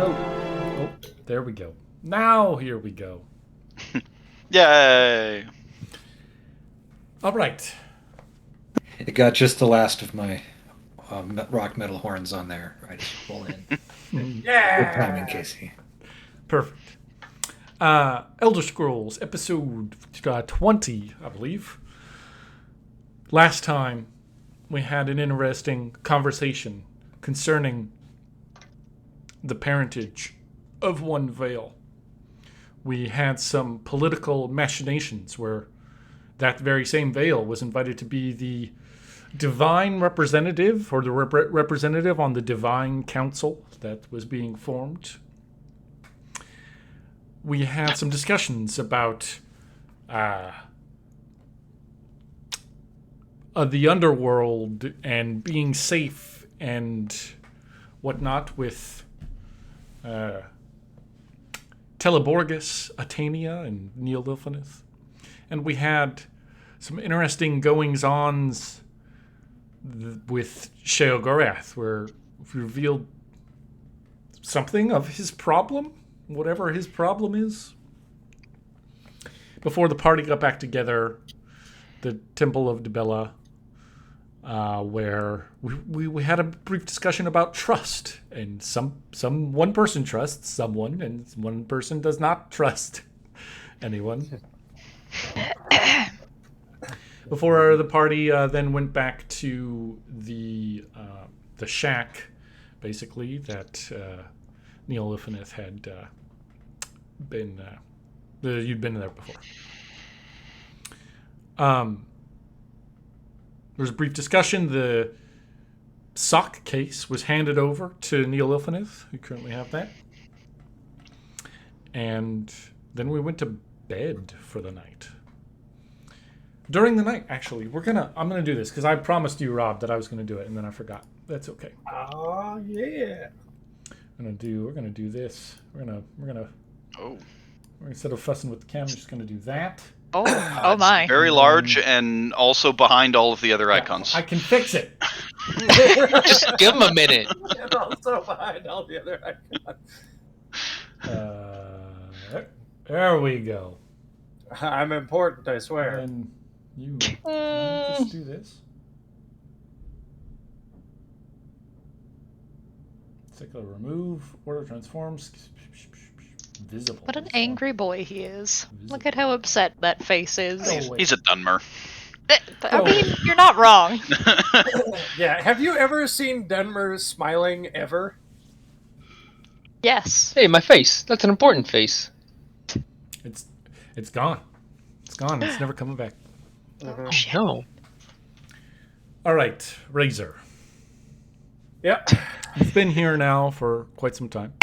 go. Oh, there we go. Now, here we go. Yay! All right. It got just the last of my rock metal horns on there. I just roll in. Good timing, Casey. Perfect. Elder Scrolls, episode 20, I believe. Last time, we had an interesting conversation concerning the parentage of one Vale. We had some political machinations where that very same Vale was invited to be the divine representative, or the representative on the divine council that was being formed. We had some discussions about the underworld and being safe and whatnot with Teleborgus, Atania, and Neolilphanith. And we had some interesting goings-ons with Sheogorath, where we revealed something of his problem, whatever his problem is. Before the party got back together, the Temple of Dibella, where we had a brief discussion about trust, and one person trusts someone, and one person does not trust anyone. Before the party then went back to the shack, basically, that Neolithanith had been. You'd been there before. There was a brief discussion. The sock case was handed over to Neolithanith, who currently have that. And then we went to bed for the night. During the night, actually, I'm gonna do this because I promised you, Rob, that I was gonna do it, and then I forgot. That's okay. Oh yeah. We're gonna do this. We're gonna. Oh. Instead of fussing with the camera, I'm just gonna do that. Oh my. Very large and also behind all of the other icons. I can fix it. Just give him a minute. And also behind all the other icons. There we go. I'm important, I swear. And you just do this. Cycler remove, order transforms, visible. What an angry boy he is. Look at how upset that face is. He's a Dunmer. I mean, you're not wrong. Yeah, have you ever seen Denmer smiling ever? Yes. Hey, my face. That's an important face. It's gone. It's gone. It's never coming back. No. All right, Razor. Yep. You've been here now for quite some time.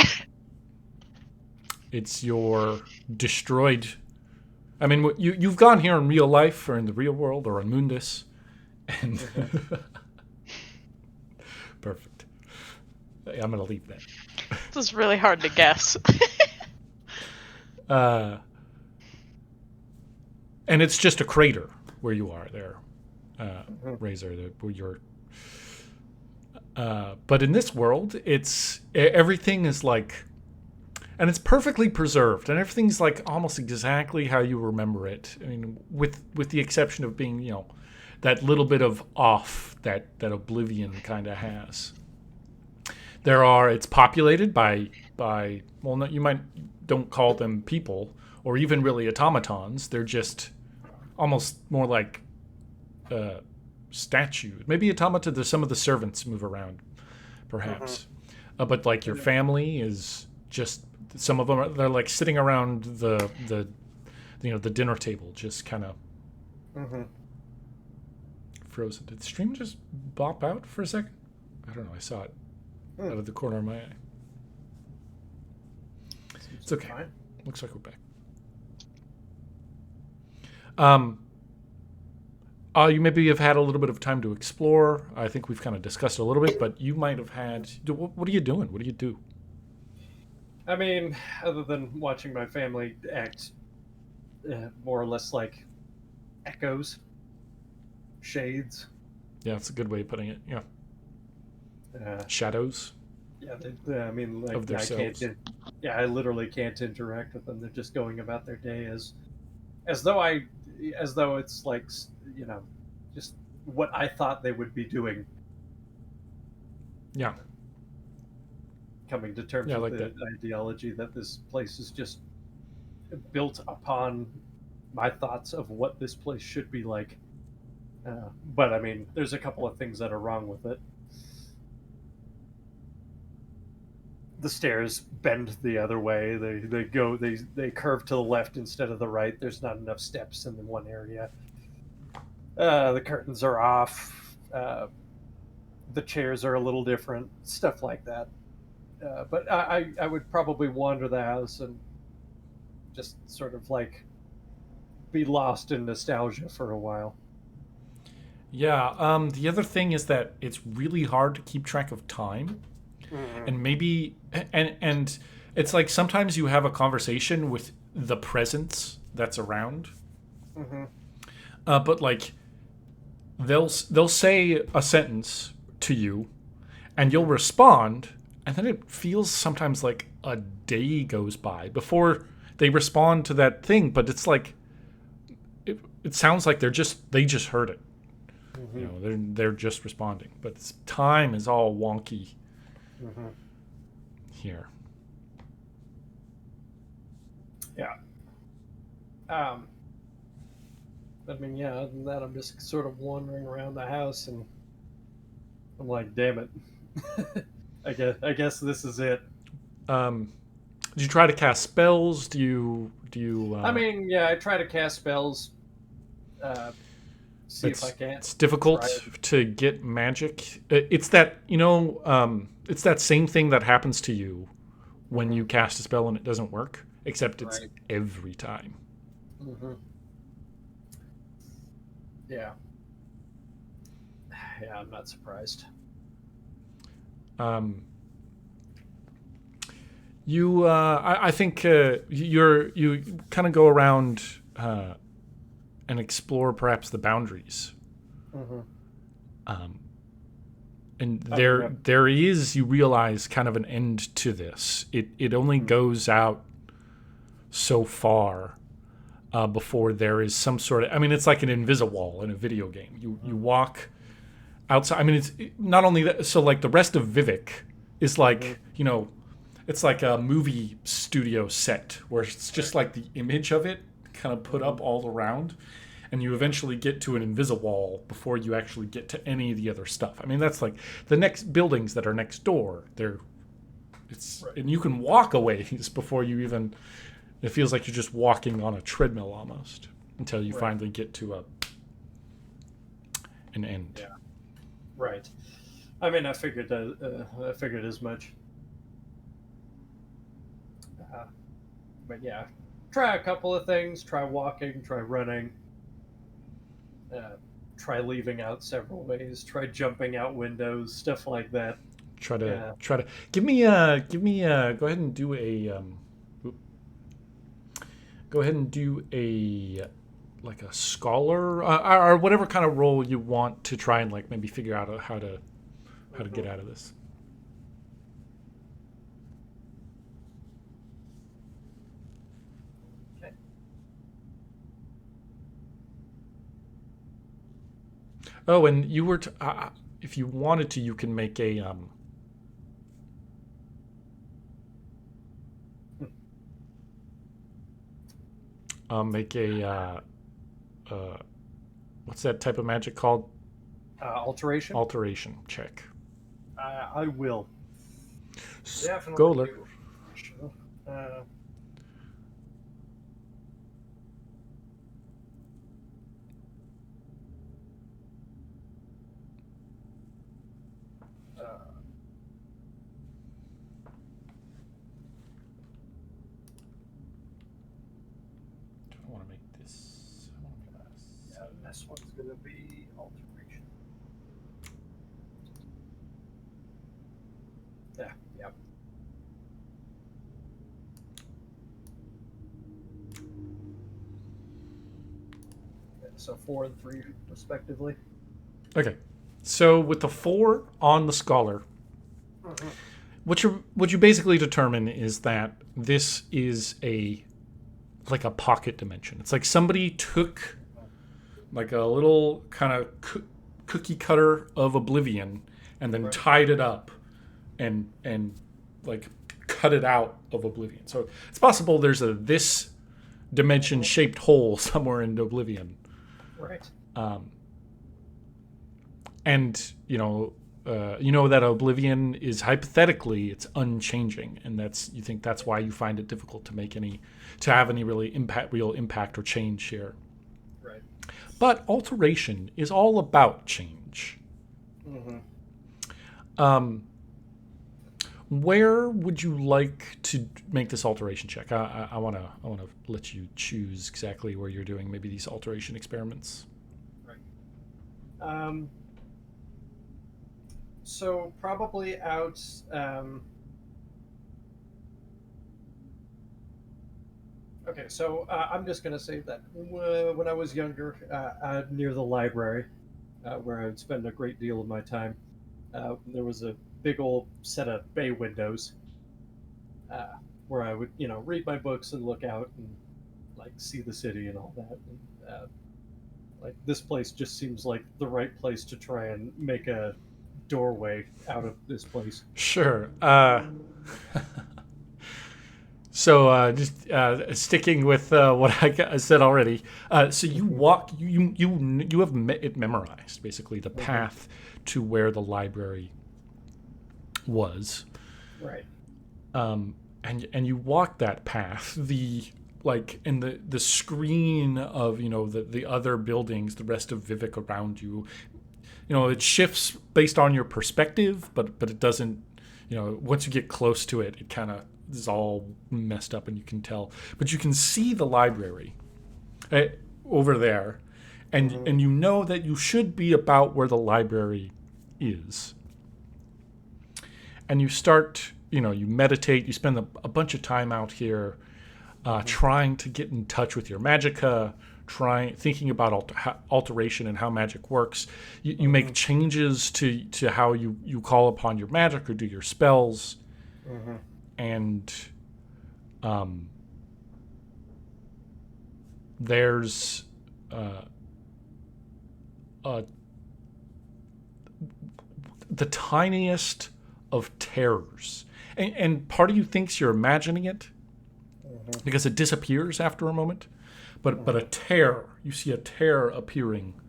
It's your destroyed. I mean, you've gone here in real life, or in the real world, or on Mundus, and perfect. I'm gonna leave that. This is really hard to guess. And it's just a crater where you are there, Razor. Where you're. But in this world, everything is like. And it's perfectly preserved, and everything's like almost exactly how you remember it. I mean, with the exception of being, that little bit of off that Oblivion kind of has. It's populated by well, no, you don't call them people or even really automatons. They're just almost more like statues. Maybe automata. Some of the servants move around, perhaps, but like your family is just. Some of them they're like sitting around the dinner table, just kind of frozen. Did the stream just bop out for a second? I don't know. I saw it out of the corner of my eye. It's okay. Fine. Looks like we're back. You maybe have had a little bit of time to explore. I think we've kind of discussed it a little bit, but you might have had. What are you doing? What do you do? I mean, other than watching my family act more or less like echoes, shades. Yeah, that's a good way of putting it. Yeah. Uh, Shadows. Yeah, I mean, like, of their I can't. selves. Yeah, I literally can't interact with them. They're just going about their day as though it's like, you know, just what I thought they would be doing. Yeah, Coming to terms yeah, I with like the that. ideology that this place is just built upon my thoughts of what this place should be like. But I mean, there's a couple of things that are wrong with it. The stairs bend the other way. They curve to the left instead of the right. There's not enough steps in the one area. The curtains are off. The chairs are a little different. Stuff like that. But I would probably wander the house and just sort of like be lost in nostalgia for a while. Yeah. The other thing is that it's really hard to keep track of time, Mm-hmm. and maybe and it's like sometimes you have a conversation with the presence that's around, Mm-hmm. but like they'll say a sentence to you, and you'll respond, and then it feels sometimes like a day goes by before they respond to that thing. But it's like it sounds like they just heard it. Mm-hmm. You know, they're just responding, but time is all wonky Mm-hmm. here. Yeah. I mean, yeah. Other than that, I'm just sort of wandering around the house, and I'm like, damn it. I guess this is it. Um, do you try to cast spells? Do you? I mean, yeah. I try to cast spells. Uh, see if I can't It's try difficult it. to get magic. It's that it's that same thing that happens to you when Mm-hmm. you cast a spell and it doesn't work, except it's Right. every time. Mm-hmm. Yeah. Yeah. I'm not surprised. Um, I think you kind of go around and explore perhaps the boundaries. Mm-hmm. Um, and I mean, yeah. there is, you realize, kind of an end to this. It only Mm-hmm. goes out so far before there is some sort of, I mean, it's like an invisiwall in a video game. You walk outside. I mean, it's not only that. So like the rest of Vivek is like, it's like a movie studio set where it's just like the image of it kind of put up all around, and you eventually get to an invisiwall before you actually get to any of the other stuff. I mean, that's like the next buildings that are next door. Right. And you can walk away before you even. It feels like you're just walking on a treadmill almost until you Right. finally get to an end. Yeah. Right. I mean, I figured as much. Uh, but yeah, try a couple of things. Try walking. Try running. Uh, Try leaving out several ways. Try jumping out windows. Stuff like that. Try Yeah. to give me go ahead and do a go ahead and do a like a scholar or whatever kind of role you want to try and like maybe figure out how to get out of this. Okay. Oh, and you were if you wanted to, you can make a what's that type of magic called? Alteration. Alteration check. I will definitely Scholar. do. Uh, uh, I want to make this. yeah, this one's gonna be alteration. Yeah. Yep. Yeah, so 4 and 3 respectively. Okay. So with the 4 on the scholar, what you basically determine is that this is like a pocket dimension. It's like somebody took like a little kind of cookie cutter of oblivion and then tied it up and like cut it out of oblivion. So it's possible there's this dimension shaped hole somewhere in oblivion. Right. And you know that oblivion is hypothetically it's unchanging, and you think that's why you find it difficult to have any real impact or change here. Right. But alteration is all about change. Where would you like to make this alteration check? I want to let you choose exactly where you're doing maybe these alteration experiments. Right. So probably out. Okay, so I'm just going to say that when I was younger, near the library, where I would spend a great deal of my time, there was a big old set of bay windows where I would, read my books and look out and like see the city and all that. And, like this place just seems like the right place to try and make a doorway out of this place. Sure. So just sticking with what I said already. So you walk. You have it memorized basically the path to where the library was. Right. And you walk that path. The screen of the other buildings, the rest of Vivek around you. It shifts based on your perspective, but it doesn't. Once you get close to it, it kind of is all messed up, and you can tell. But you can see the library over there, and you know that you should be about where the library is. And you start, you meditate. You spend a bunch of time out here trying to get in touch with your magicka, thinking about alteration and how magic works. You make changes to how you call upon your magic or do your spells. And there's the tiniest of terrors. And part of you thinks you're imagining it because it disappears after a moment. But a tear, you see a tear appearing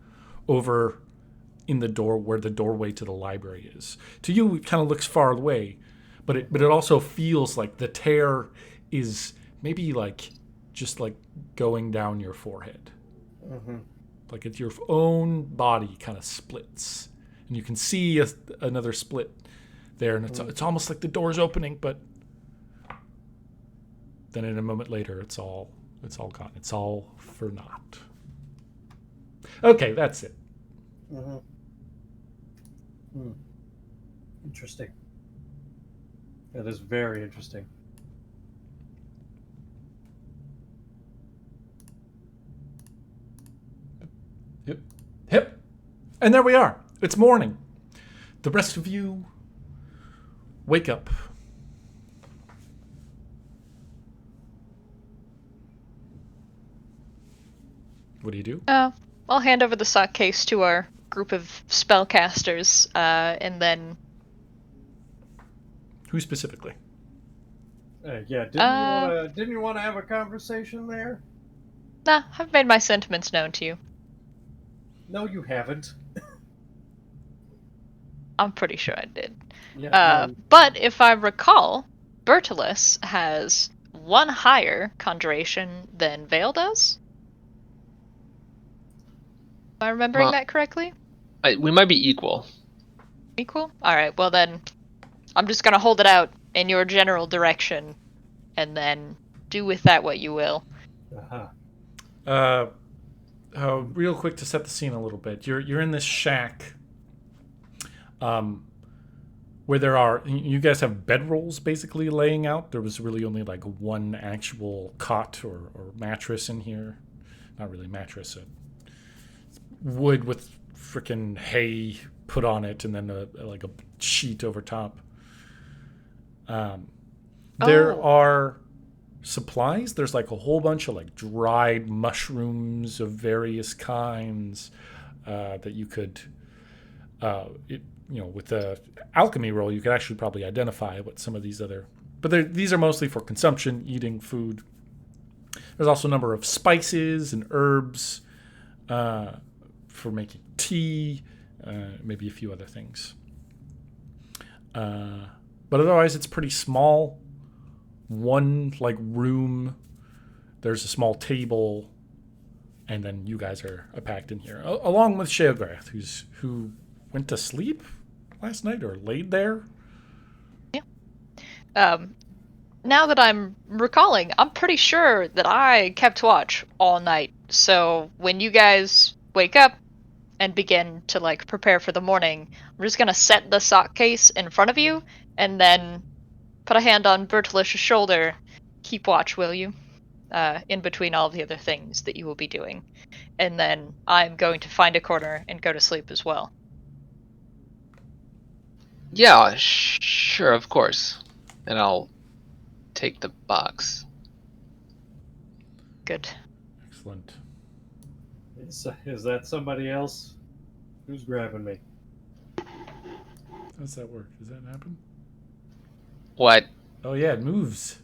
over in the door where the doorway to the library is. To you, it kind of looks far away, but it also feels like the tear is maybe like just like going down your forehead. Like it's your own body kind of splits, and you can see another split there, and it's almost like the door's opening, but then in a moment later, it's all gone. It's all for naught. Okay, that's it. Interesting. That is very interesting. Yep. And there we are. It's morning. The rest of you wake up. What do you do? I'll hand over the sock case to our group of spellcasters, and then... Who specifically? Didn't you want to have a conversation there? Nah, I've made my sentiments known to you. No, you haven't. I'm pretty sure I did. Yeah. But if I recall, Bertolus has one higher conjuration than Vale does? Am I remembering that correctly? We might be equal. Equal? Alright, well then, I'm just gonna hold it out in your general direction, and then do with that what you will. Real quick to set the scene a little bit. You're in this shack, where you guys have bedrolls basically laying out. There was really only like one actual cot or mattress in here. Not really mattress, wood with frickin' hay put on it, and then a sheet over top. There Oh. are supplies. There's like a whole bunch of like dried mushrooms of various kinds that you could, with the alchemy roll, you could actually probably identify what some of these other. But these are mostly for consumption, eating food. There's also a number of spices and herbs for making tea, maybe a few other things. But otherwise, it's pretty small. One like room. There's a small table, and then you guys are packed in here, along with Sheograth, who went to sleep last night or laid there. Now that I'm recalling, I'm pretty sure that I kept watch all night. So when you guys wake up and begin to like prepare for the morning, I'm just gonna set the sock case in front of you and then put a hand on Bertilish's shoulder. Keep watch, will you? In between all of the other things that you will be doing. And then I'm going to find a corner and go to sleep as well. Yeah, sure, of course. And I'll take the box. Good. Excellent. Is that somebody else? Who's grabbing me? How does that work? Does that happen? What? Oh yeah, it moves.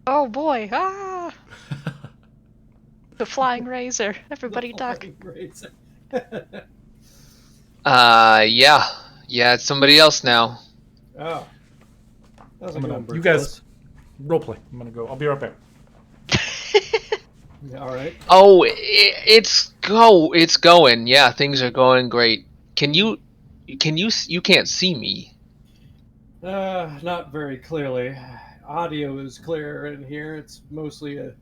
Oh boy! Ah! The flying razor. Everybody duck. Yeah. Yeah, it's somebody else now. Oh. How's it I'm gonna- going, you guys- Bertillus? Roleplay. I'm gonna go. I'll be right back. Yeah, all right. Oh, it's going. Yeah, things are going great. You can't see me. Not very clearly. Audio is clear in here. It's mostly an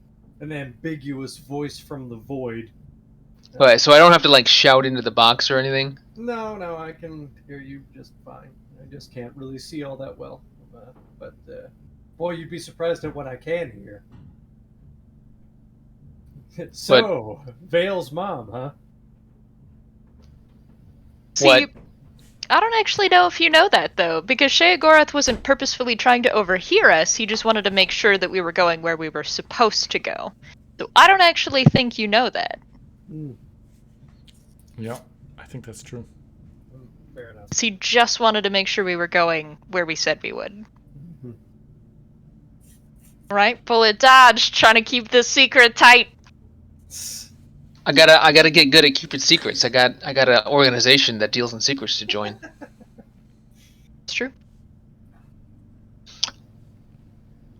ambiguous voice from the void. Right, so I don't have to like shout into the box or anything. No, I can hear you just fine. I just can't really see all that well. But boy, you'd be surprised at what I can hear. So, Vale's mom, huh? See, What? I don't actually know if you know that, though, because Sheogorath wasn't purposefully trying to overhear us, he just wanted to make sure that we were going where we were supposed to go. So I don't actually think you know that. Yeah, I think that's true. Fair enough. So he just wanted to make sure we were going where we said we would. Right? Bullet dodge, trying to keep this secret tight. I gotta get good at keeping secrets. I got an organization that deals in secrets to join. It's true.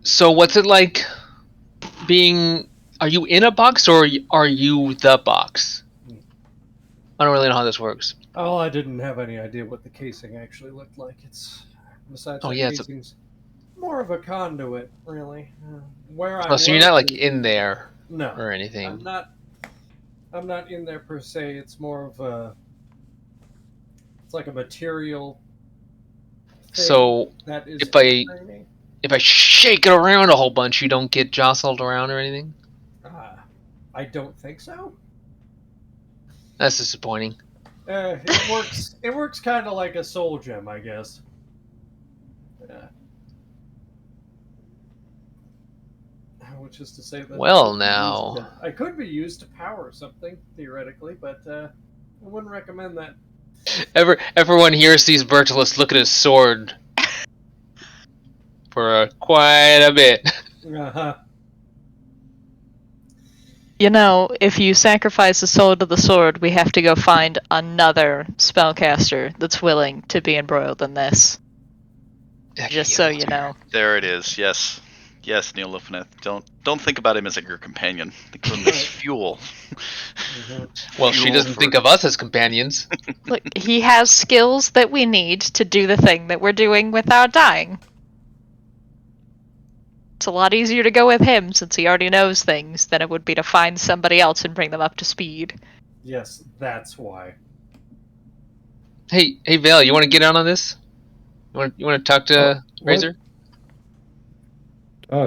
So what's it like being? Are you in a box or are you the box? I don't really know how this works. Oh, I didn't have any idea what the casing actually looked like. It's besides Oh, the yeah, casing's more of a conduit, really. Where I Oh, so you're was not like is- in there no, or anything. I'm not in there per se. It's more of a. It's like a material. Thing So that is if I shake it around a whole bunch, you don't get jostled around or anything. I don't think so. That's disappointing. It works. It works kind of like a soul gem, I guess. Which is to say that Well, now. I could be used to power something theoretically, but I wouldn't recommend that. Everyone here sees Bertillus look at his sword for quite a bit. Uh-huh. You know, if you sacrifice a soul to the sword, we have to go find another spellcaster that's willing to be embroiled in this. Just so you know. There it is. Yes, yes, Neil Lufineth. Don't think about him as your companion. Think of him as fuel. Well, she doesn't think of us as companions. Look, he has skills that we need to do the thing that we're doing without dying. It's a lot easier to go with him since he already knows things than it would be to find somebody else and bring them up to speed. Yes, that's why. Hey, Vale, you want to get on this? You want to talk to Razor?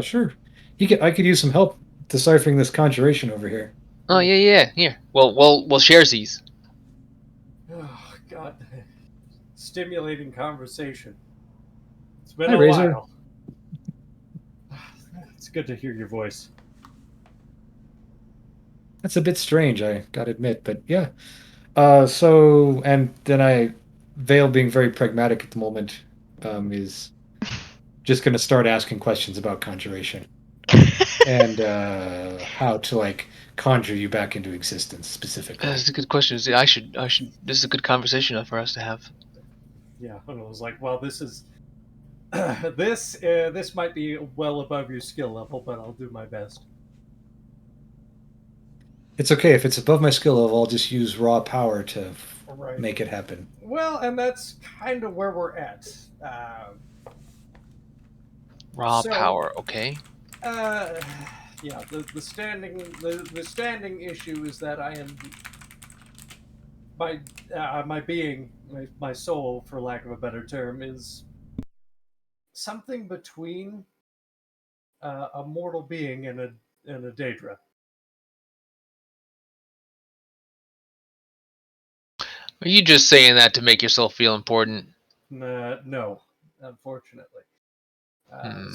Sure. I could use some help deciphering this conjuration over here. Oh yeah. Here, we'll share these. Oh God. stimulating conversation. It's been Hi, a Razor. while. It's good to hear your voice. That's a bit strange, I gotta admit, but yeah. And then Vale being very pragmatic at the moment, is just gonna start asking questions about conjuration and how to like conjure you back into existence specifically. That's a good question. See, I should. This is a good conversation for us to have. Yeah, and I was like, well, this is this might be well above your skill level, but I'll do my best. It's okay if it's above my skill level, I'll just use raw power to Right. make it happen. Well, and that's kind of where we're at. Raw So- power. Okay. Yeah, the standing issue is that I am my being, my soul, for lack of a better term, is something between a mortal being and a Daedra. Are you just saying that to make yourself feel important? No, unfortunately.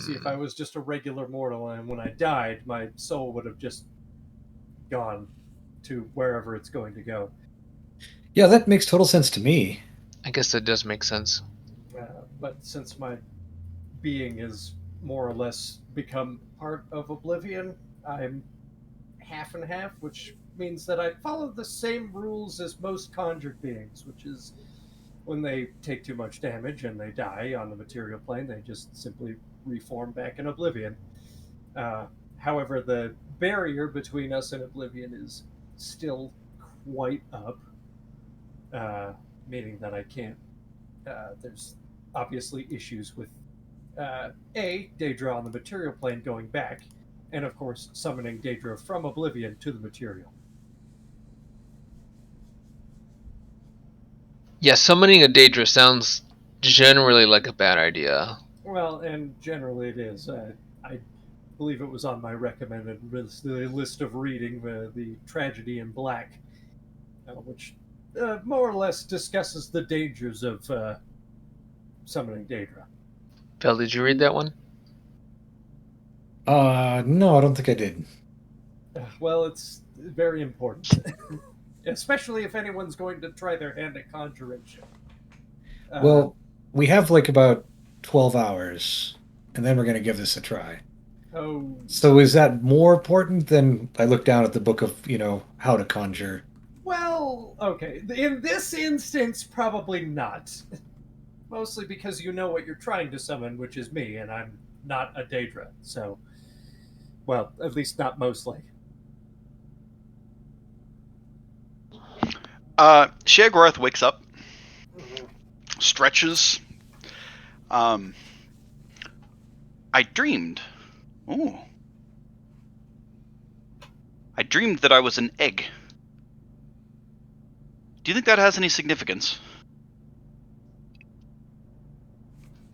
See, if I was just a regular mortal and when I died, my soul would have just gone to wherever it's going to go. Yeah, that makes total sense to me. I guess that does make sense. But since my being has more or less become part of Oblivion, I'm half and half, which means that I follow the same rules as most conjured beings, which is when they take too much damage and they die on the material plane, they just simply reform back in Oblivion. However, the barrier between us and Oblivion is still quite up, meaning that I can't. There's obviously issues with Daedra on the material plane going back, and of course summoning Daedra from Oblivion to the material. Yeah, summoning a Daedra sounds generally like a bad idea. Well, and generally it is. I believe it was on my recommended list of reading, the Tragedy in Black, which more or less discusses the dangers of summoning Daedra. Phil, did you read that one? No, I don't think I did. Well, it's very important, especially if anyone's going to try their hand at conjuration. Well, we have like about 12 hours, and then we're going to give this a try. Oh, So is that more important than I look down at the book of, how to conjure? well, okay. In this instance, probably not. Mostly because you know what you're trying to summon, which is me, and I'm not a Daedra. So, well, at least not mostly. Sheogorath wakes up, stretches. I dreamed. Ooh. I dreamed that I was an egg. Do you think that has any significance?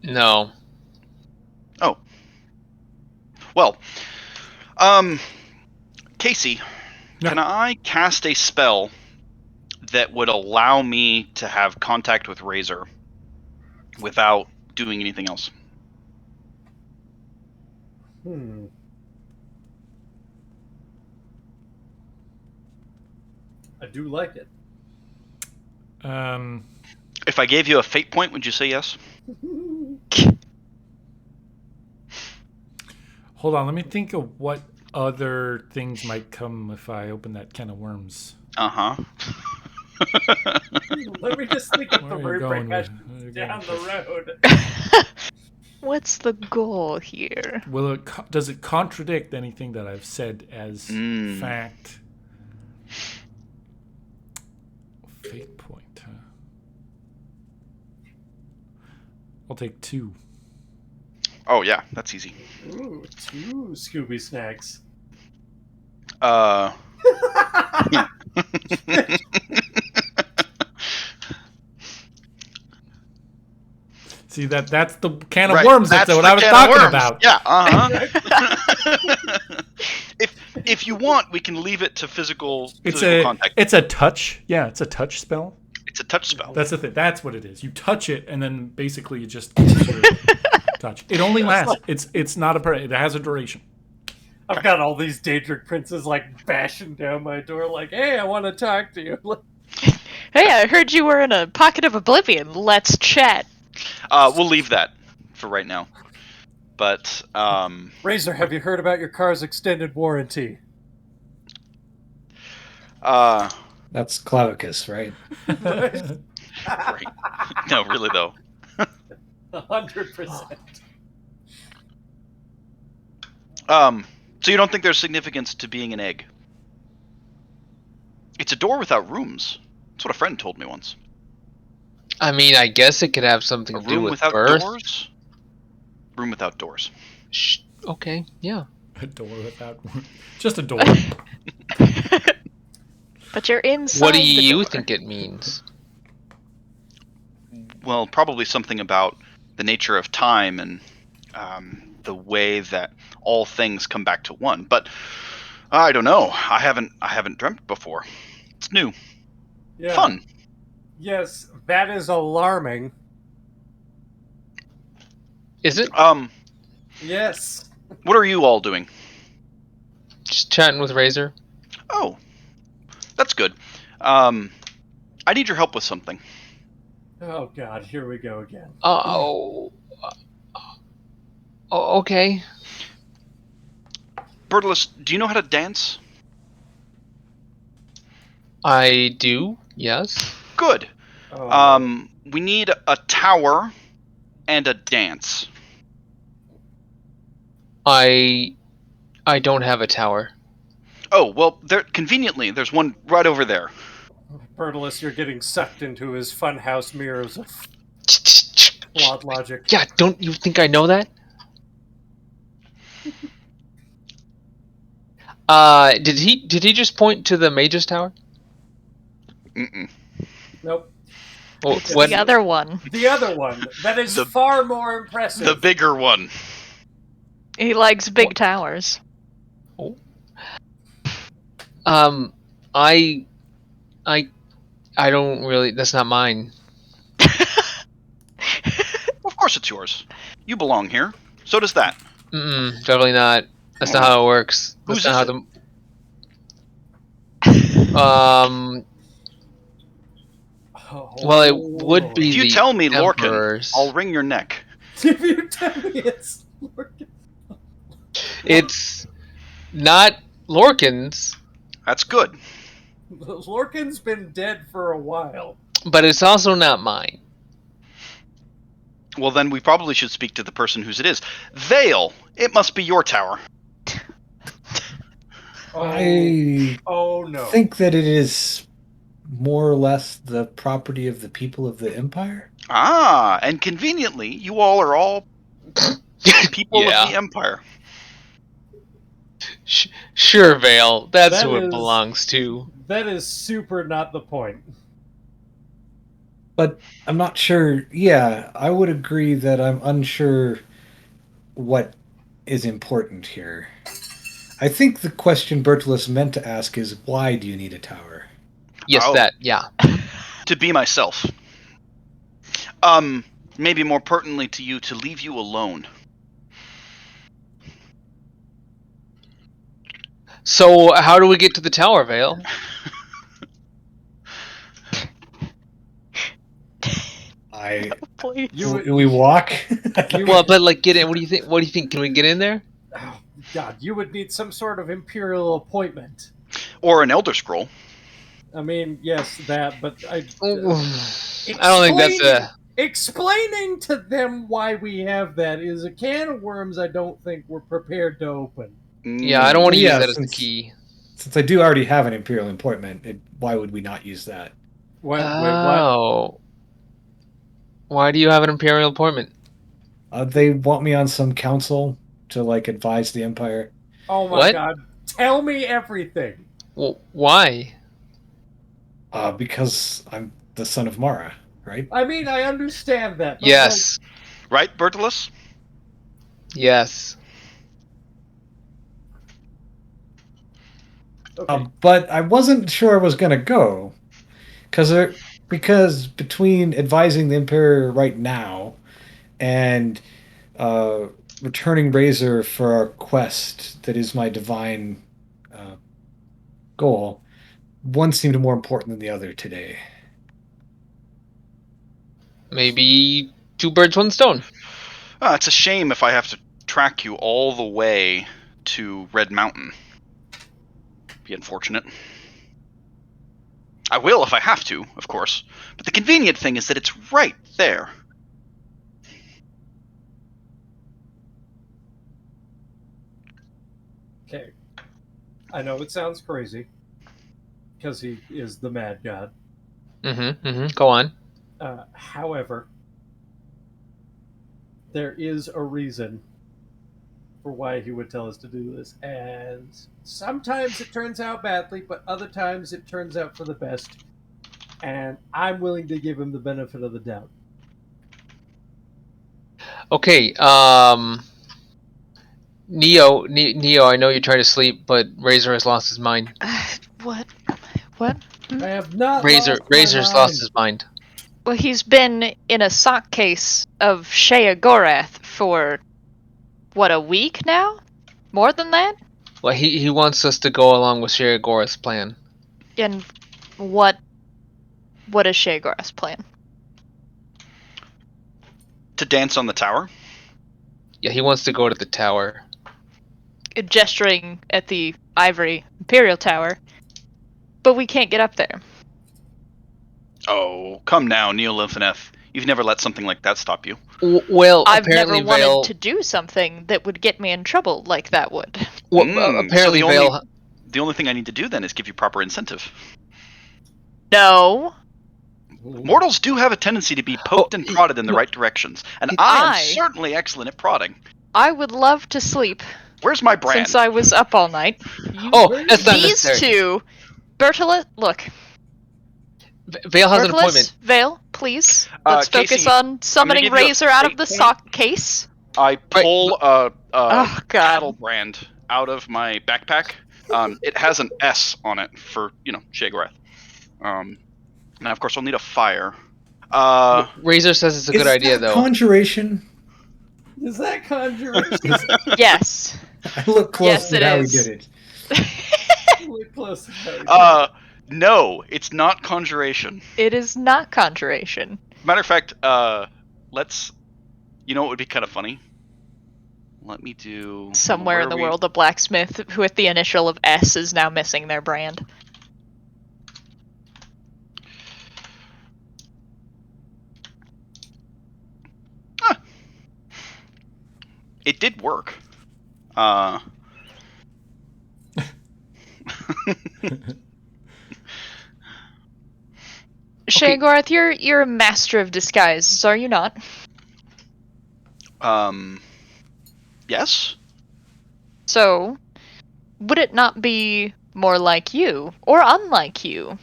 No. Oh. Well, Casey, No. can I cast a spell that would allow me to have contact with Razor without doing anything else? I do like it. If I gave you a fate point, would you say yes? Hold on, let me think of what other things might come if I open that can of worms. Uh-huh. Let me just think of the Where are you going rubric with- down the road. What's the goal here? Does it contradict anything that I've said as fact? Fate point, huh? I'll take 2. Oh, yeah, that's easy. Ooh, 2 Scooby snacks. Yeah. See, that's the can of Right, worms. That's what the I was can of talking worms. about. Yeah, uh-huh. if you want, we can leave it to physical contact. It's a touch. Yeah, it's a touch spell. It's a touch spell. That's the thing. That's what it is. You touch it, and then basically you just use your touch. It only lasts. It's not it has a duration. I've got all these Daedric princes like bashing down my door, like, "Hey, I want to talk to you." Hey, I heard you were in a pocket of oblivion. Let's chat. We'll leave that for right now. But Razor, have you heard about your car's extended warranty? That's Clavicus, right? Right. No, really though. 100%. So you don't think there's significance to being an egg? It's a door without rooms. That's what a friend told me once. I mean, I guess it could have something A to do room with without birth. doors? Room without doors. Okay, yeah. A door without just a door. But you're inside. What do the you door. think it means? Well, probably something about the nature of time and the way that all things come back to one. But I don't know. I haven't dreamt before. It's new. Yeah. Fun. Yes, that is alarming. Is it? Yes. What are you all doing? Just chatting with Razor? Oh, that's good. I need your help with something. Oh God, here we go again. Oh, okay. Bertolus, do you know how to dance? I do, yes. Good. Oh. We need a tower and a dance. I don't have a tower. Oh, well, conveniently, there's one right over there. Bertolus, you're getting sucked into his funhouse mirrors of flawed logic. Yeah, don't you think I know that? Did he just point to the Mage's Tower? Mm-mm. Nope. Oh, It's what? the other one. The other one. That is The- far more impressive. The bigger one. He likes big towers. I don't really. That's not mine. Of course it's yours. You belong here. So does that. Definitely not. That's not how it works. Whose That's not is how the. Oh. Well, it would be If you the tell me Lorcan, Emperor's. I'll wring your neck. If you tell me it's Lorcan. It's not Lorcan's, That's good. Lorcan's been dead for a while. but it's also not mine. Well, then we probably should speak to the person whose it is. Vale, it must be your tower. Oh, I oh no. think that it is more or less the property of the people of the Empire. Ah, and conveniently, you all are all people Yeah. of the Empire. Sure, Vale. That's That who it is- belongs to. That is super not the point. But I'm not sure. Yeah, I would agree that I'm unsure what is important here. I think the question Bertolus meant to ask is, why do you need a tower? Yes, Oh. that. Yeah. To be myself. Maybe more pertinently to you, to leave you alone. So, how do we get to the tower, Vale? Please. We walk. Well, but like, get in. What do you think? What do you think? Can we get in there? Oh, God, you would need some sort of imperial appointment. Or an Elder Scroll. I mean, yes, that, but I don't think that's a. Explaining to them why we have that is a can of worms I don't think we're prepared to open. Yeah, I don't want to Yeah, use that as the since- key. Since I do already have an imperial appointment, why would we not use that? Wait, what? Oh. Why do you have an imperial appointment? They want me on some council to like advise the Empire. Oh my What? God. Tell me everything. Well, why? Because I'm the son of Mara, right? I mean, I understand that. but, Yes. Right, Bertolus? Yes. like, okay. But I wasn't sure I was going to go. Because Because between advising the Emperor right now and uh, returning Razor for our quest that is my divine uh, goal, one seemed more important than the other today. Maybe 2 birds, 1 stone. It's a shame if I have to track you all the way to Red Mountain. Be unfortunate. I will if I have to, of course. But the convenient thing is that it's right there. Okay. I know it sounds crazy because he is the mad god. Go on. However, there is a reason for why he would tell us to do this, and sometimes it turns out badly, but other times it turns out for the best. And I'm willing to give him the benefit of the doubt. Okay. Neo, I know you're trying to sleep, but Razor has lost his mind. What? What? I have not Razor's lost my mind. lost his mind. Well, he's been in a sock case of Shea Gorath for, what, a week now? More than that? Well, he wants us to go along with Shiragora's plan. And what is Shea Gorath's plan? To dance on the tower? Yeah, he wants to go to the tower. Gesturing at the ivory Imperial Tower. But we can't get up there. Oh, come now, Neolinthaneth. You've never let something like that stop you. Well, I've apparently never wanted Vale. to do something that would get me in trouble like that would. Well, So apparently Vale. the only thing I need to do then is give you proper incentive. No. Mortals do have a tendency to be poked and prodded in the right directions, and I am certainly excellent at prodding. I would love to sleep. Where's my brand? Since I was up all night. That's not These necessary. two, Bertolet, look. Vale has an appointment. Vale, please. Let's Casey, focus on summoning give you a Razor out of fate the point. sock case. I pull a Oh, God. cattle brand out of my backpack. It has an S on it for, Shagorath. And of course I'll need a fire. Razor says it's a good idea, though. Conjuration? Is that conjuration? Yes. I look close Yes, to it how is. he did it. Really close. No, it's not conjuration. It is not conjuration. Matter of fact, let's. You know what would be kind of funny? Let me do. Somewhere in the world, a blacksmith who at the initial of S is now missing their brand. It did work. Shagorath, you're a master of disguises, are you not? Yes. So, would it not be more like you, or unlike you,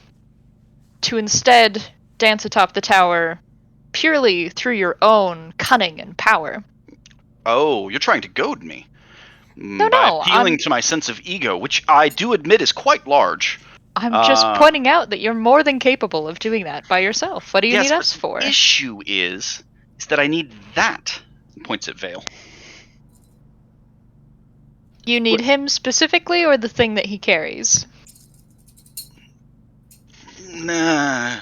to instead dance atop the tower purely through your own cunning and power? Oh, you're trying to goad me. No, by no, appealing to my sense of ego, which I do admit is quite large. I'm just pointing out that you're more than capable of doing that by yourself. What do you need us for? The issue is that I need that. Points at Vale. You need him specifically, or the thing that he carries? Nah.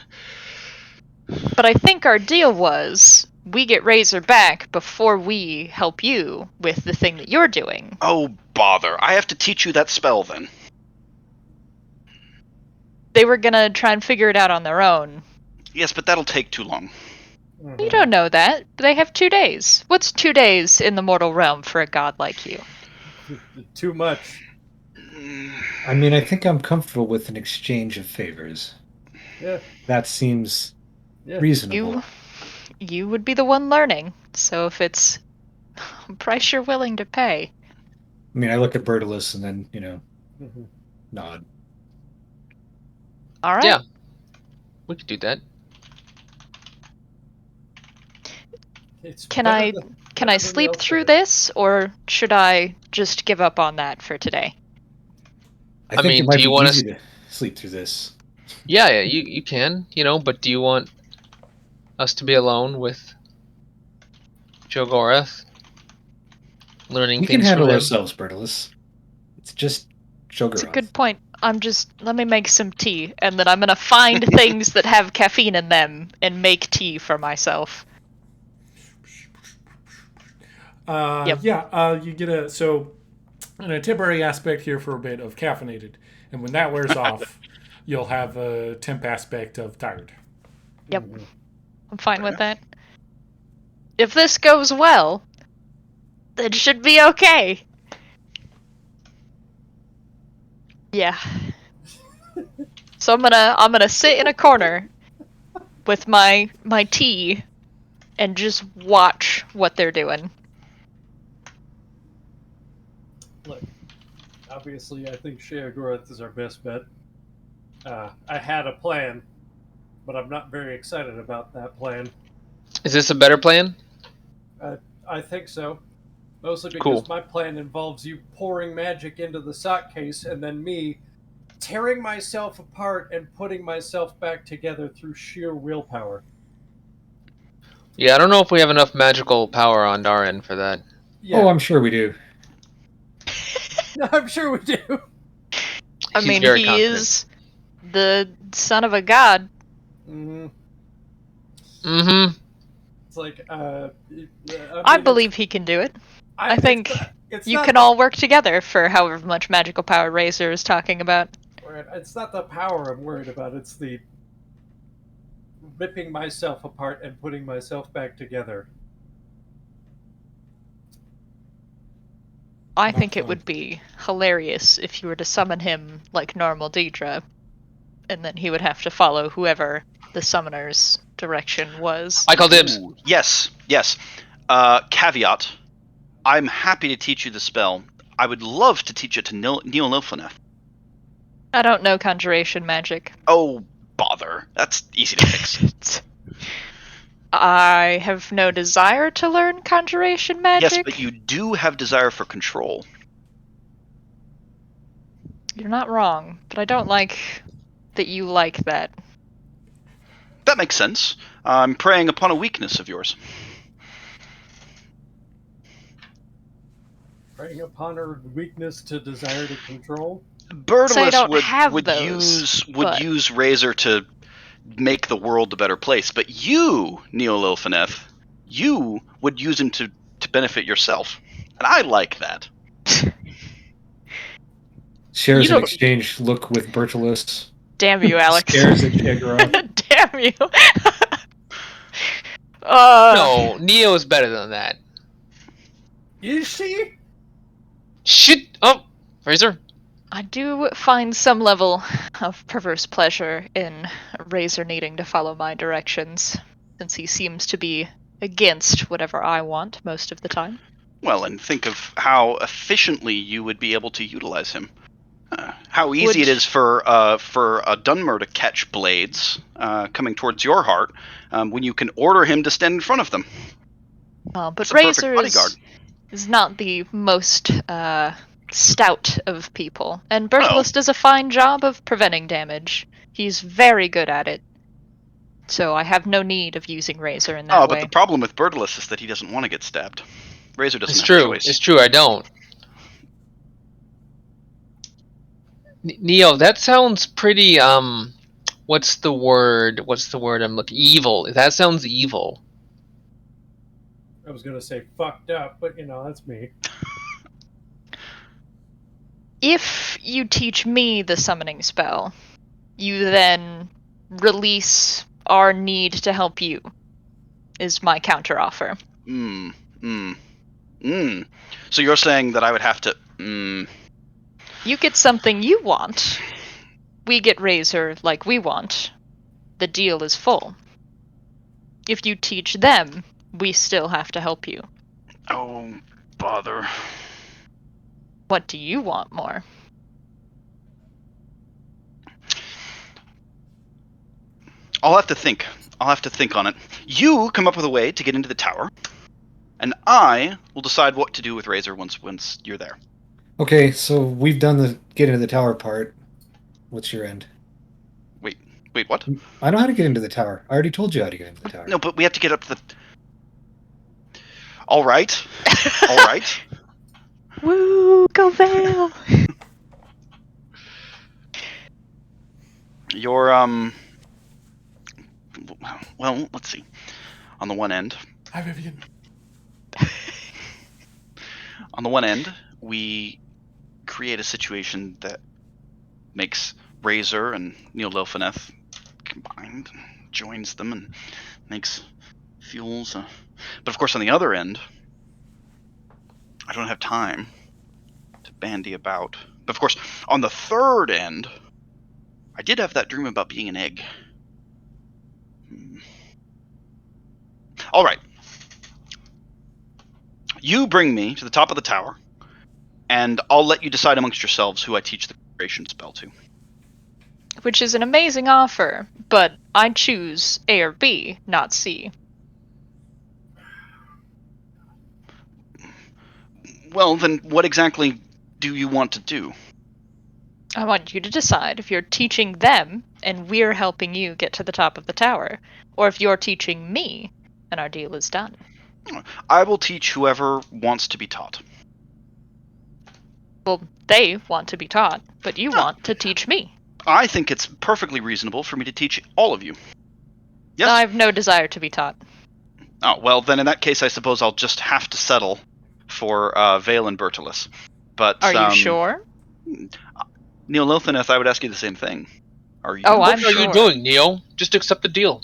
But I think our deal was we get Razor back before we help you with the thing that you're doing. Oh, bother. I have to teach you that spell then. They were gonna try and figure it out on their own. Yes, but that'll take too long. Mm-hmm. You don't know that. They have 2 days. What's 2 days in the mortal realm for a god like you? Too much. I mean, I think I'm comfortable with an exchange of favors. Yeah. That seems reasonable. You would be the one learning. So if it's a price you're willing to pay. I mean, I look at Bertilus and then, Mm-hmm. nod. All right. Yeah, we could do that. Can I sleep through this, or should I just give up on that for today? I think mean, it might do you be want easy to sleep through this. Yeah, you can, but do you want us to be alone with Jogorath? Learning We can things from handle him? ourselves, Bertilus. It's just It's a Shogaroth. good point. Let me make some tea, and then I'm gonna find things that have caffeine in them and make tea for myself. Yep. You get a temporary aspect here for a bit of caffeinated, and when that wears off, you'll have a temp aspect of tired. Yep. Mhm. I'm fine Fair with enough. that. If this goes well, it should be okay. Yeah. So I'm gonna sit in a corner with my tea and just watch what they're doing. Look, obviously, I think Sheogorath is our best bet. I had a plan, but I'm not very excited about that plan. Is this a better plan? I think so. Mostly Cool. because my plan involves you pouring magic into the sock case and then me tearing myself apart and putting myself back together through sheer willpower. Yeah, I don't know if we have enough magical power on our end for that. Oh, Yeah, I'm sure we do. I'm sure we do. I He's mean, very he confident. is the son of a god. Mm, Mm-hmm. it's like, I mean, believe he can do it. I think it's you not can all work together for however much magical power Razor is talking about. it's not the power I'm worried about. It's the ripping myself apart and putting myself back together. I Not think it fun. would be hilarious if you were to summon him like normal Deidre, and then he would have to follow whoever the summoner's direction was. I call dibs. Ooh, yes, yes. Caveat: I'm happy to teach you the spell. I would love to teach it to Neolilfaneth. I don't know conjuration magic. Oh, bother. That's easy to fix. I have no desire to learn conjuration Yes, magic. but you do have desire for control. You're not wrong, but I don't like that you like that. That makes sense. I'm preying upon a weakness of yours. Preying upon her weakness to desire to control. Say I Bertilus don't would have would those, use but Razor to make the world a better place, but you, Neolilfaneth, you would use him to benefit yourself, and I like that. Shares You an don't. exchange look with Bertilus. damn you, Alex. Stares at Shagaroth. Damn you. No, Neo is better than that. Is she? Shit! Oh, Fraser. I do find some level of perverse pleasure in Razor needing to follow my directions, since he seems to be against whatever I want most of the time. Well, and think of how efficiently you would be able to utilize him. How easy it is for a Dunmer to catch blades coming towards your heart when you can order him to stand in front of them. But It's a perfect Razor bodyguard. is not the most stout of people, and Oh. Bertolus does a fine job of preventing damage. He's very good at it. So I have no need of using Razor in that Oh, way. but the problem with Bertilus is that he doesn't want to get stabbed. Razor doesn't It's have a true. choice. It's true. I don't. Neo, that sounds pretty. What's the word? What's the word I'm looking? Evil. That sounds evil. I was gonna say fucked up, but that's me. If you teach me the summoning spell, you then release our need to help you, is my counteroffer. So you're saying that I would have to. You get something you want. We get Razor like we want. The deal is full. If you teach them, we still have to help you. Oh, bother. What do you want more? I'll have to think. I'll have to think on it. You come up with a way to get into the tower, and I will decide what to do with Razor once you're there. Okay, so we've done the get into the tower part. What's your end? Wait, Wait, what? I know how to get into the tower. I already told you how to get into the tower. No, but we have to get up to the... All right. All right. Woo, go Vale! You're, well, let's see. On the one end, Hi, Vivian. we create a situation that makes Razor and Neil Lilfineth combined, joins them, and makes fuels. But of course, on the other end, I don't have time to bandy about. But of course, on the third end, I did have that dream about being an egg. All right. You bring me to the top of the tower, and I'll let you decide amongst yourselves who I teach the creation spell to. Which is an amazing offer, but I choose A or B, not C. Well, then what exactly do you want to do? I want you to decide if you're teaching them and we're helping you get to the top of the tower, or if you're teaching me and our deal is done. I will teach whoever wants to be taught. Well, they want to be taught, but you want to teach me. I think it's perfectly reasonable for me to teach all of you. Yes? I have no desire to be taught. Oh, well, then in that case, I suppose I'll just have to settle for Vale and Bertolus. But Are you sure? Neil Lilthaneth, I would ask you the same thing. Are you? Oh, What I'm are sure. you doing, Neo? Just accept the deal.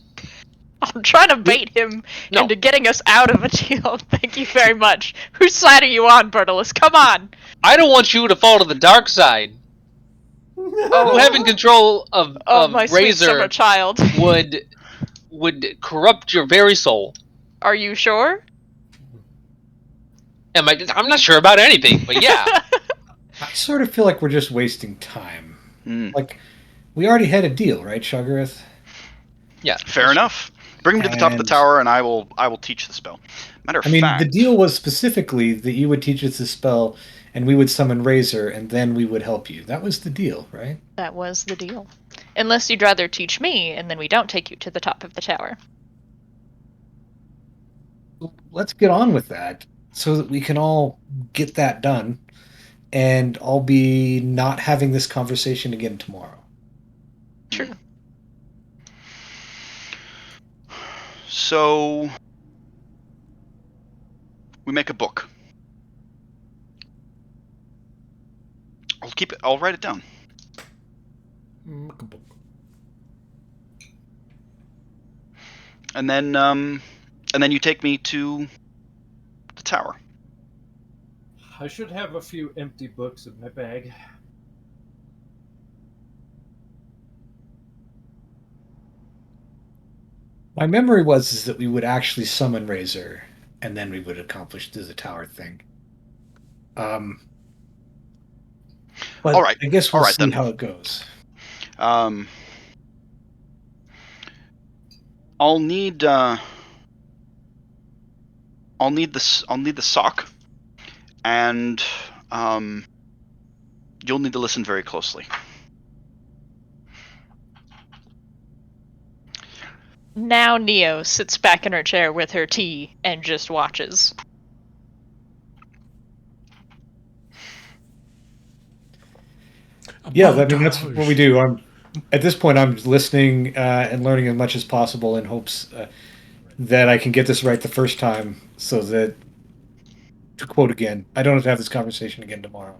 I'm trying to bait him No. into getting us out of a deal. Thank you very much. Whose side are you on, Bertolus? Come on! I don't want you to fall to the dark side. Oh, Having control of my sweet summer Razor child. would corrupt your very soul. Are you sure? I'm not sure about anything, but yeah. I sort of feel like we're just wasting time. Mm, Like, we already had a deal, right, Shuggareth? Yeah. fair enough. Bring me to the top of the And- tower, and I will teach the spell. Matter of I mean, fact, the deal was specifically that you would teach us the spell, and we would summon Razor, and then we would help you. That was the deal, right? That was the deal. Unless you'd rather teach me, and then we don't take you to the top of the tower. Let's get on with that so that we can all get that done, and I'll be not having this conversation again tomorrow. True. So we make a book. I'll write it down. And then you take me to the tower. I should have a few empty books in my bag. My memory was is that we would actually summon Razor, and then we would accomplish the tower thing. But All right. I guess we'll All right, see then. how it goes. I'll need the sock, and you'll need to listen very closely. Now Neo sits back in her chair with her tea and just watches. Yeah, I mean that's what we do. At this point, I'm listening and learning as much as possible in hopes that I can get this right the first time, so that, to quote again, I don't have to have this conversation again tomorrow.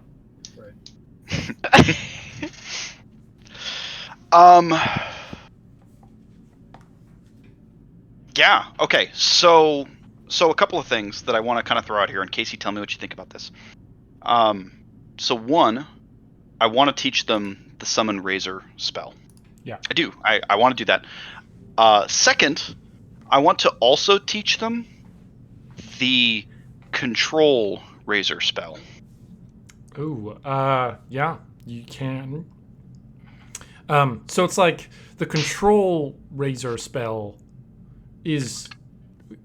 Right. Yeah. Okay. So a couple of things that I want to kind of throw out here, in case you tell me what you think about this. So one, I want to teach them the summon Razor spell. Yeah. I do. I want to do that. Second, I want to also teach them the control Razor spell. Ooh, yeah, you can. So it's like the control Razor spell is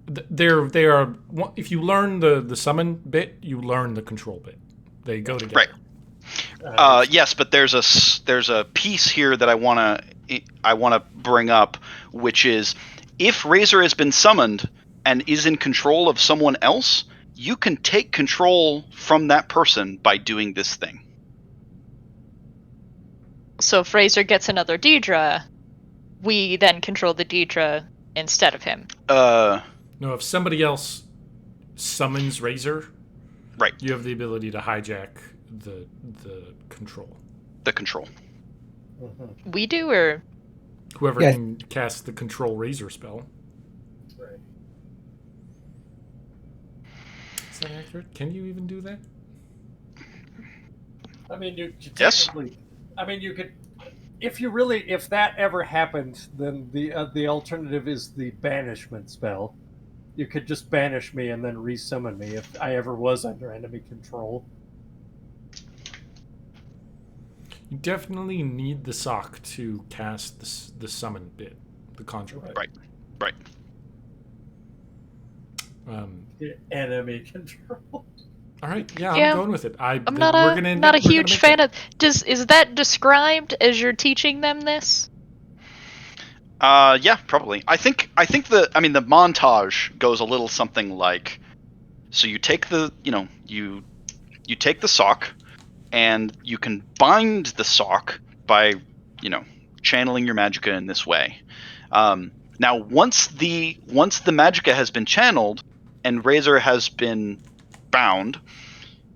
they are if you learn the summon bit, you learn the control bit. They go together. Right. Yes, but there's a piece here that I want to I want to bring up, which is if Razor has been summoned and is in control of someone else, you can take control from that person by doing this thing. So if Razor gets another Deidre, we then control the Deidre instead of him. No, if somebody else summons Razor, Right. you have the ability to hijack the control. The control. We do, or Whoever Yeah. can cast the control Razor spell. Right. Is that accurate? Can you even do that? I mean, you Yes. technically. I mean, you could. If that ever happened, then the alternative is the banishment spell. You could just banish me and then resummon me if I ever was under enemy control. You definitely need the sock to cast the summon bit, the conjure bit. Right. Enemy control. All right, yeah, Yeah. I'm going with it. I'm we're not gonna a huge make fan that. of. Is that described as you're teaching them this? Yeah, probably. I think the montage goes a little something like, so you take the you take the sock, and you can bind the sock by channeling your magicka in this way. Now once the magicka has been channeled and Razor has been bound,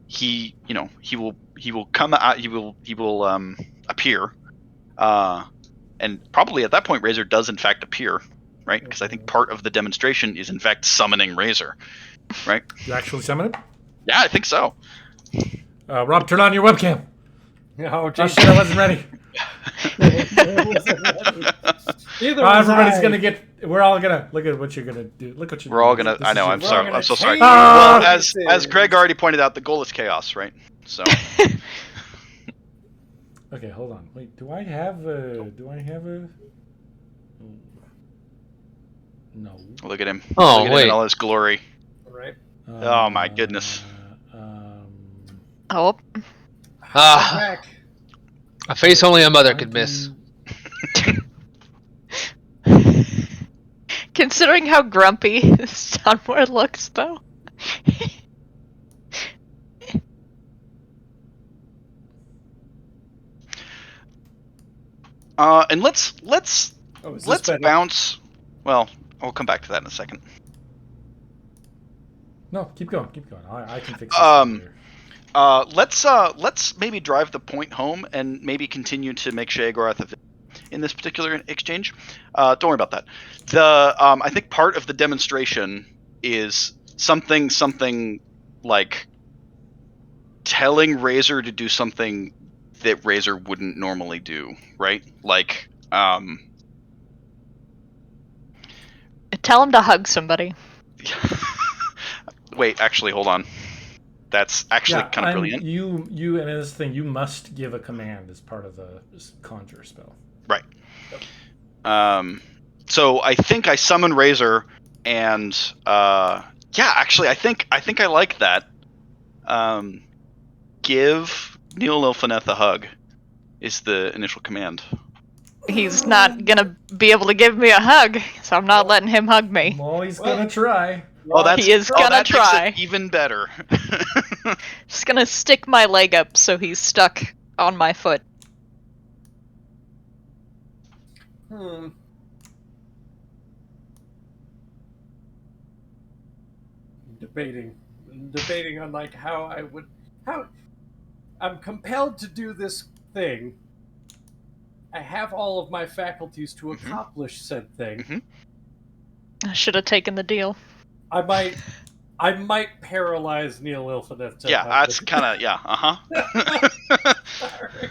he will come out, he will appear, and probably at that point Razor does in fact appear, right? Because I think part of the demonstration is in fact summoning Razor, right? You actually summon it? Yeah, I think so. Rob, turn on your webcam. Oh, Oh geez. shit, I wasn't ready. Everybody's gonna get. We're all gonna look at what you're gonna do. Look what you're. We're all doing. gonna. This I is know. your- I'm sorry. I'm so sorry. Ah! Well, as Greg already pointed out, the goal is chaos, right? So Okay, hold on. Wait, do I have a? No. look at him. Oh, Look at him wait. in all his glory. Right. Oh, my goodness. Oh, Ah, Back. a face only a mother could miss. considering how grumpy Stoneware looks, though. And let's Oh, is this let's better? bounce. Well, I'll come back to that in a second. No, keep going. I can fix this later. Let's maybe drive the point home and maybe continue to make Sheogorath a villain in this particular exchange. Don't worry about that. I think part of the demonstration is something like telling Razor to do something that Razor wouldn't normally do, right? Like, Tell him to hug somebody. wait, actually, hold on. That's actually kind of brilliant. You and this thing, you must give a command as part of the conjure spell. Right. So I think I summon Razor, and yeah, actually, I think I like that. Give Neil Lilfaneth a hug is the initial command. He's not gonna be able to give me a hug, so I'm not letting him hug me. Well, he's gonna try. He is gonna that try. Makes it even better. Just gonna stick my leg up so he's stuck on my foot. Debating on like how I'm compelled to do this thing. I have all of my faculties to accomplish said thing. I should have taken the deal. I might paralyze Neil Ilfineth. Yeah, that's kind of Sorry.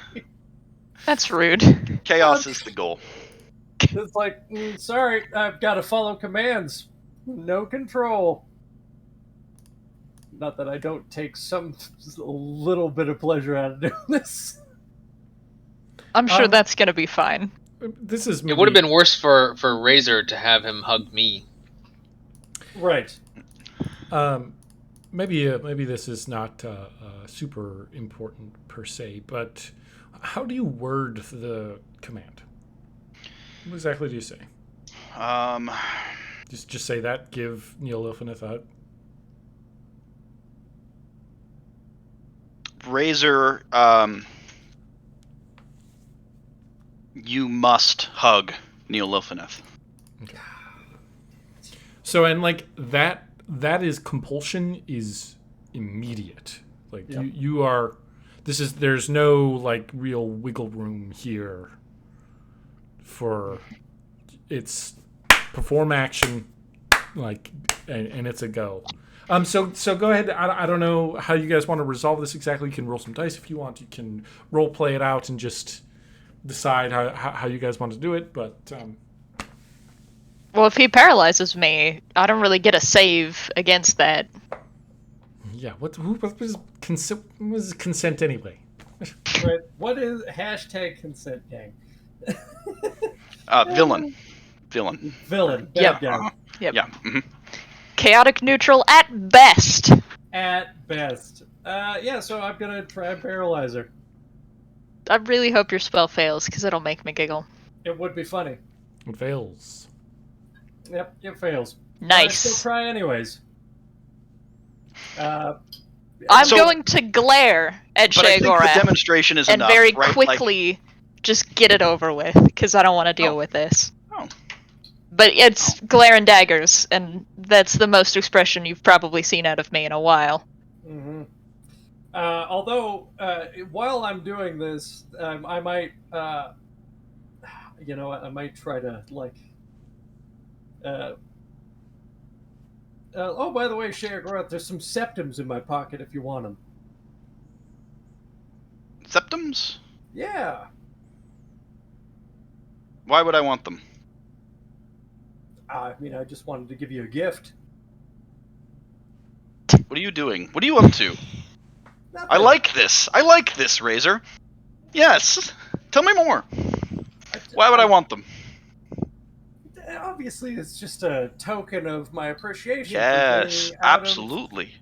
That's rude. Chaos is the goal. It's like, sorry, I've got to follow commands. No control. Not that I don't take some little bit of pleasure out of doing this. I'm sure that's gonna be fine. This is. It would have been worse for Razor to have him hug me. Right. Maybe this is not super important per se, but how do you word the command? What exactly do you say? Um, Just say that. Give Neil Ilfinith a hug. Razor, you must hug Neil Lilfineth. Okay. So and like that is compulsion is immediate. Like Yep. you are. There's no like real wiggle room here. For it's perform action, like and it's a go. So go ahead. I don't know how you guys want to resolve this exactly. You can roll some dice if you want. You can role play it out and just decide how you guys want to do it. But Well, if he paralyzes me, I don't really get a save against that. yeah, what was consent? What was consent anyway? Right. What is hashtag consent gang? Villain. Villain. Yep. Bad guy. Yep. Yeah. Chaotic neutral at best. At best. Yeah, so I'm gonna try and paralyze her. I really hope your spell fails, because it'll make me giggle. It would be funny. It fails. Yep, it fails. But I still Nice. try anyways. I'm So- going to glare at But I think the Shagorath demonstration is and enough, very right? quickly just get it over with, because I don't want to deal Oh. with this. Oh. But it's glare and daggers, and that's the most expression you've probably seen out of me in a while. Mm-hmm. Although, while I'm doing this, I might, you know, I might try to like. Oh, by the way, Shagorath, there's some septums in my pocket if you want them. Septums? Yeah. Why would I want them? I mean, I just wanted to give you a gift. What are you doing? What are you up to? Nothing. I like this, Razor. Yes. Tell me more. Why would I want them? Obviously, it's just a token of my appreciation. Yes, for getting absolutely.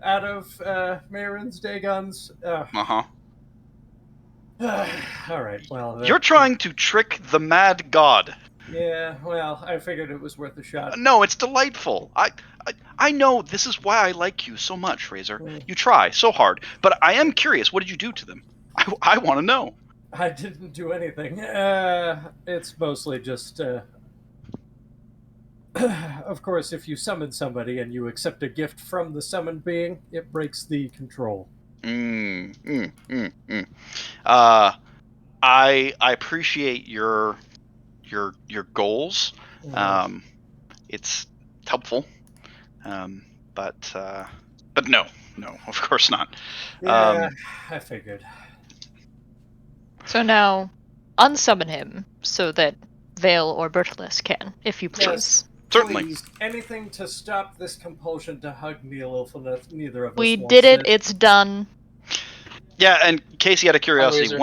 out of Marin's Dagon's. Uh-huh. All right. Well, You're trying to trick the mad god. Yeah. Well, I figured it was worth a shot. No, it's delightful. I know this is why I like you so much, Razor. Mm. You try so hard, but I am curious. What did you do to them? I want to know. I didn't do anything. It's mostly just. Of course, if you summon somebody and you accept a gift from the summoned being, it breaks the control. I appreciate your goals. Mhm. It's helpful. But no, of course not. Yeah, I figured. So now, unsummon him so that Vale or Bertilus can, if you please. Yes. Certainly. Please, anything to stop this compulsion to hug Neil Ilfinith. Neither of us We wants did it, it's done. Yeah, and Casey, out of curiosity, Razor.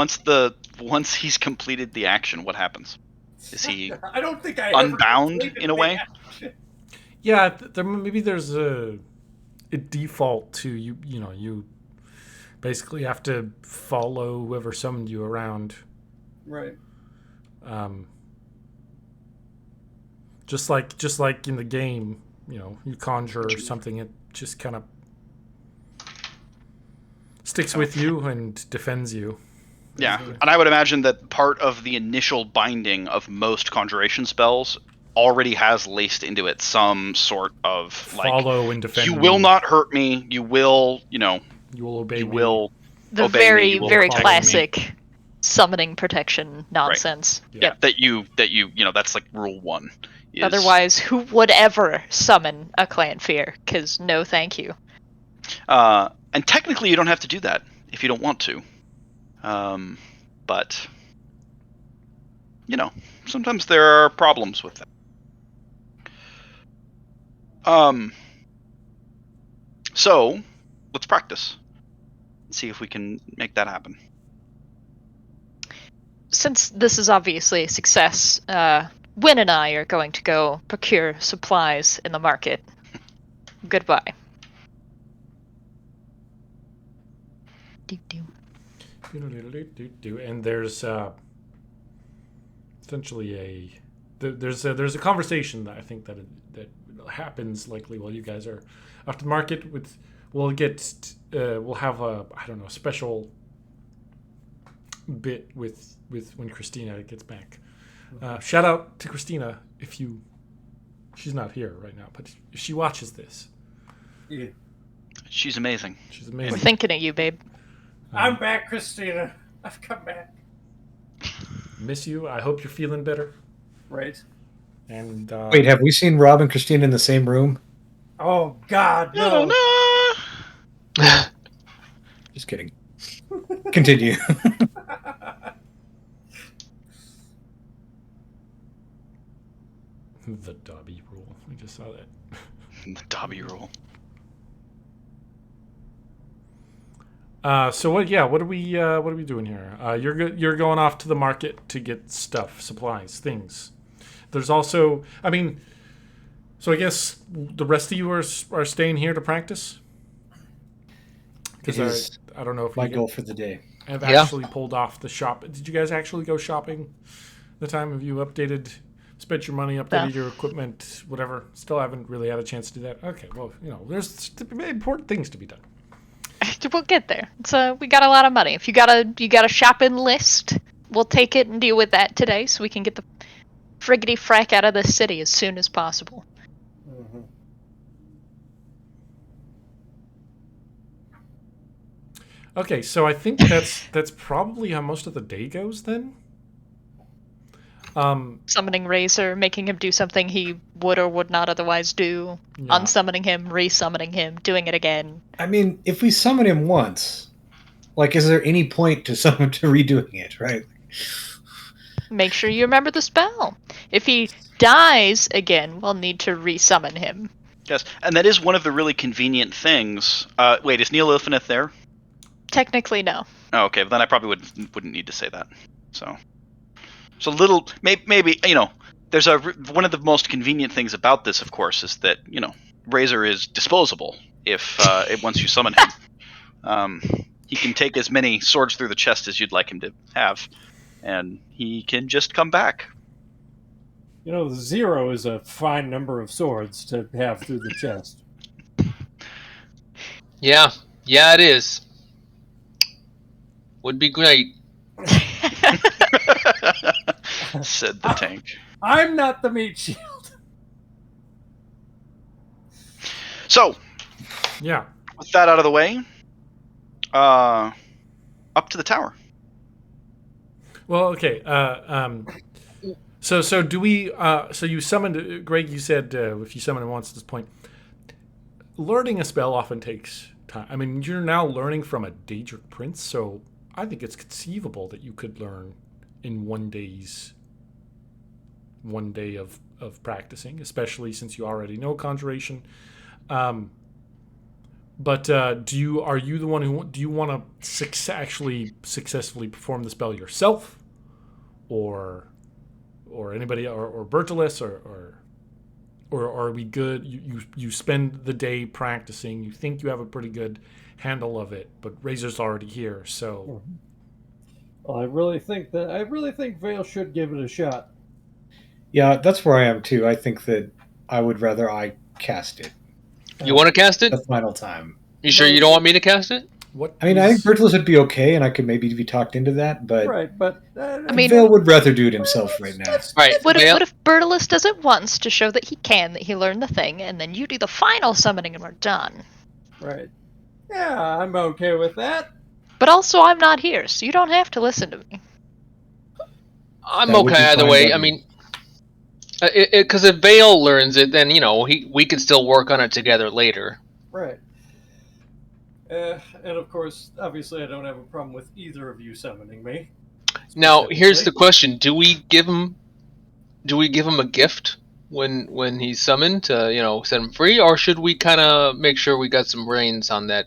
once he's completed the action, what happens? Is he I don't think I unbound ever completed in a the way? action. Yeah, maybe there's a default to you know you basically have to follow whoever summoned you around. Right. Just like in the game, you conjure or something, it just kind of sticks with you and defends you. Yeah, basically. and I would imagine that part of the initial binding of most conjuration spells already has laced into it some sort of like Follow and defend. you me. will not hurt me. You will, You will obey you me. will The obey me, very, you will very protect me. classic summoning protection nonsense. Yeah. Yep. that you that's like rule 1. Is, Otherwise, who would ever summon a clan fear? Because no thank you. and technically you don't have to do that if you don't want to. But sometimes there are problems with that. So let's practice. See if we can make that happen. Since this is obviously a success, Win and I are going to go procure supplies in the market. Goodbye. And there's essentially there's a conversation that I think that happens likely while you guys are off the market. We'll have a I don't know special bit with when Christina gets back. Shout out to Christina she's not here right now, but if she watches this, Yeah. She's amazing. she's We're amazing. thinking of you, babe. I'm back, Christina. I've come back. Miss you. I hope you're feeling better. Right. And Wait, have we seen Rob and Christine in the same room? Oh, God, no. Just kidding. Continue. the Dobby rule. We just saw that. The Dobby rule. So what? Yeah, what are we doing here? You're going off to the market to get stuff, supplies, things. There's also, I mean, so I guess the rest of you are staying here to practice. It Because is I don't know if my you goal for the day. have Yeah. actually pulled off the shop. Did you guys actually go shopping? The time have you updated, spent your money, updated your equipment, whatever? Still haven't really had a chance to do that. Okay, well, there's important things to be done. We'll get there. So we got a lot of money. If you got a shopping list, we'll take it and deal with that today, so we can get the friggity frack out of this city as soon as possible. Mhm. Okay, so I think that's probably how most of the day goes then. Summoning Razor, making him do something he would or would not otherwise do, Yeah. unsummoning him, resummoning him, doing it again. I mean, if we summon him once, like, is there any point to redoing it, right? Make sure you remember the spell. If he dies again, we'll need to resummon him. Yes, and that is one of the really convenient things. Wait, is Neil Ilfinith there? Technically, no. Oh, okay, then I probably wouldn't need to say that. So little, maybe there's one of the most convenient things about this, of course, is that Razor is disposable if once you summon him. He can take as many swords through the chest as you'd like him to have, and he can just come back. 0 is a fine number of swords to have through the chest. Yeah, it is. Would be great. Said the tank. I'm not the meat shield. So, Yeah. with that out of the way, up to the tower. Well, okay. So do we? So you summoned Greg. You said if you summon him once at this point, learning a spell often takes time. I mean, you're now learning from a Daedric prince, so I think it's conceivable that you could learn in one day of practicing, especially since you already know conjuration. But are you the one who do you want to actually successfully perform the spell yourself, or anybody, or Bertilis, or are we good? You spend the day practicing. You think you have a pretty good handle of it, but Razor's already here, so. Well, I really think Vale should give it a shot. Yeah, that's where I am too. I think that I would rather I cast it You want to cast it? the final time. You sure you don't want me to cast it? What? I mean, I think Bertilis would be okay, and I could maybe be talked into that, but Right, but I mean, Vale would rather do it himself right now. Right. what Vale- if Bertilis does it once to show that he learned the thing, and then you do the final summoning and we're done? right. Yeah, I'm okay with that. But also, I'm not here, so you don't have to listen to me. I'm That would okay be either fine way. by I me. mean, because if Vale learns it, then we could still work on it together later. Right. And of course, obviously, I don't have a problem with either of you summoning me. Now, here's the specifically. question: Do we give him a gift when he's summoned to set him free, or should we kind of make sure we got some reins on that?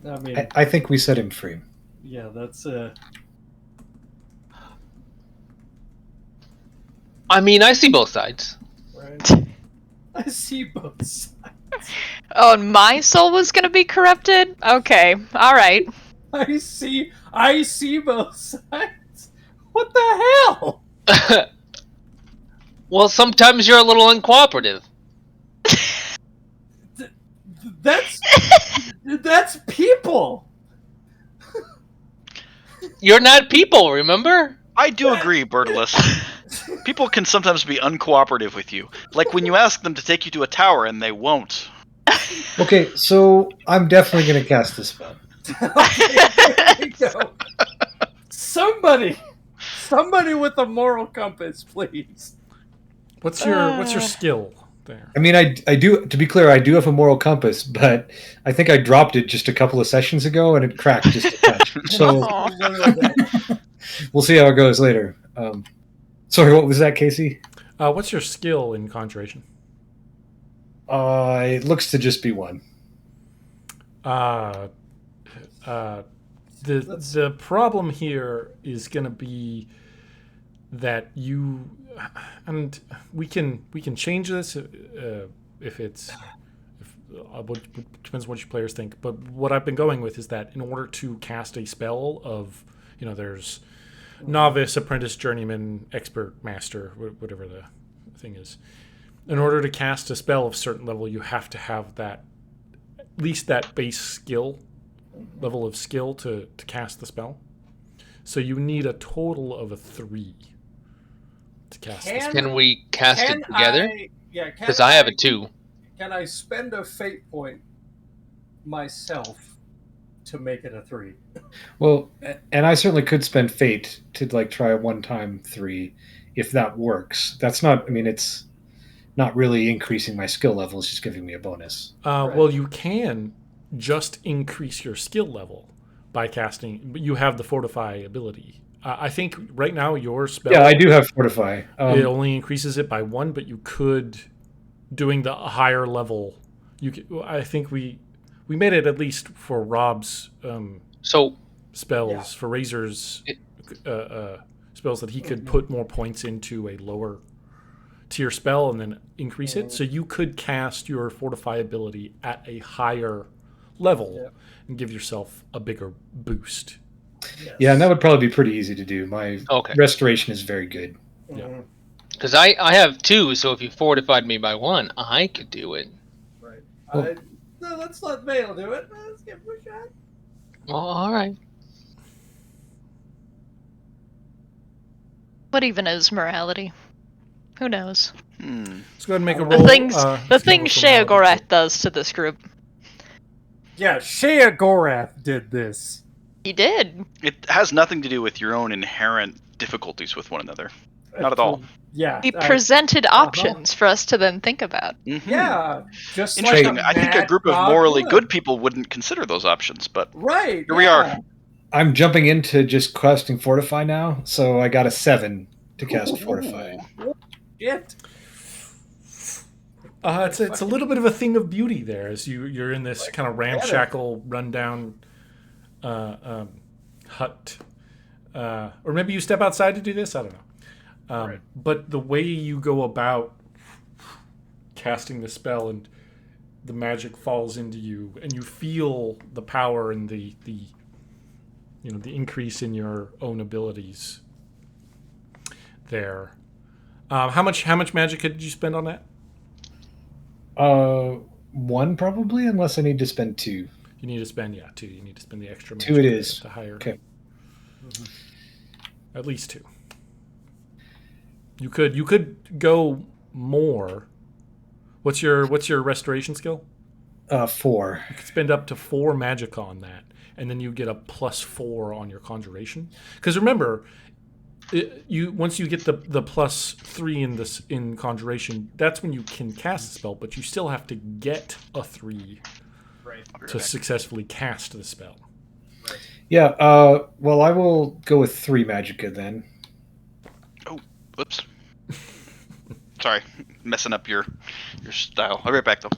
I mean, I think we set him free. yeah, that's I mean, I see both sides. right. I see both sides. Oh, and my soul was gonna be corrupted? Okay, alright. I see both sides. What the hell? Well, sometimes you're a little uncooperative. That's people. You're not people, remember? I do agree, Bertilus. People can sometimes be uncooperative with you. Like when you ask them to take you to a tower and they won't. Okay, so I'm definitely going to cast this spell. Okay, there we go. Somebody with a moral compass, please. What's your skill there? I mean, I do. To be clear, I do have a moral compass, but I think I dropped it just a couple of sessions ago, and it cracked just a touch. So Aw. A little bit. we'll see how it goes later. Sorry, what was that, Casey? What's your skill in conjuration? It looks to just be one. Uh, the problem here is going to be that you, and we can change this if it's depends on what you players think. But what I've been going with is that in order to cast a spell of, there's novice, apprentice, journeyman, expert, master, whatever the thing is. In order to cast a spell of certain level, you have to have that, at least that base skill level of skill to cast the spell. So you need a total of a 3 to cast the spell. Can we cast it together? Yeah, Because I have a 2. Can I spend a fate point myself to make it a 3? Well, and I certainly could spend fate to try a one-time 3, if that works. That's not. I mean, it's not really increasing my skill level. It's just giving me a bonus. Right. Well, you can just increase your skill level by casting, but you have the fortify ability. I think right now your spell. Yeah, I do have fortify. It only increases it by 1, but you could, doing the higher level. I think we made it at least for Rob's So spells, for Razor's spells, that he could put more points into a lower tier spell and then increase it. So you could cast your fortify ability at a higher level and give yourself a bigger boost. Yes. Yeah, and that would probably be pretty easy to do. My restoration is very good. Yeah. Because I have 2, so if you fortified me by 1, I could do it. Right. Well- No, let's let Vale do it. Let's give him a shot. Well, all right. What even is morality? Who knows? Let's go ahead and make a The roll. things let's go with Shea morality. Gorath does to this group. Yeah, Shea Gorath did this. He did. It has nothing to do with your own inherent difficulties with one another. Not at all. Yeah. He presented options for us to then think about. Mhm. Yeah, just Interesting. like I think a mad group of dog morally would. good people wouldn't consider those options, but Right. here we are. I'm jumping into just casting fortify now, so I got a 7 to cast fortify. Shit. It's a little bit of a thing of beauty there, as you're in this kind of ramshackle, rundown hut, or maybe you step outside to do this. I don't know. But the way you go about casting the spell and the magic falls into you, and you feel the power and the increase in your own abilities there. How much magic did you spend on that? 1 probably, unless I need to spend 2. You need to spend 2. You need to spend the extra magic. 2 it is. The higher. Okay. At least 2. You could go more. What's your restoration skill? 4. You could spend up to 4 magic on that, and then you get a +4 on your conjuration. Because remember, once you get the +3 in conjuration, that's when you can cast the spell, but you still have to get a 3 to successfully cast the spell. Yeah, well, I will go with 3 magicka then. Oh, whoops. Sorry, messing up your style. I'll be right back though.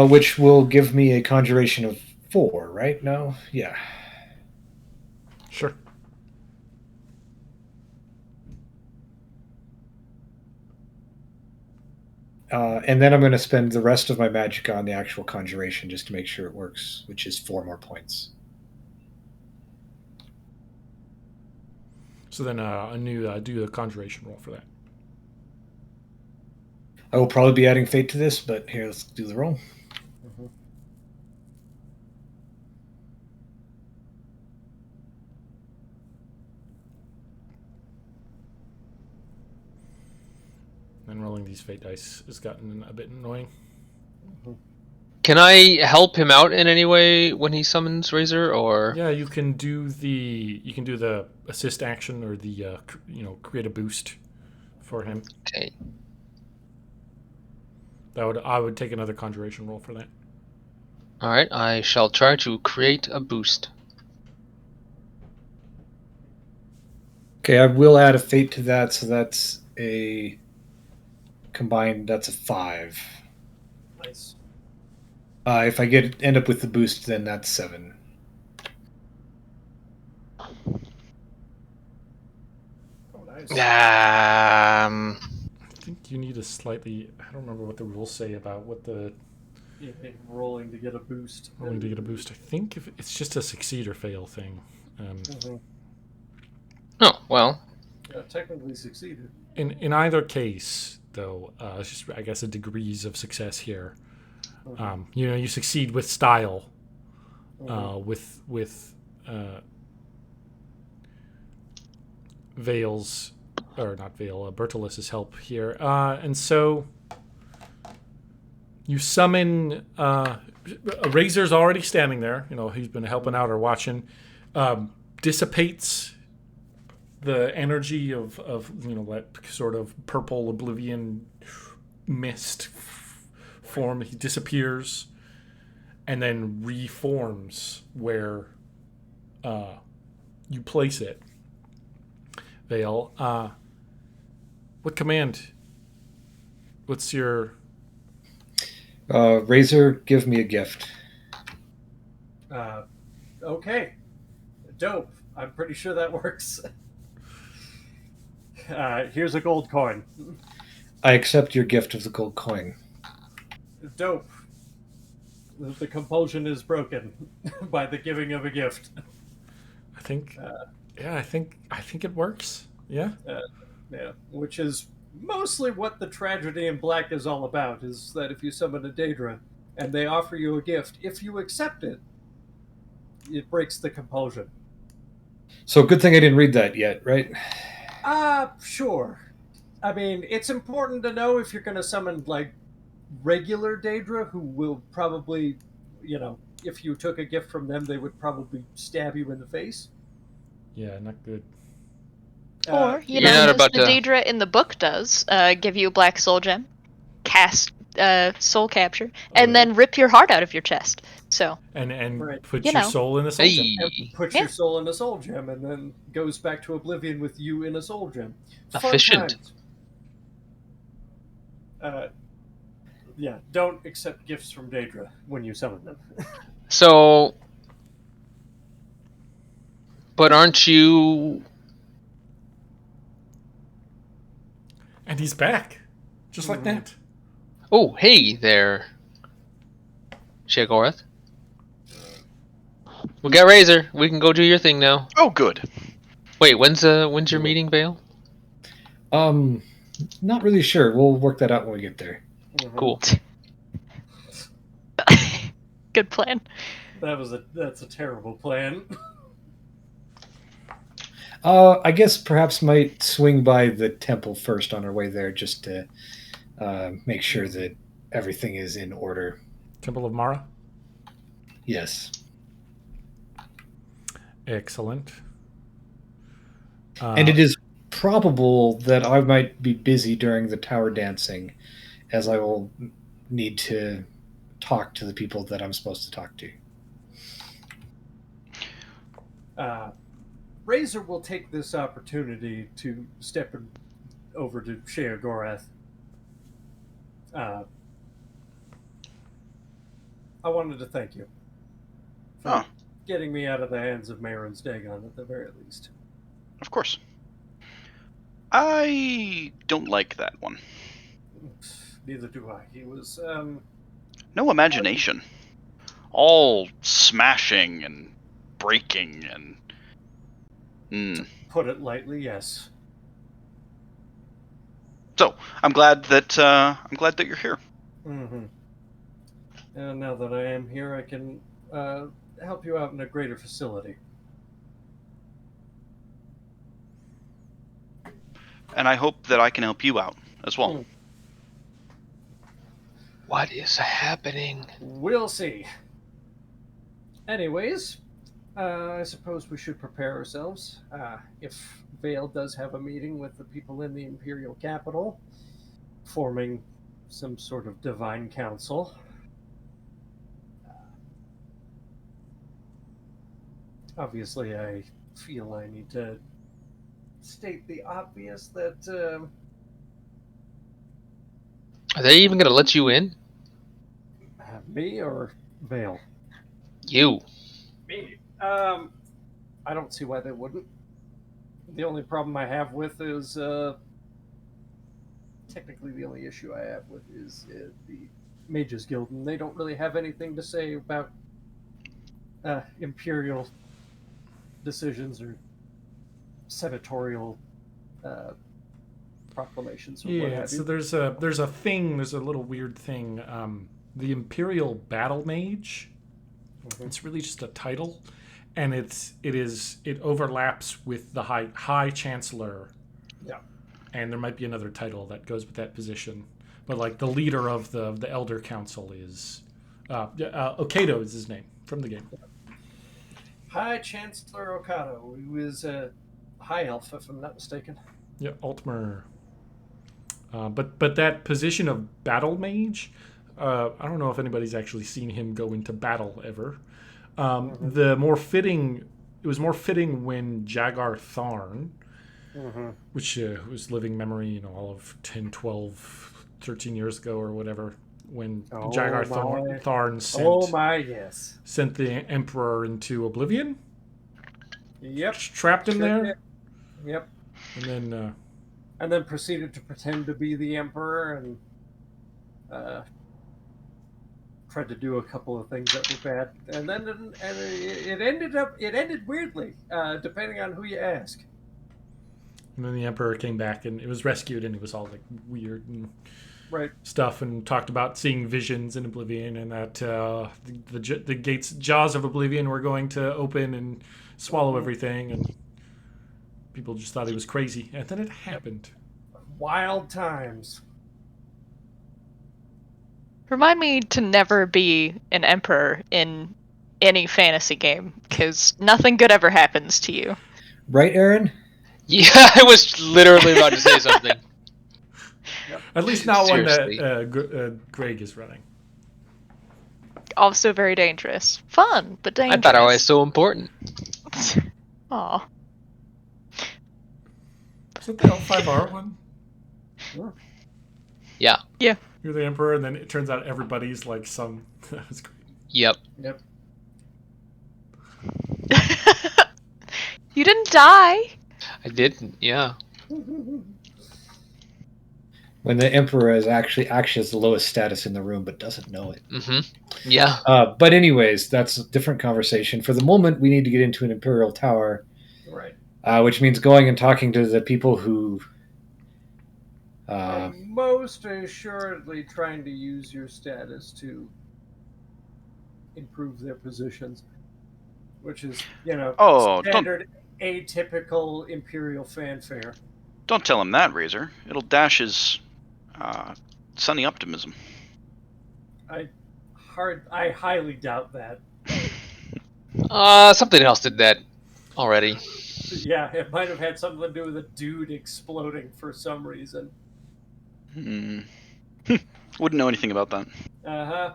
Which will give me a conjuration of 4, right? No? Yeah. Sure. And then I'm going to spend the rest of my magic on the actual conjuration just to make sure it works, which is 4 more points. So then do a conjuration roll for that. I will probably be adding fate to this, but here, let's do the roll. Mhm. And rolling these fate dice has gotten a bit annoying. Can I help him out in any way when he summons Razor, or Yeah, you can do the assist action or the create a boost for him. okay? I would take another conjuration roll for that. All right, I shall try to create a boost. Okay, I will add a fate to that, so that's a combined. That's a 5. Nice. If I end up with the boost, then that's 7. Oh, nice. Um, I think you need a slightly. I don't remember what the rules say about what the Yeah, rolling to get a boost. rolling to get a boost. I think if it's just a succeed or fail thing. Mhm. oh well. Yeah, technically succeeded. In either case, though, it's just I guess a degrees of success here. You succeed with style, with Vale's or not Vale, Bertilus's help here, and so you summon. Razor's already standing there. He's been helping out or watching. Dissipates the energy of that sort of purple oblivion mist form. He disappears and then reforms where you place it. Vale, what command? What's your Razor, give me a gift. Okay. Dope. I'm pretty sure that works. Here's a gold coin. I accept your gift of the gold coin. Dope. The compulsion is broken by the giving of a gift. I think I think it works. Yeah. Yeah, which is mostly what the tragedy in black is all about, is that if you summon a Daedra and they offer you a gift, if you accept it, it breaks the compulsion. So good thing I didn't read that yet, right? Sure. I mean, it's important to know if you're going to summon, like, regular Daedra, who will probably, if you took a gift from them, they would probably stab you in the face. Yeah, not good. Or, You're not as about the to- Daedra in the book does, give you a black soul gem, cast soul capture, and then rip your heart out of your chest. So, And Right. put You your know. soul in a soul gem. Hey, Puts Yeah. your soul in a soul gem and then goes back to oblivion with you in a soul gem. Fun Efficient. times. Yeah, don't accept gifts from Daedra when you summon them. so, but aren't you? And he's back, just like that. Oh, hey there, Shagorath. We got Razor. We can go do your thing now. Oh, good. Wait, when's your meeting, Vale? Not really sure. We'll work that out when we get there. Cool. good plan. That's a terrible plan. I guess perhaps might swing by the temple first on our way there, just to make sure that everything is in order. Temple of Mara. Yes. Excellent. And it is probable that I might be busy during the tower dancing, as I will need to talk to the people that I'm supposed to talk to. Razor will take this opportunity to step over to Shea Gorath. I wanted to thank you for getting me out of the hands of Marin's Dagon at the very least. Of course. I don't like that one. Neither do I. He was, No imagination. All smashing and breaking and... put it lightly, yes. So I'm glad that you're here. Mm-hmm. And now that I am here, I can help you out in a greater facility. And I hope that I can help you out as well. Mm. What is happening? We'll see. Anyways, I suppose we should prepare ourselves. If Vale does have a meeting with the people in the Imperial capital, forming some sort of divine council. Obviously, I feel I need to state the obvious that Are they even gonna let you in? me or Vale? You. Me. I don't see why they wouldn't. The only problem I have with is technically the only issue I have with is the Mages Guild, and they don't really have anything to say about imperial decisions or senatorial proclamations or what Yeah, have so you. there's a little weird thing. The Imperial Battle Mage. Mhm. It's really just a title, and it overlaps with the High Chancellor. Yeah. And there might be another title that goes with that position, but like the leader of the Elder Council is Okado is his name from the game. High Chancellor Okado, who is a high elf, if I'm not mistaken. Yeah, Altmer. But that position of battle mage, I don't know if anybody's actually seen him go into battle ever. Mhm. The more fitting, it was more fitting when Jagar Tharn, Mm-hmm. which was living memory, all of 10, 12, 13 years ago or whatever, when Oh Jagar my! Tharn Oh my! Yes. sent the Emperor into oblivion, Yep. trapped him Sure did. there, Yep. and then And then proceeded to pretend to be the emperor and uh, tried to do a couple of things that were bad, and then it ended weirdly, depending on who you ask. the Emperor came back and it was rescued, and it was all like weird and Right. stuff, and talked about seeing visions in oblivion, and that the gates jaws of oblivion were going to open and swallow everything, and people just thought he was crazy, and then it happened. Wild times. Remind me to never be an emperor in any fantasy game, because nothing good ever happens to you. Right, Aaron? Yeah, I was literally about to say something. At least not one that Seriously. Greg is running. Also very dangerous. Fun, but I dangerous. thought I was so important. Aw. Is that the L5R one? Yeah. Yeah. You're the Emperor, and then it turns out everybody's like some. That was great. Yep. Yep. You didn't die. I didn't. Yeah. When the emperor is actually has the lowest status in the room, but doesn't know it. Mm-hmm. Yeah. But anyways, that's a different conversation. For the moment, we need to get into an imperial tower, Right. which means going and talking to the people who. Are most assuredly trying to use your status to improve their positions, which is, Oh, standard atypical imperial fanfare. don't tell him that, Razor. It'll dash his sunny optimism. I highly doubt that. Something else did that already. Yeah, it might have had something to do with a dude exploding for some reason. Wouldn't know anything about that. Uh-huh.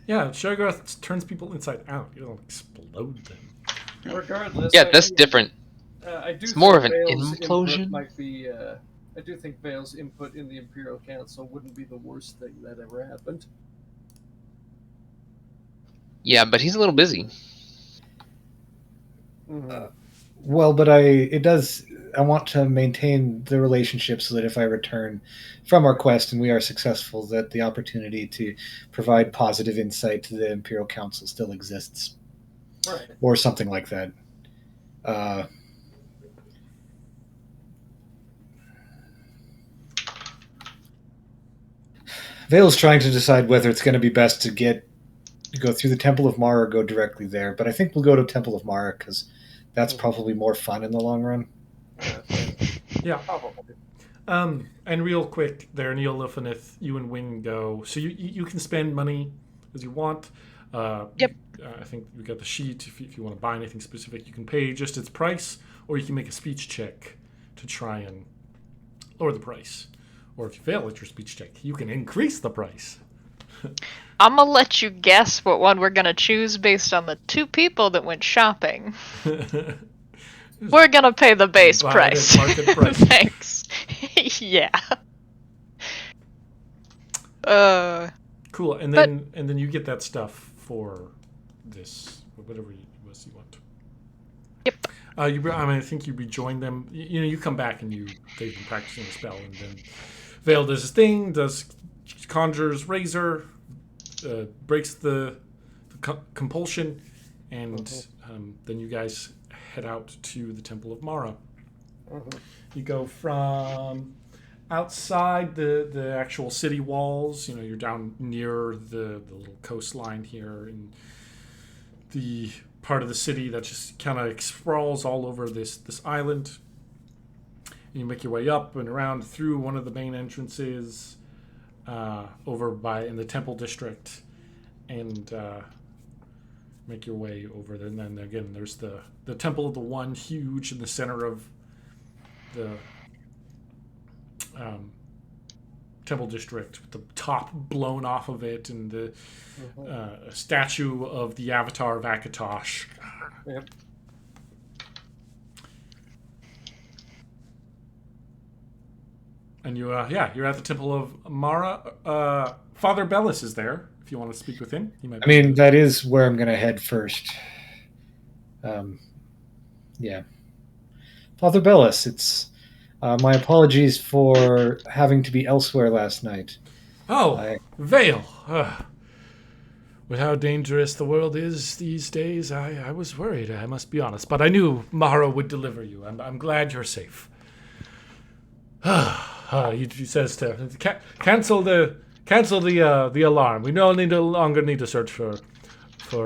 Yeah, Shogarth turns people inside out. You don't explode them. Regardless, Yeah, that's different. I do It's more think of an Vale's input implosion. might be. I do think Vale's input in the Imperial Council wouldn't be the worst thing that ever happened. Yeah, but he's a little busy. Mm-hmm. Well, but I want to maintain the relationship so that if I return from our quest and we are successful, that the opportunity to provide positive insight to the Imperial Council still exists, Right. or something like that. Vale's trying to decide whether it's going to be best to go through the Temple of Mara or go directly there. But I think we'll go to Temple of Mara because that's probably more fun in the long run. Yeah. Probably. And real quick there, Neil Lifanith, you and Wing go. So you can spend money as you want. Yep. I think we got the sheet. If you want to buy anything specific, you can pay just its price, or you can make a speech check to try and lower the price. Or if you fail at your speech check, you can increase the price. I'm gonna let you guess what one we're gonna choose based on the 2 people that went shopping. We're gonna pay the base Buy it at price. market price. Thanks. Yeah. Cool. And then you get that stuff for this, whatever it was you want. Yep. I think you rejoin them. You come back and they've been practicing the spell, and then Vale does his thing, conjures razor, breaks the compulsion, and then you guys head out to the Temple of Mara. You go from outside the actual city walls. You're down near the little coastline here, in the part of the city that just kind of sprawls all over this island. And you make your way up and around through one of the main entrances over in the temple district, and make your way over there. And then again, there's the Temple of the One, huge in the center of the temple district, with the top blown off of it, and the statue of the avatar of Akatosh. Yep. And you're at the Temple of Mara. Father Bellis is there. If you want to speak with him, he might. I mean, that is where I'm going to head first. Yeah. Father Bellis, it's my apologies for having to be elsewhere last night. Oh, Vale. With how dangerous the world is these days, I was worried, I must be honest. But I knew Mara would deliver you. I'm glad you're safe. He says to cancel the alarm. We no longer need to search for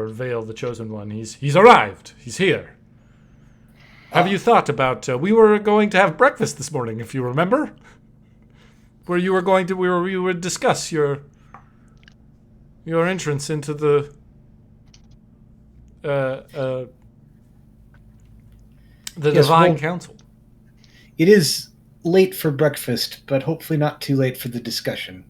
Vale, the Chosen One. He's arrived. He's here. Have you thought about? We were going to have breakfast this morning, if you remember. Where you were going to, we would discuss your entrance into the Divine Council. It is late for breakfast, but hopefully not too late for the discussion.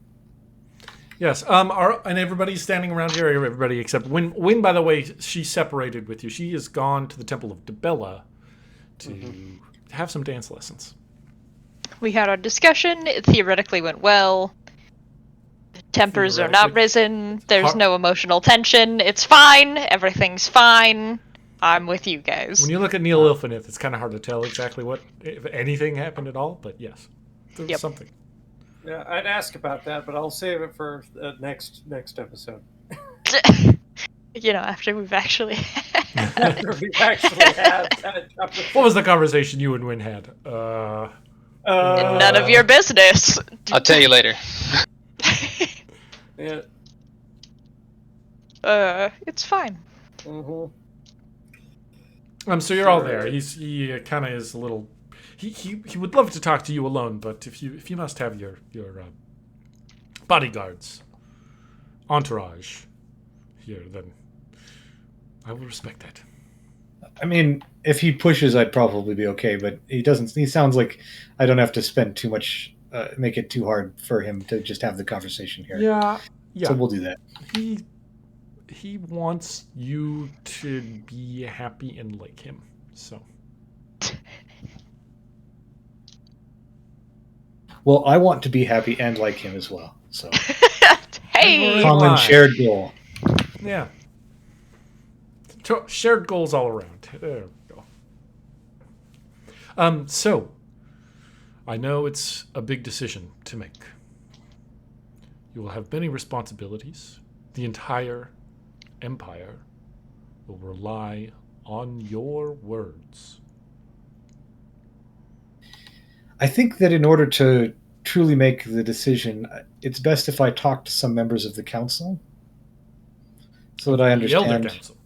Yes. And everybody's standing around here. Everybody except Win. By the way, she separated with you. She has gone to the Temple of Debella to have some dance lessons. We had our discussion. It theoretically went well. Tempers are not risen. There's no emotional tension. It's fine. Everything's fine. I'm with you guys. When you look at Neil Ilfinith, it's kind of hard to tell exactly if anything happened at all, but yes, there was something. Yeah, I'd ask about that, but I'll save it for next episode. After we've actually After we've actually had What was the conversation you and Win had? none of your business. I'll tell you later. Yeah. It's fine. So you're all there. He kind of is a little. He would love to talk to you alone, but if you must have your bodyguards, entourage here, then I will respect that. I mean, if he pushes, I'd probably be okay, but he doesn't. He sounds like I don't have to spend too much, make it too hard for him to just have the conversation here. Yeah. So we'll do that. He wants you to be happy and like him. So. Well, I want to be happy and like him as well. So. Hey. Common shared goal. Yeah. Shared goals all around. There we go. So, I know it's a big decision to make. You will have many responsibilities. The entire empire will rely on your words. I think that in order to truly make the decision, it's best if I talk to some members of the council so that I The Elder understand, Council.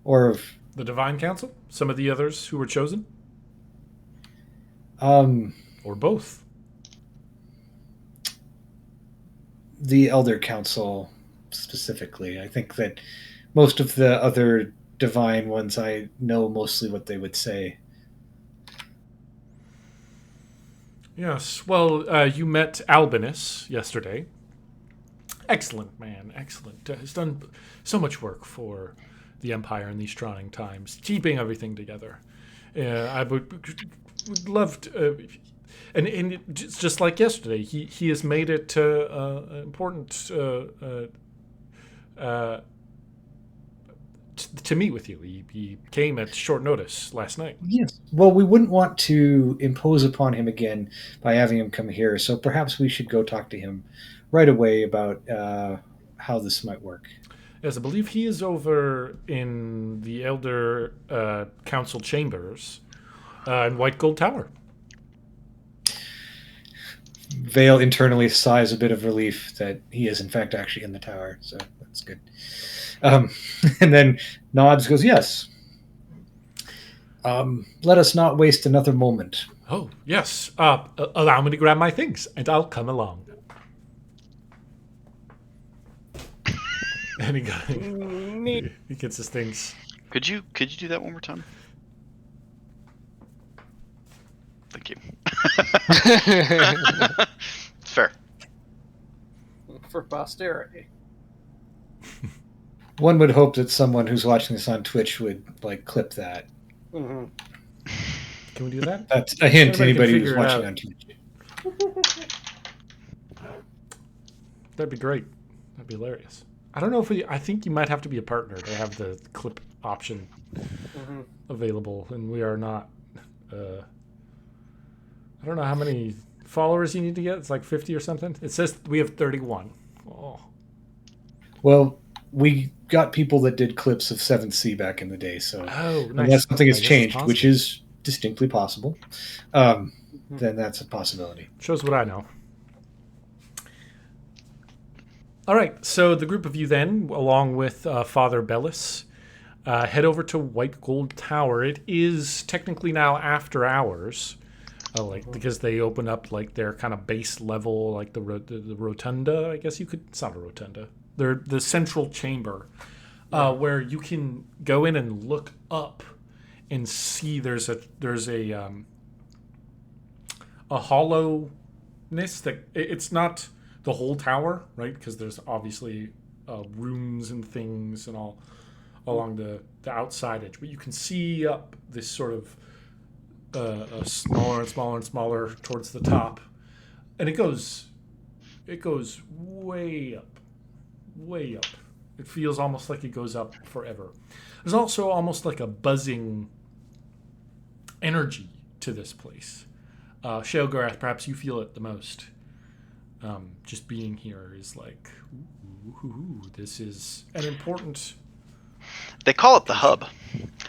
or The Divine Council? Some of the others who were chosen? um, Or both? the Elder Council specifically. I think that most of the other divine ones, I know mostly what they would say. Yes. Well, you met Albinus yesterday. Excellent man, excellent. Has done so much work for the Empire in these trying times, keeping everything together. I would love to, and it's just like yesterday, he has made it important to meet with you. He came at short notice last night. Yes. Well, we wouldn't want to impose upon him again by having him come here, so perhaps we should go talk to him right away about how this might work. Yes, I believe he is over in the Elder Council chambers in White Gold Tower. Vale internally sighs a bit of relief that he is, in fact, actually in the tower, so that's good. And then nods, goes, yes. Let us not waste another moment. Oh, yes. Allow me to grab my things, and I'll come along. And he gets his things. Could you do that one more time? Thank you. Fair. For posterity. One would hope that someone who's watching this on Twitch would clip that. Mm-hmm. Can we do that? That's a hint to Anybody anybody can who's figure it watching out. on Twitch. That'd be great. That'd be hilarious. I don't know if I think you might have to be a partner to have the clip option available, and we are not. I don't know how many followers you need to get. It's like 50 or something. It says we have 31. Oh. Well, we got people that did clips of 7th Sea back in the day, so Oh, nice. unless something has I guess it's changed, possible. which is distinctly possible, then that's a possibility. Shows what I know. All right, so the group of you then, along with Father Bellis, head over to White Gold Tower. It is technically now after hours, because they open up their kind of base level, like the rotunda. I guess you could. It's not a rotunda. They're the central chamber, where you can go in and look up and see there's a hollowness that it's not the whole tower, right? Because there's obviously rooms and things and all along the outside edge, but you can see up this sort of smaller and smaller and smaller towards the top, and it goes way up. It feels almost like it goes up forever. There's also almost like a buzzing energy to this place. Shelgarath, perhaps you feel it the most. Just being here is like, ooh, this is an important. They call it the hub.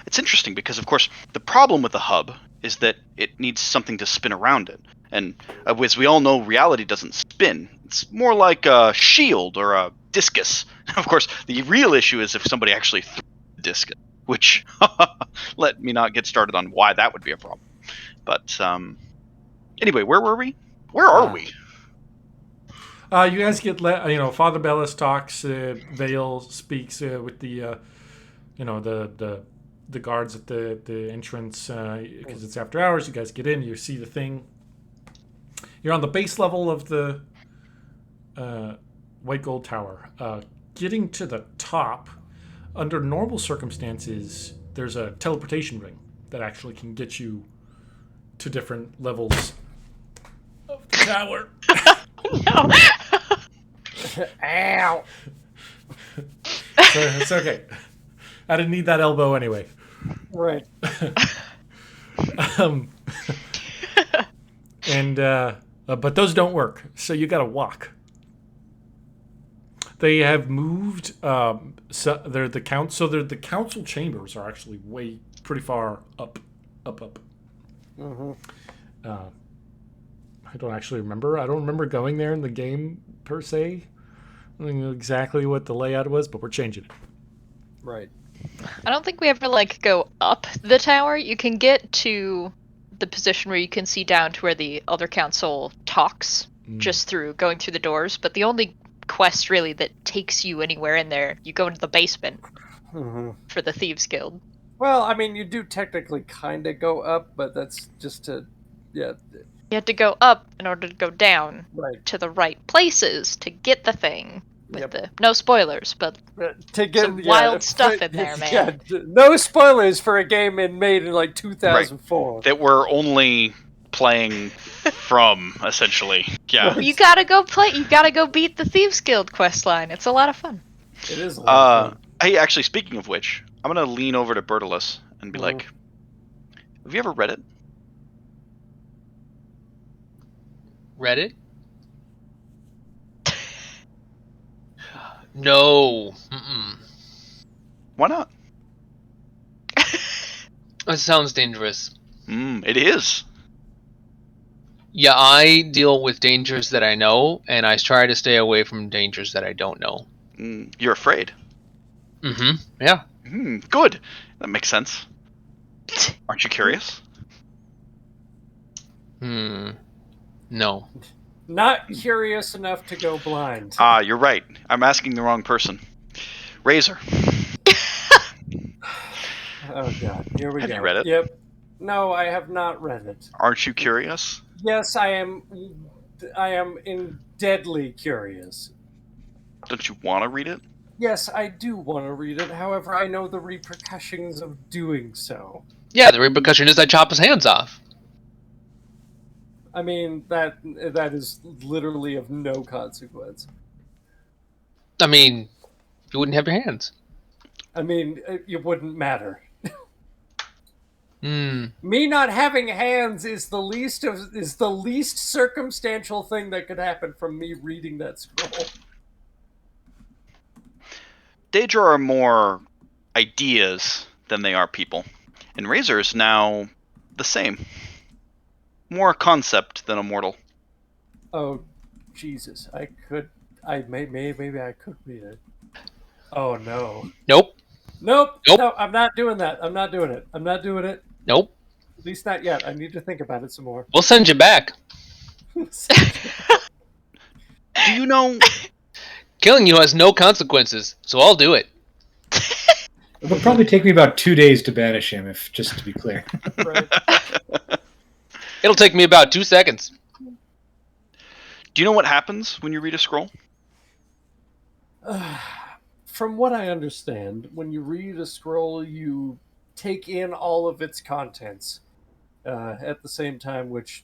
It's interesting because, of course, the problem with the hub is that it needs something to spin around it. And as we all know, reality doesn't spin. It's more like a shield or a discus. Of course, the real issue is if somebody actually threw a discus, which let me not get started on why that would be a problem. But anyway, where were we? Where are we? You guys get Father Bellis talks. Vale speaks with the the guards at the entrance because it's after hours. You guys get in. You see the thing. You're on the base level of the White Gold Tower. Getting to the top, under normal circumstances, there's a teleportation ring that actually can get you to different levels of the tower. No. Ow! So it's okay. I didn't need that elbow anyway. Right. But those don't work, so you got to walk. They have moved. So they're the council chambers are actually pretty far up. Mm-hmm. I don't actually remember. I don't remember going there in the game per se. I don't know exactly what the layout was, but we're changing it. Right. I don't think we ever like go up the tower. You can get to the position where you can see down to where the other council talks just through going through the doors, but the only quest really that takes you anywhere in there, you go into the basement Hmm. for the Thieves Guild. Well, I mean, you do technically kind of go up, but that's just to, yeah, You have to go up in order to go down right. to the right places to get the thing with Yep. the no spoilers, but To get some wild stuff in there, man. no spoilers for a game made in like Right. 2004. That we're only playing from, essentially. Yeah. Right. You gotta go play. You gotta go beat the Thieves Guild quest line. It's a lot of fun. It is a lot of fun. Hey, actually, speaking of which, I'm gonna lean over to Bertilus and be Mhm. like, "Have you ever read it?" Reddit? No. Mm-mm. Why not? That sounds dangerous. It is. Yeah, I deal with dangers that I know, and I try to stay away from dangers that I don't know. You're afraid. Mm-hmm. Yeah. Good. That makes sense. Aren't you curious? No. Not curious enough to go blind. You're right. I'm asking the wrong person. Razor, Oh god, here we have go. you read it? Yep. No, I have not read it. Aren't you curious? Yes, I am. I am in deadly curious. Don't you want to read it? Yes, I do want to read it. However, I know the repercussions of doing so. Yeah, the repercussion is I chop his hands off. I mean, that is literally of no consequence. I mean, you wouldn't have your hands. I mean, it wouldn't matter. Hmm. Me not having hands is the least circumstantial thing that could happen from me reading that scroll. Daedra are more ideas than they are people. And Razor is now the same. More a concept than a mortal. Oh, Jesus! Maybe I could read it. Oh no! Nope. Nope! Nope. No, I'm not doing that. I'm not doing it. I'm not doing it. Nope. At least not yet. I need to think about it some more. We'll send you back. Do you know? Killing you has no consequences, so I'll do it. It'll probably take me about 2 days to banish him, if just to be clear. Right. It'll take me about 2 seconds. Do you know what happens when you read a scroll? From what I understand, when you read a scroll, you take in all of its contents at the same time, which,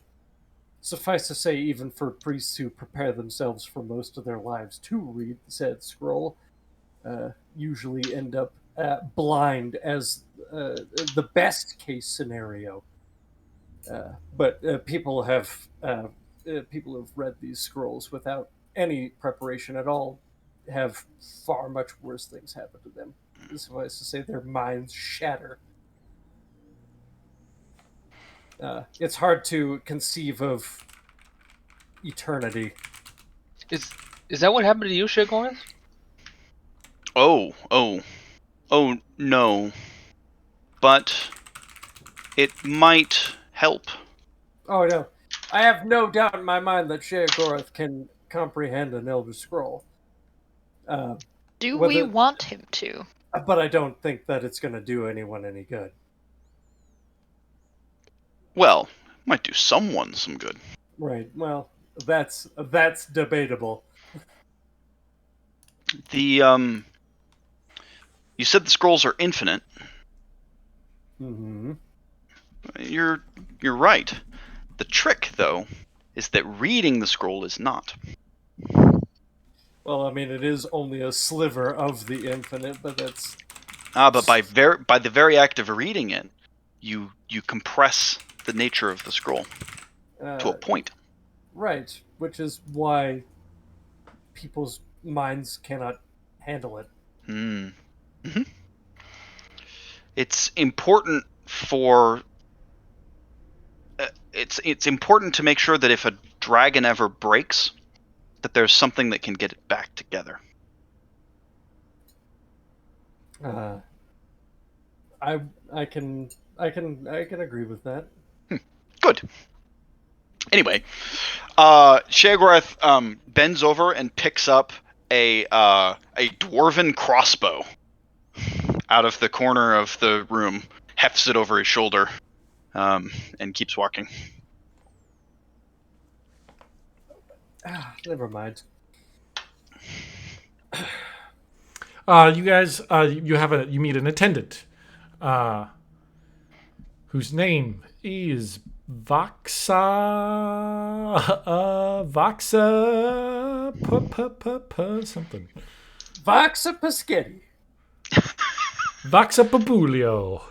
suffice to say, even for priests who prepare themselves for most of their lives to read said scroll, usually end up blind as the best case scenario. But people have read these scrolls without any preparation at all have far much worse things happen to them. Suffice to say, their minds shatter. It's hard to conceive of eternity. Is that what happened to you, Shigorn? Oh no. But it might help. Oh no, I have no doubt in my mind that Sheogorath can comprehend an Elder Scroll. Do we Whether- want him to? But I don't think that it's going to do anyone any good. Well, might do someone some good. Right. Well, that's debatable. The you said the scrolls are infinite. Mm-hmm. You're right. The trick, though, is that reading the scroll is not. Well, I mean, it is only a sliver of the infinite, but that's But by the very act of reading it, you compress the nature of the scroll to a point. right. Which is why people's minds cannot handle it. Mm-hmm. It's important for. It's important to make sure that if a dragon ever breaks, that there's something that can get it back together. I can agree with that. Good. Anyway, Shagworth bends over and picks up a dwarven crossbow out of the corner of the room, hefts it over his shoulder, and keeps walking. Never mind. You guys, you meet an attendant, whose name is Voxa, something. Voxa Paschetti. Voxa Papulio.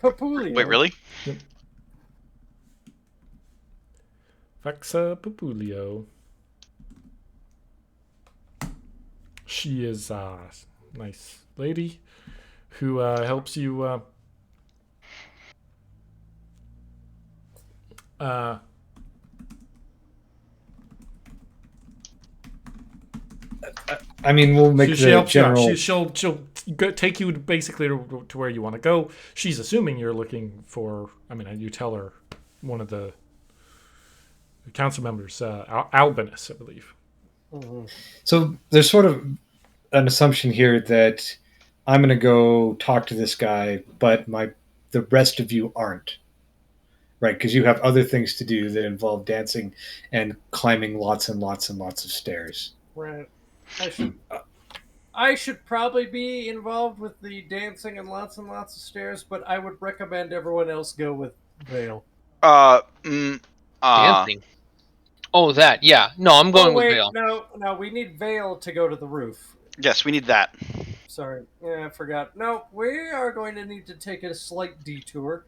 Papulio. Wait, really? Voxa Papulio. She is a nice lady who helps you. I mean, we'll make she the helps general. you out. She'll take you basically to where you want to go. She's assuming you're looking for. I mean, you tell her one of the council members, Albinus, I believe. So there's sort of an assumption here that I'm going to go talk to this guy, but the rest of you aren't, right? Because you have other things to do that involve dancing and climbing lots and lots and lots of stairs. Right. I should probably be involved with the dancing and lots of stairs, but I would recommend everyone else go with Vale. Dancing. Oh, that. Yeah. No, I'm going with Vale. No, we need Vale to go to the roof. Yes, we need that. Sorry, I forgot. No, we are going to need to take a slight detour.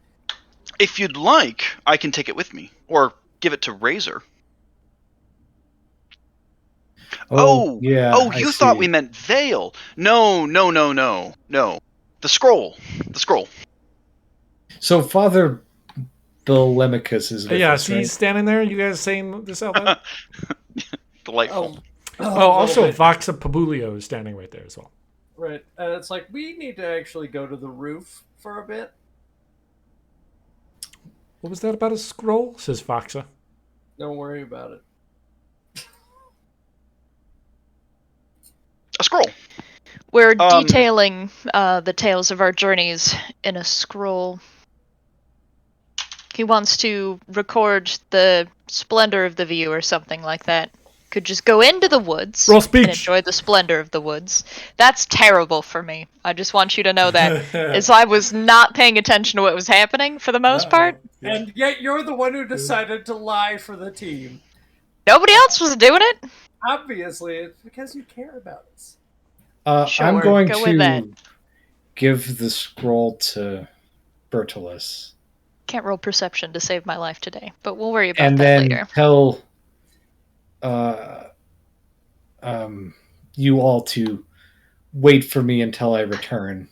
If you'd like, I can take it with me, or give it to Razor. Oh, yeah. Oh, you thought we meant Vale. No. The scroll. So Father Belemicus is with us, he's right? standing there. You guys saying this out loud? Delightful. Also, Voxa Pabulio is standing right there as well. Right. It's like, we need to actually go to the roof for a bit. What was that about a scroll? Says Voxa. Don't worry about it. A scroll. We're detailing the tales of our journeys in a scroll. He wants to record the splendor of the view or something like that. Could just go into the woods Roll speech. and enjoy the splendor of the woods. That's terrible for me. I just want you to know that. As I was not paying attention to what was happening for the most part. Yeah. And yet you're the one who decided to lie for the team. Nobody else was doing it. Obviously, it's because you care about us. Sure, I'm going go with that. to give the scroll to Bertolus. Can't roll perception to save my life today, but we'll worry about And that then later. tell you all to wait for me until I return,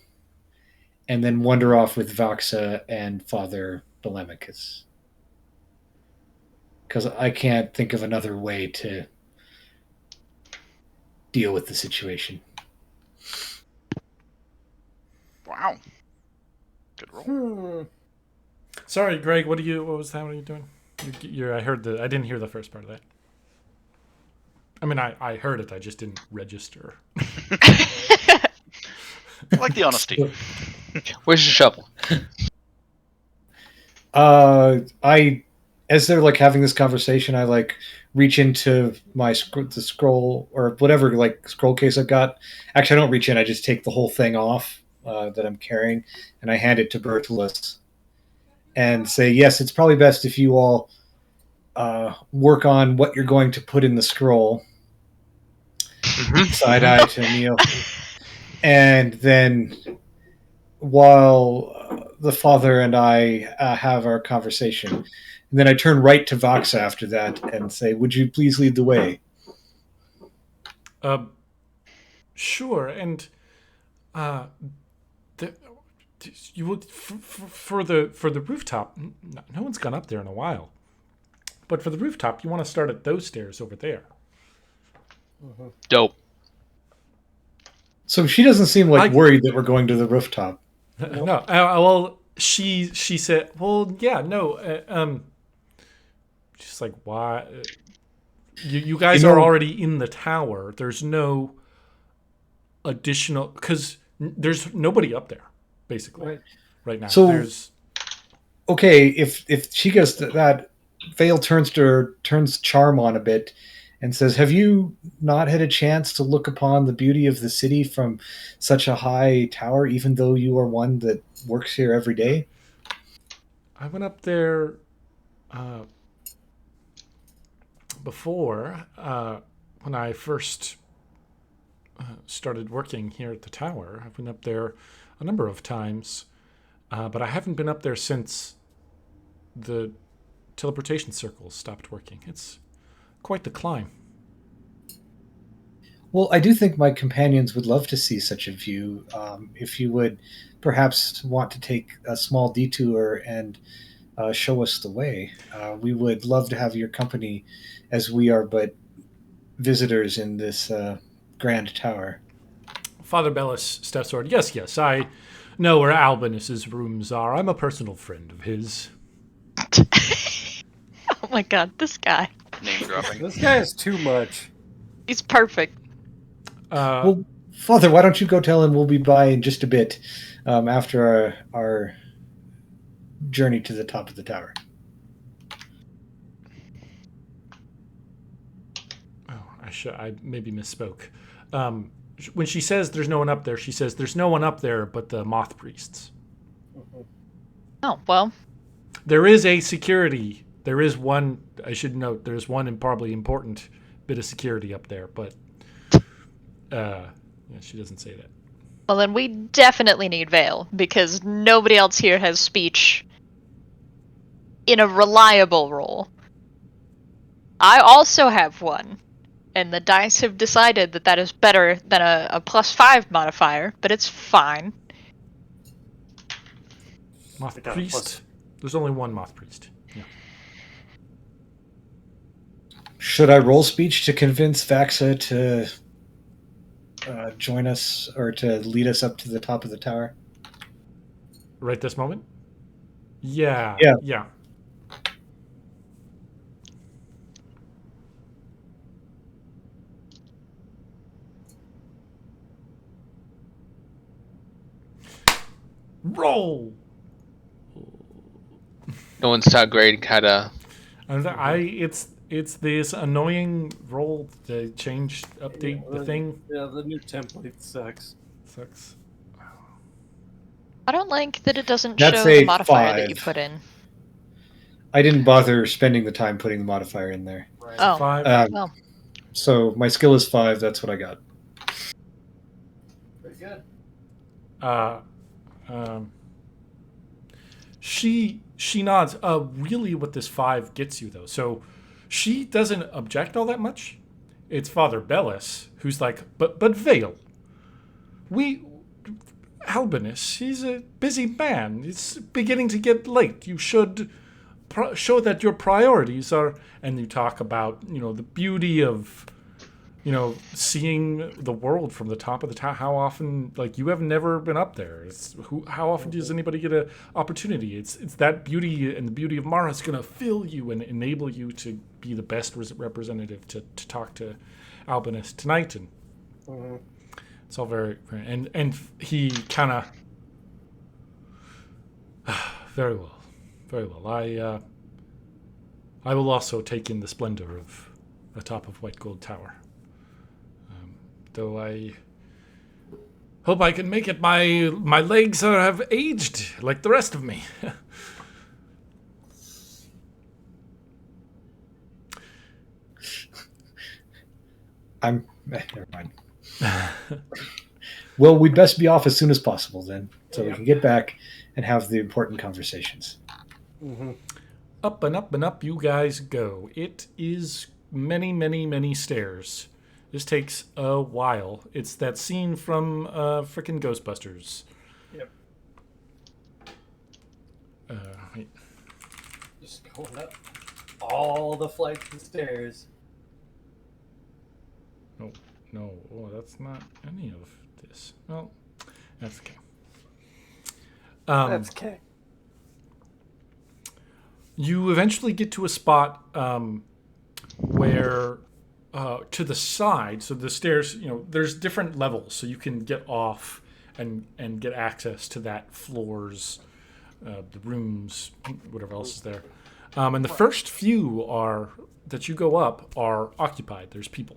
and then wander off with Voxa and Father Belemicus. Because I can't think of another way to deal with the situation. Wow. Good roll. Sorry, Greg. What was that? What are you doing? I didn't hear the first part of that. I mean, I heard it. I just didn't register. I like the honesty. Where's your shovel? As they're like having this conversation, I like reach into the scroll or whatever like scroll case I've got. Actually, I don't reach in. I just take the whole thing off that I'm carrying, and I hand it to Bertolus and say, "Yes, it's probably best if you all work on what you're going to put in the scroll." Side eye to Neil, and then while the father and I have our conversation, and then I turn right to Vox after that and say, "Would you please lead the way?" Sure. And you would for the rooftop. No one's gone up there in a while. But for the rooftop, you want to start at those stairs over there. Dope. So she doesn't seem like I- worried that we're going to the rooftop. No, well, she said, well, yeah, no, she's like, why? You guys You know- are already in the tower. There's no additional because there's nobody up there basically right now. So- There's Okay, if she gets that, Vale turns charm on a bit and says, "Have you not had a chance to look upon the beauty of the city from such a high tower, even though you are one that works here every day?" I went up there before when I first started working here at the tower. I went up there a number of times, but I haven't been up there since the teleportation circles stopped working. It's quite the climb. Well, I do think my companions would love to see such a view. If you would perhaps want to take a small detour and show us the way, we would love to have your company, as we are but visitors in this grand tower. Father Bellis steps forward. Yes, I know where Albinus's rooms are. I'm a personal friend of his. Oh my god, this guy. Name dropping. This guy is too much. He's perfect. Well, Father, why don't you go tell him we'll be by in just a bit after our journey to the top of the tower. I maybe misspoke. When she says there's no one up there, she says there's no one up there but the moth priests. Oh, well. There is a security. There is one, I should note, there's one and probably important bit of security up there, but yeah, she doesn't say that. Well, then we definitely need Vale, because nobody else here has speech in a reliable role. I also have one, and the dice have decided that that is better than a +5 modifier, but it's fine. Moth I got a priest? plus. There's only one moth priest. Yeah. Should I roll speech to convince Vaxa to join us or to lead us up to the top of the tower? Right this moment? Yeah. Yeah. Yeah. Roll. No one's taught grade how to. It's this annoying roll. They change, update the thing. Yeah, the new template sucks. Sucks. I don't like that it doesn't That's show the a modifier that you 5. put in. I didn't bother spending the time putting the modifier in there. Right. Oh, 5. well. So my skill is 5. That's what I got. Very good. She nods. Really, what this 5 gets you though. So she doesn't object all that much. It's Father Bellis who's like, but Vale. Albinus, he's a busy man. It's beginning to get late. You should show that your priorities are. And you talk about, the beauty of, seeing the world from the top of the tower. How often, you have never been up there. How often does anybody get an opportunity? It's that beauty, and the beauty of Mara is going to fill you and enable you to be the best representative to talk to Albinus tonight. And it's all very, and he kind of very well. I will also take in the splendor of the top of White Gold Tower. Though I hope I can make it. My legs have aged like the rest of me. Never mind. Well, we'd best be off as soon as possible then, so we can get back and have the important conversations. Up and up and up you guys go. It is many, many, many stairs. This takes a while. It's that scene from frickin' Ghostbusters. Yep. Wait. Just going up. all the flights of stairs. No, that's not any of this. Well, that's okay. That's okay. You eventually get to a spot where to the side, so the stairs, there's different levels, so you can get off and get access to that floor's, the rooms, whatever else is there. And the first few that you go up are occupied. There's people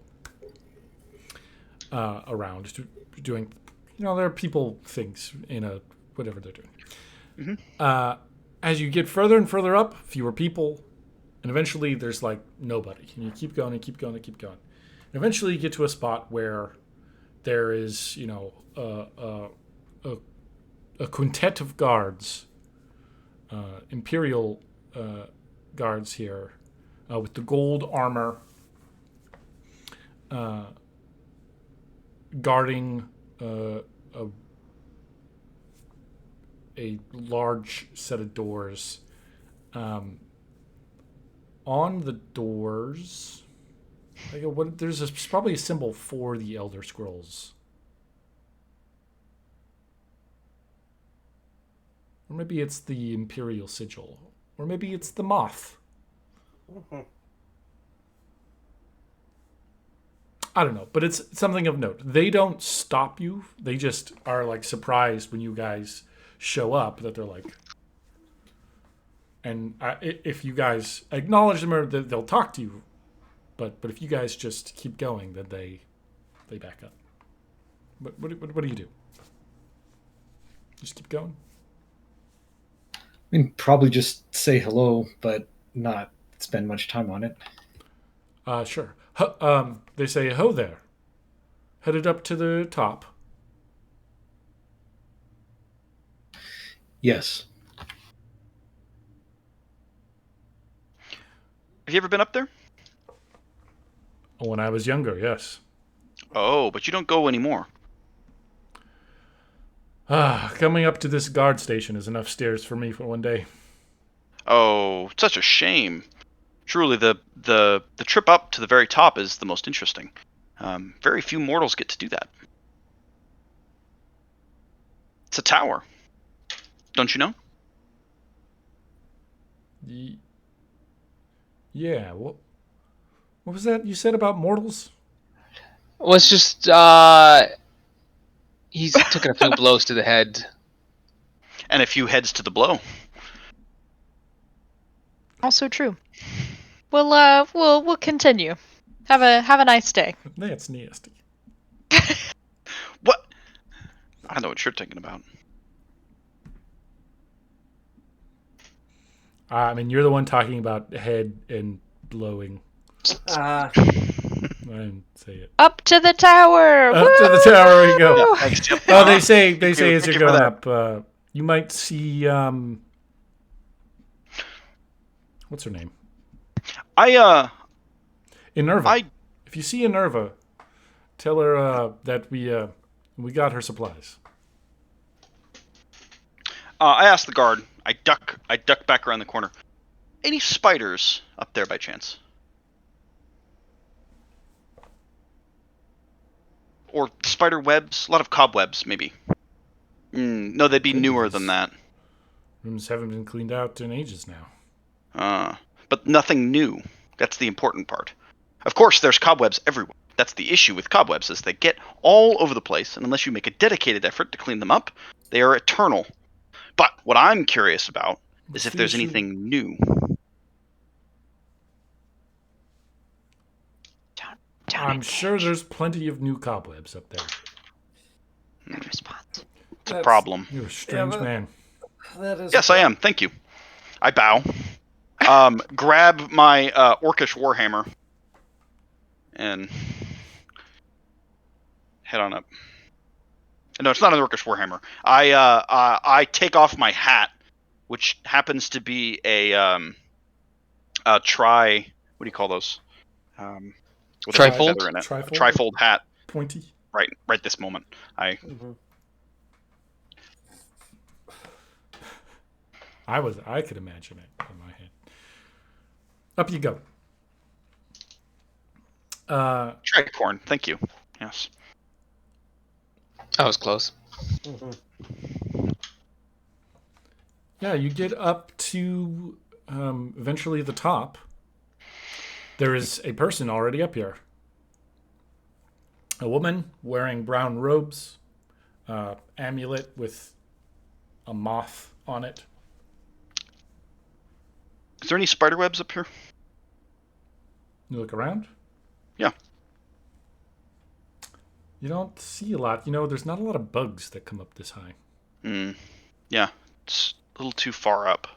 around doing, there are people things in whatever they're doing. As you get further and further up, fewer people, and eventually there's like nobody. And you keep going and keep going and keep going. And eventually you get to a spot where there is, a quintet of guards, Imperial guards here, with the gold armor, guarding a large set of doors. On the doors, there's probably a symbol for the Elder Scrolls. Or maybe it's the Imperial Sigil. Or maybe it's the moth. I don't know, but it's something of note. They don't stop you. They just are like surprised when you guys show up that they're like, and if you guys acknowledge them or they'll talk to you, but if you guys just keep going, then they back up. What do you do? Just keep going. I mean, probably just say hello, but not spend much time on it. Sure. They say, "Ho there." Headed up to the top. Yes. Have you ever been up there? When I was younger, yes. Oh, but you don't go anymore. Coming up to this guard station is enough stairs for me for one day. Oh, such a shame. Truly, the trip up to the very top is the most interesting. Very few mortals get to do that. It's a tower. Don't you know? Yeah. What was that you said about mortals? Well, it's just he's taken a few blows to the head. And a few heads to the blow. Also true. We'll continue. Have a nice day. That's nasty. What? I don't know what you're thinking about. I mean, you're the one talking about head and blowing. I didn't say it. Up to the tower. Up Woo! to the tower we go. Yeah, thanks, Jim. Oh, they say Thank as you you're for going that. up, you might see what's her name? Inerva. If you see Inerva, tell her that we got her supplies. I asked the guard. I duck back around the corner. Any spiders up there by chance? Or spider webs? A lot of cobwebs, maybe. No, they'd be newer than that. Rooms haven't been cleaned out in ages now. But nothing new. That's the important part. Of course, there's cobwebs everywhere. That's the issue with cobwebs, is they get all over the place, and unless you make a dedicated effort to clean them up, they are eternal. But what I'm curious about is if there's anything new. I'm sure there's plenty of new cobwebs up there. Good response. It's a problem. You're a strange man. That is Yes, I am. Thank you. I bow. Grab my orcish warhammer and head on up. No, it's not an orcish warhammer. I take off my hat, which happens to be a tri. What do you call those? With a Trifold? feather in it. Trifold? A trifold hat. Pointy. Right this moment. I could imagine it in my head. Up you go. Tricorn, thank you. Yes. I was close. Yeah, you get up to eventually the top. There is a person already up here. A woman wearing brown robes, amulet with a moth on it. Is there any spider webs up here? You look around. Yeah. You don't see a lot. You know, there's not a lot of bugs that come up this high. Yeah, it's a little too far up.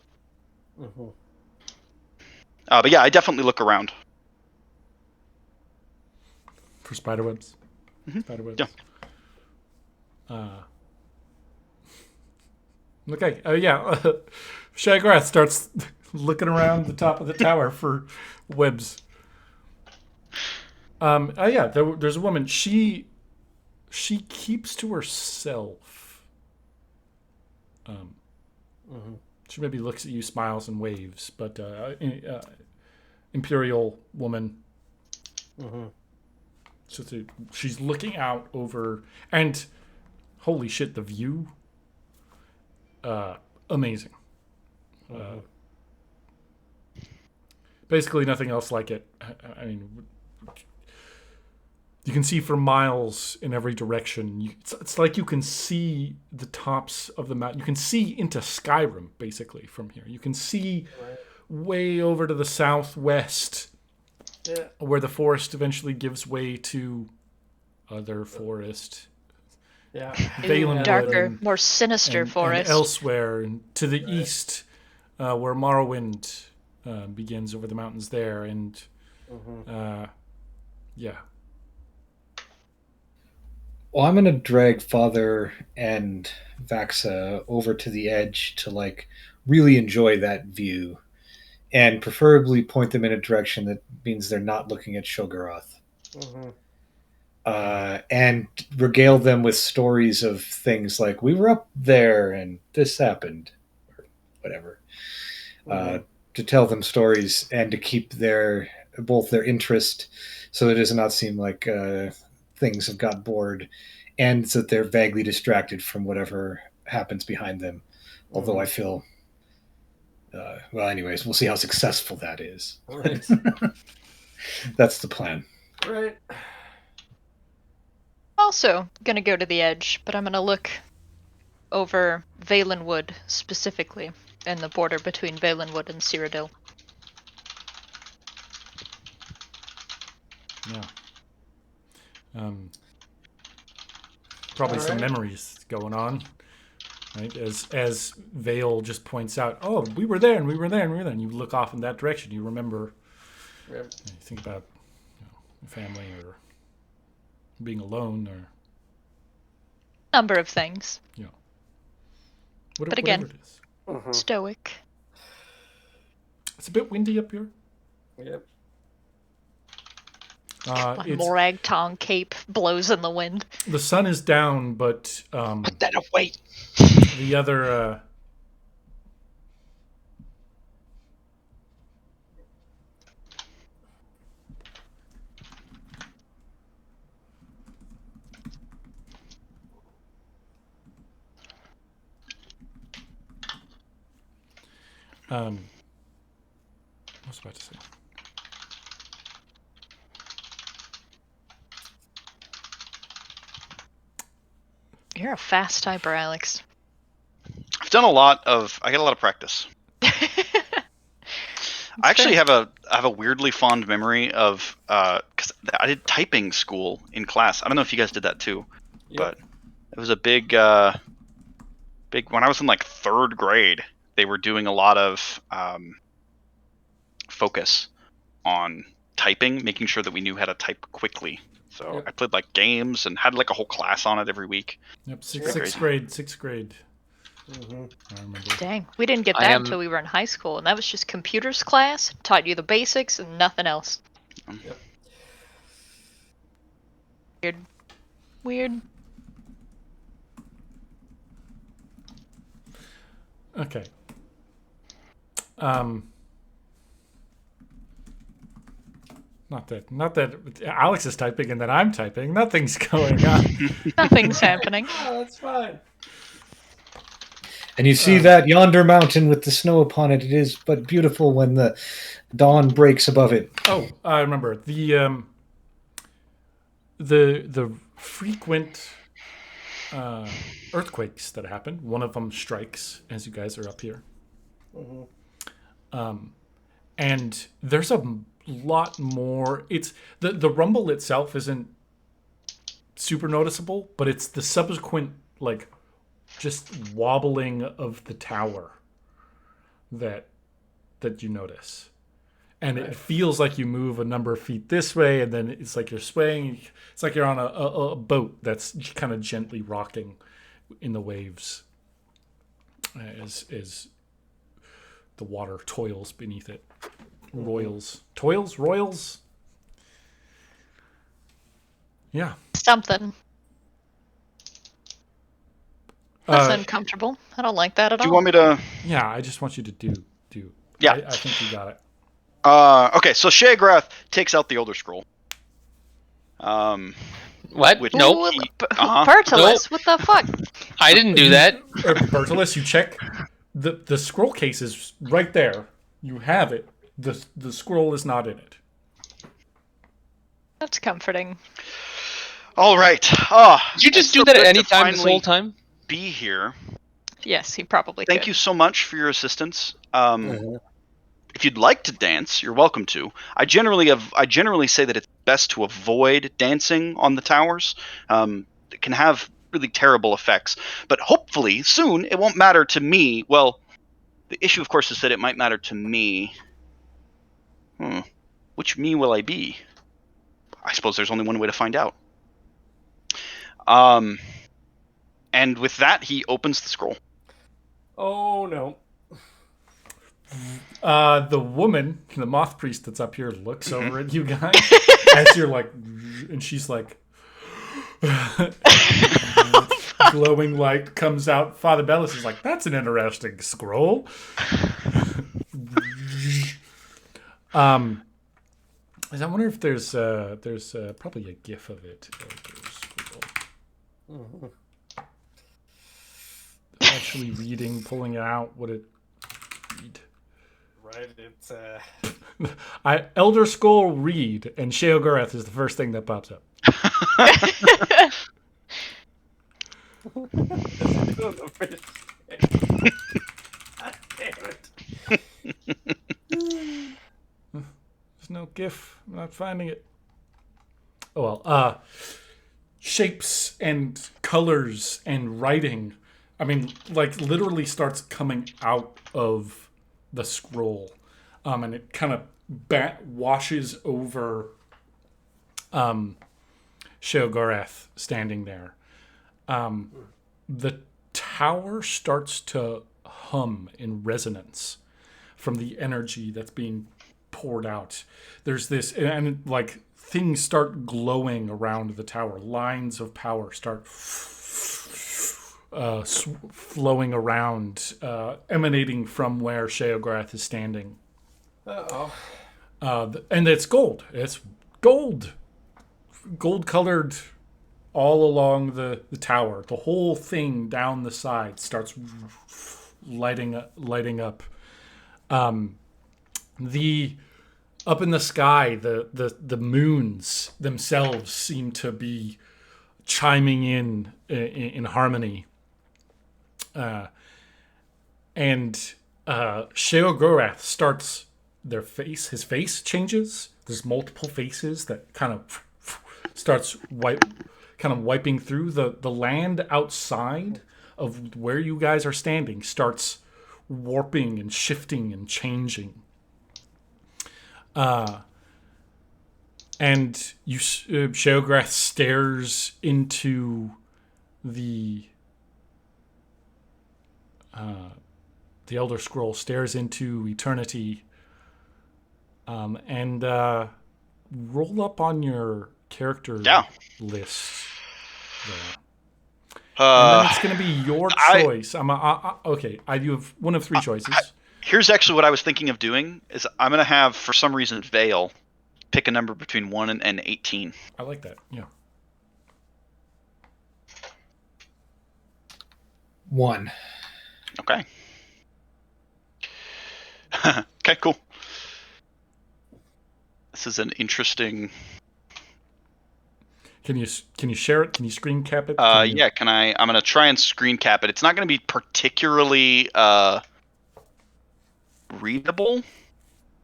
Mm-hmm. But yeah, I definitely look around. For spiderwebs. Mhm. Spiderwebs. Yeah. Okay. Yeah. Shagrath starts looking around the top of the tower for webs. Yeah. There's a woman. She keeps to herself. She maybe looks at you, smiles, and waves. But imperial woman. So she's looking out over, and holy shit, the view. Amazing. Basically, nothing else like it. I mean, you can see for miles in every direction. It's like you can see the tops of the mountain. You can see into Skyrim, basically, from here. You can see way over to the southwest, where the forest eventually gives way to other forest. Yeah. Valenwood Darker, and- more sinister and forest. elsewhere, and to the east, where Morrowind begins over the mountains there, and yeah. Well, I'm gonna drag Father and Vaxa over to the edge to like really enjoy that view, and preferably point them in a direction that means they're not looking at Shogaroth. And regale them with stories of things like we were up there and this happened, or whatever. To tell them stories and to keep both their interest, so it does not seem like things have got bored, and so that they're vaguely distracted from whatever happens behind them. Although I feel, well, anyways, we'll see how successful that is. Right. That's the plan. Right. Also gonna go to the edge, but I'm gonna look over Valenwood specifically, and the border between Valenwood and Cyrodiil. Yeah. Probably some Alright. memories going on, right? As Vale just points out, oh, we were there and we were there and we were there, and you look off in that direction. You remember. Yep. You think about your family or being alone or Number of things. whatever, But again- whatever it is. Stoic. It's a bit windy up here. Yep. My It's Morag Tong cape blows in the wind. the sun is down, but Put that away. the other what was I about to say? You're a fast typer, Alex. I got a lot of practice. I actually have a weirdly fond memory of because I did typing school in class. I don't know if you guys did that too, but it was a big when I was in like third grade. They were doing a lot of focus on typing, making sure that we knew how to type quickly. So I played like games and had like a whole class on it every week. Yep, Great. sixth grade. I remember. Dang, we didn't get I that am- until we were in high school, and that was just computers class. Taught you the basics and nothing else. Yep. Weird. Okay. Not that Alex is typing and that I'm typing. Nothing's going on. Nothing's happening. Oh, that's fine. And you see that yonder mountain with the snow upon it. It is but beautiful when the dawn breaks above it. Oh, I remember the frequent earthquakes that happen. One of them strikes as you guys are up here. And there's a lot more. It's the rumble itself isn't super noticeable, but it's the subsequent like just wobbling of the tower that you notice. And it feels like you move a number of feet this way, and then it's like you're swaying. It's like you're on a boat that's kind of gently rocking in the waves as the water toils beneath it. Royals? Yeah. Something. That's uncomfortable. I don't like that at all. Do you want me to? Yeah, I just want you to do. Yeah. I think you got it. Okay, so Sheograth takes out the Elder Scroll. What? Which- Nope. Bertolus, what the fuck? I didn't do that. Bertolus, you check the scroll case is right there. You have it. The scroll is not in it. That's comforting. All right. Did you just do that at any time this whole time? Be here. Yes, he probably Thank could. you so much for your assistance. If you'd like to dance, you're welcome to. I generally say that it's best to avoid dancing on the towers. It can have really terrible effects. But hopefully, soon, it won't matter to me. Well, the issue, of course, is that it might matter to me. Which me will I be? I suppose there's only one way to find out. And with that, he opens the scroll. Oh no. The woman, the moth priest that's up here, looks over at you guys as you're like, and she's like, glowing light comes out. Father Bellis is like, that's an interesting scroll. I wonder if there's probably a GIF of it. Actually reading, pulling it out. Would it read? Right, it's Elder Scroll read, and Sheogorath is the first thing that pops up. God damn it. There's no GIF. I'm not finding it. Oh well. Shapes and colors and writing. I mean, like literally starts coming out of the scroll, and it kind of washes over Sheogorath standing there. The tower starts to hum in resonance from the energy that's being poured out. There's this, and like things start glowing around the tower. Lines of power start flowing around, emanating from where Sheogorath is standing. And it's gold. It's gold. Gold-colored all along the tower. The whole thing down the side starts lighting up. Up in the sky, the moons themselves seem to be chiming in harmony. And Sheogorath starts his face changes. There's multiple faces that kind of starts wiping through the land outside of where you guys are standing starts warping and shifting and changing. And Sheogorath stares into the Elder Scroll, stares into eternity, and roll up on your character list there. And then it's going to be your choice. Okay, you have one of three choices. Here's actually what I was thinking of doing is I'm going to have, for some reason, Vale pick a number between 1 and 18. I like that. Yeah. 1. Okay. Okay, cool. This is an interesting. Can you share it? Can you screen cap it? Can you... Yeah. Can I? I'm gonna try and screen cap it. It's not gonna be particularly readable,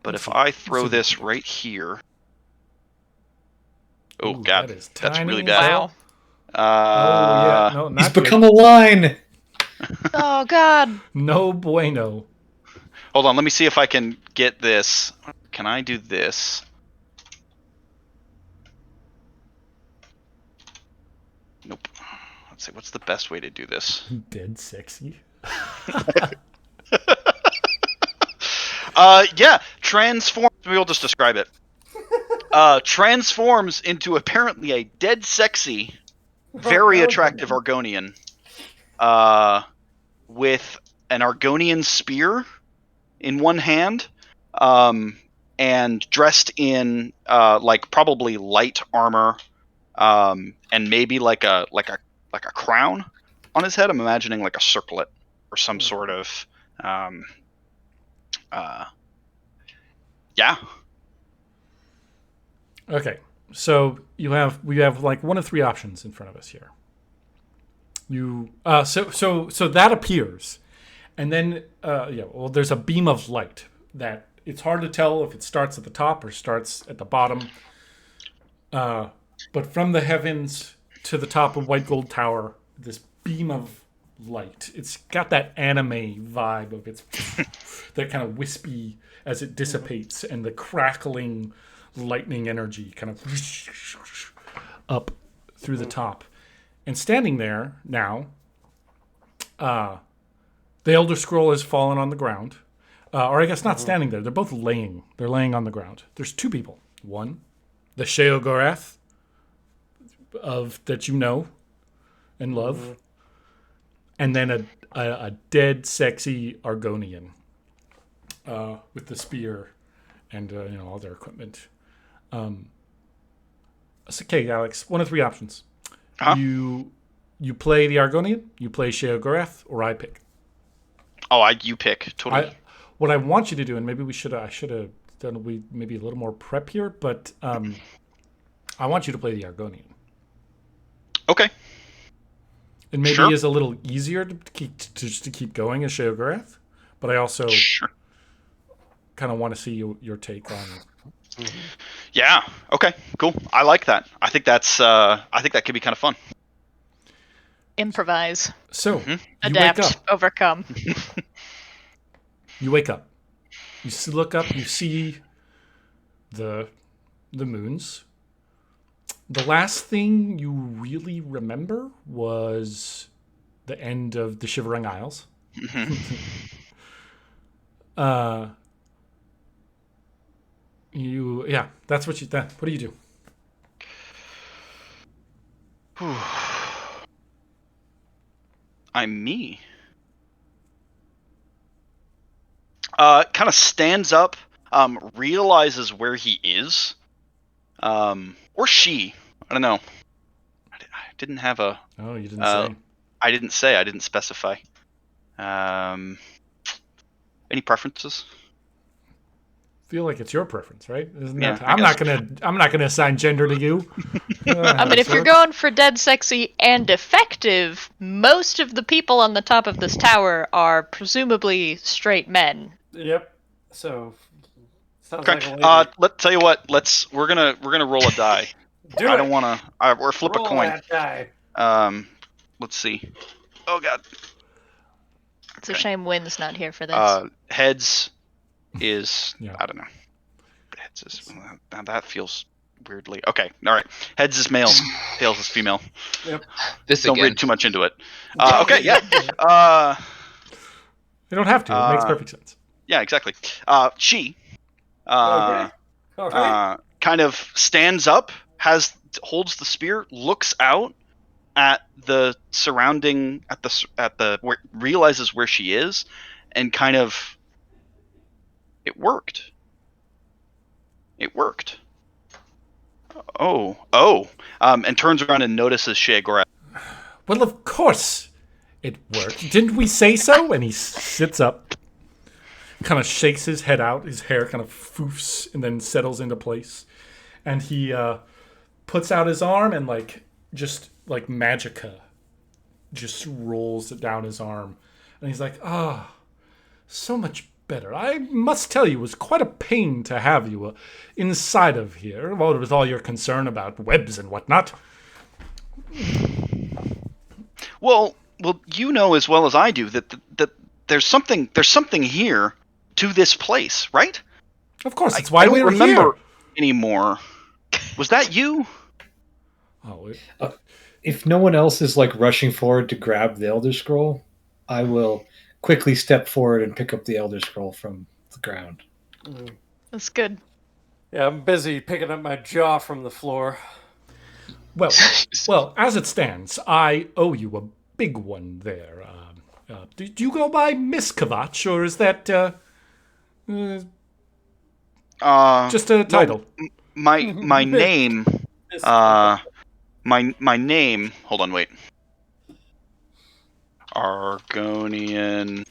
but if I throw this right here. Oh Ooh, God, that is that's really tiny. bad. Wow. Oh yeah, no, not He's good. become a line. Oh God. No bueno. Hold on, let me see if I can get this. Can I do this? Nope. Let's see, what's the best way to do this? Dead sexy. Yeah, transforms. We'll just describe it. Transforms into apparently a dead sexy, very attractive Argonian, with an Argonian spear in one hand, and dressed in like probably light armor, and maybe like a crown on his head. I'm imagining like a circlet or some sort of yeah. Okay, so we have like one of three options in front of us here. So that appears, and then there's a beam of light that it's hard to tell if it starts at the top or starts at the bottom. But from the heavens to the top of White Gold Tower, this beam of light. It's got that anime vibe of it's that kind of wispy as it dissipates, and the crackling lightning energy kind of up through the top. And standing there now, the Elder Scroll has fallen on the ground. Or I guess not standing there. They're both laying. They're laying on the ground. There's two people. One, the Sheogorath that you know and love. And then a dead, sexy Argonian with the spear and all their equipment. It's okay, Alex. One of three options. Uh-huh. You play the Argonian, you play Sheogorath, or I pick. Oh, you pick. Totally. What I want you to do, and maybe I should have done maybe a little more prep here, but I want you to play the Argonian. Okay. And maybe Sure. is a little easier to keep going as Sheogorath, but I also Sure. kind of want to see your take on it. Yeah. Okay. Cool. I like that. I think that's. I think that could be kind of fun. Improvise. So you Adapt. wake up. Overcome. You wake up. You look up. You see the moons. The last thing you really remember was the end of the Shivering Isles. That's what what do you do? I'm me. Kind of stands up, realizes where he is, or she. I don't know. I didn't have a. Oh, you didn't say. I didn't say. I didn't specify. Any preferences? Feel like it's your preference, right? Isn't Yeah, that? I I'm not gonna assign gender to you. I mean, if you're going for dead sexy and effective, most of the people on the top of this tower are presumably straight men. Yep. So sounds Okay. like a lady. Let's tell you what. We're gonna roll a die. Do I it. don't want to. Or flip Roll a coin. that die. Let's see. Oh God. It's a shame Wynn's not here for this. Heads is Yeah. I don't know. Heads is now that feels weirdly okay. All right. Heads is male. Tails is female. This Don't again. read too much into it. Okay. Yeah. You don't have to. It makes perfect sense. Yeah. Exactly. She. Okay. All right. Kind of stands up, holds the spear, looks out at the surrounding realizes where she is, and kind of it worked. And turns around and notices Shagora. Well, of course it worked. Didn't we say so? And he sits up, kind of shakes his head out. His hair kind of foofs and then settles into place. And he puts out his arm and just like magica just rolls it down his arm. And he's like, so much better. I must tell you, it was quite a pain to have you inside of here, with all your concern about webs and whatnot. Well, you know as well as I do that there's something here to this place, right? Of course, it's why I don't we were remember here. anymore. Was that you? Oh, If no one else is like rushing forward to grab the Elder Scroll, I will quickly step forward and pick up the Elder Scroll from the ground. That's good. Yeah, I'm busy picking up my jaw from the floor. well, as it stands, I owe you a big one there. Do you go by Miss Kavach, or is that just a title? My name. My name. Hold on, wait. Argonian.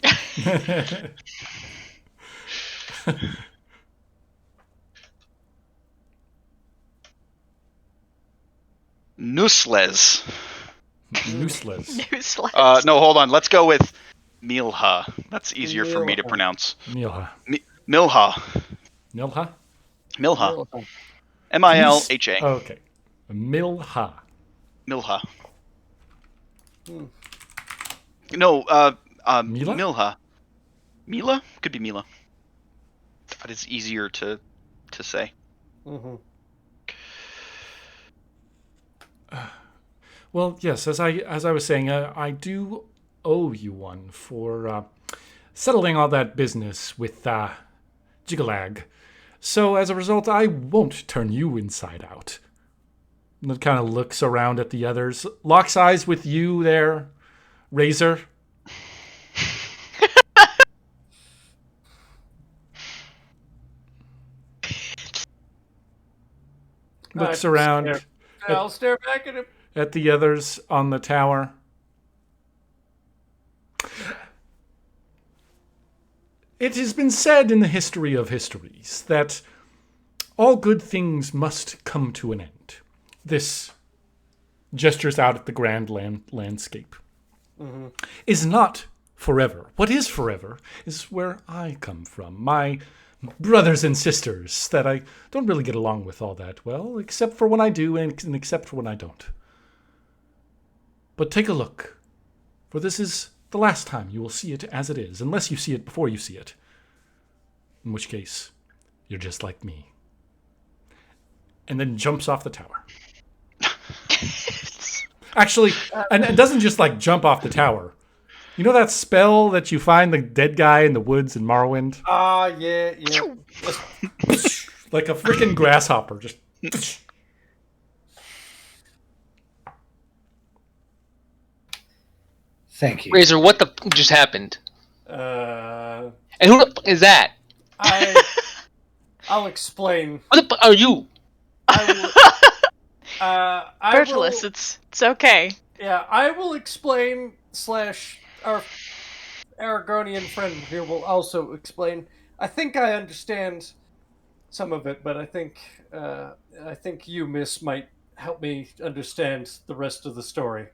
Nusles. Useless. No, hold on. Let's go with Milha. That's easier for me to pronounce. Milha. Milha. Milha? Milha. Milha. Okay. Milha. Milha. No, Mila? Milha. Mila? Could be Mila. That is easier to say. Mm-hmm. Well, yes, as I was saying, I do owe you one for settling all that business with Jigalag. So as a result, I won't turn you inside out. And it kind of looks around at the others, locks eyes with you there, Razor. Looks around I'll stare back at him. at the others on the tower. It has been said in the history of histories that all good things must come to an end. This gestures out at the grand landscape. Is not forever. What is forever is where I come from. My brothers and sisters that I don't really get along with all that well, except for when I do and except for when I don't. But take a look, for this is the last time you will see it as it is, unless you see it before you see it. In which case, you're just like me. And then jumps off the tower. Actually, and it doesn't just like jump off the tower. You know that spell that you find the dead guy in the woods in Morrowind? Yeah. Like a freaking grasshopper. Just. Thank you. Razor, what the f- just happened? Uh, And who the fuck is that? I'll explain. What the fuck are you? Bertolus, it's okay. Yeah, I will explain. Our Aragonian friend here will also explain. I think I understand some of it, but I think you, Miss, might help me understand the rest of the story.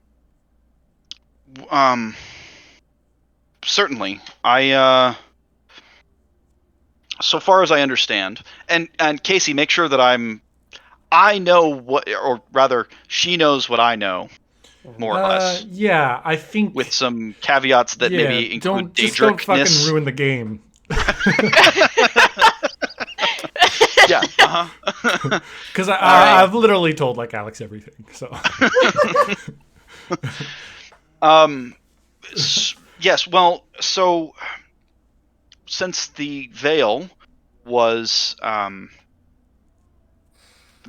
Certainly. So far as I understand, and Casey, make sure that I know what, or rather, she knows what I know, more or less, Yeah, I think with some caveats that maybe include don't fucking Daedricness. ruin the game. Yeah. Uh-huh. Because I've literally told like Alex everything. So. Yes. Well, so since the veil was there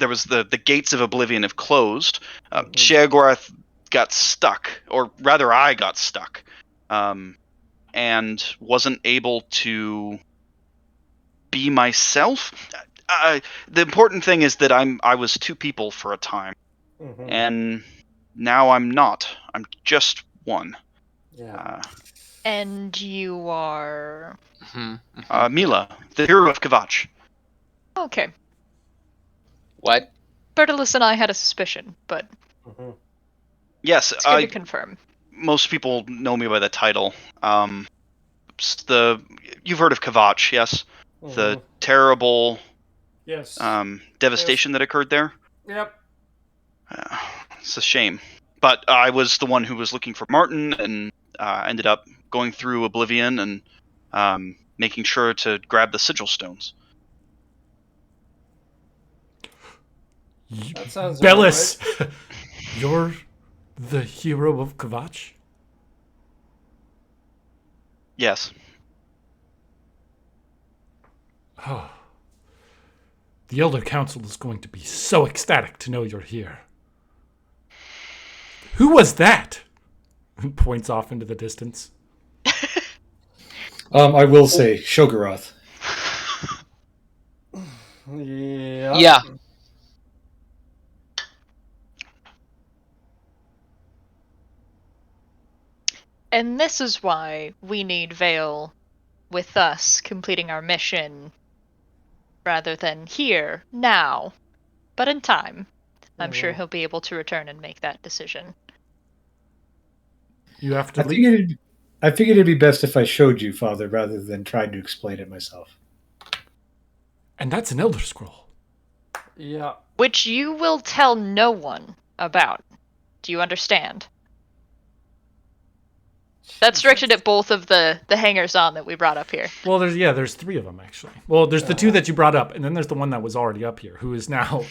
was the gates of oblivion have closed, Sheogorath got stuck, or rather, I got stuck, and wasn't able to be myself. The important thing is that I was two people for a time, Mhm. and now I'm not. I'm just one. Yeah. And you are Mila, the hero of Kavach. okay. What? Bertilus and I had a suspicion, but Mhm. Yes, it's good to confirm. most people know me by the title. You've heard of Kavach, yes? The Mhm. terrible Yes. devastation that occurred there. Yep. Uh, it's a shame, but I was the one who was looking for Martin, and ended up going through Oblivion and making sure to grab the sigil stones. That sounds about Bellis, you're the hero of Kavach? Yes. Oh. The Elder Council is going to be so ecstatic to know you're here. Who was that? Points off into the distance. I will say Shogaroth. Yeah. Yeah. And this is why we need Vale with us completing our mission rather than here, now. But in time, I'm sure Mhm. he'll be able to return and make that decision. You have to I leave. figured, I figured it'd be best if I showed you, Father, rather than tried to explain it myself. And that's an Elder Scroll. Yeah. Which you will tell no one about. Do you understand? That's directed at both of the hangers on that we brought up here. Well, there's three of them actually. Well, there's the two that you brought up, and then there's the one that was already up here, who is now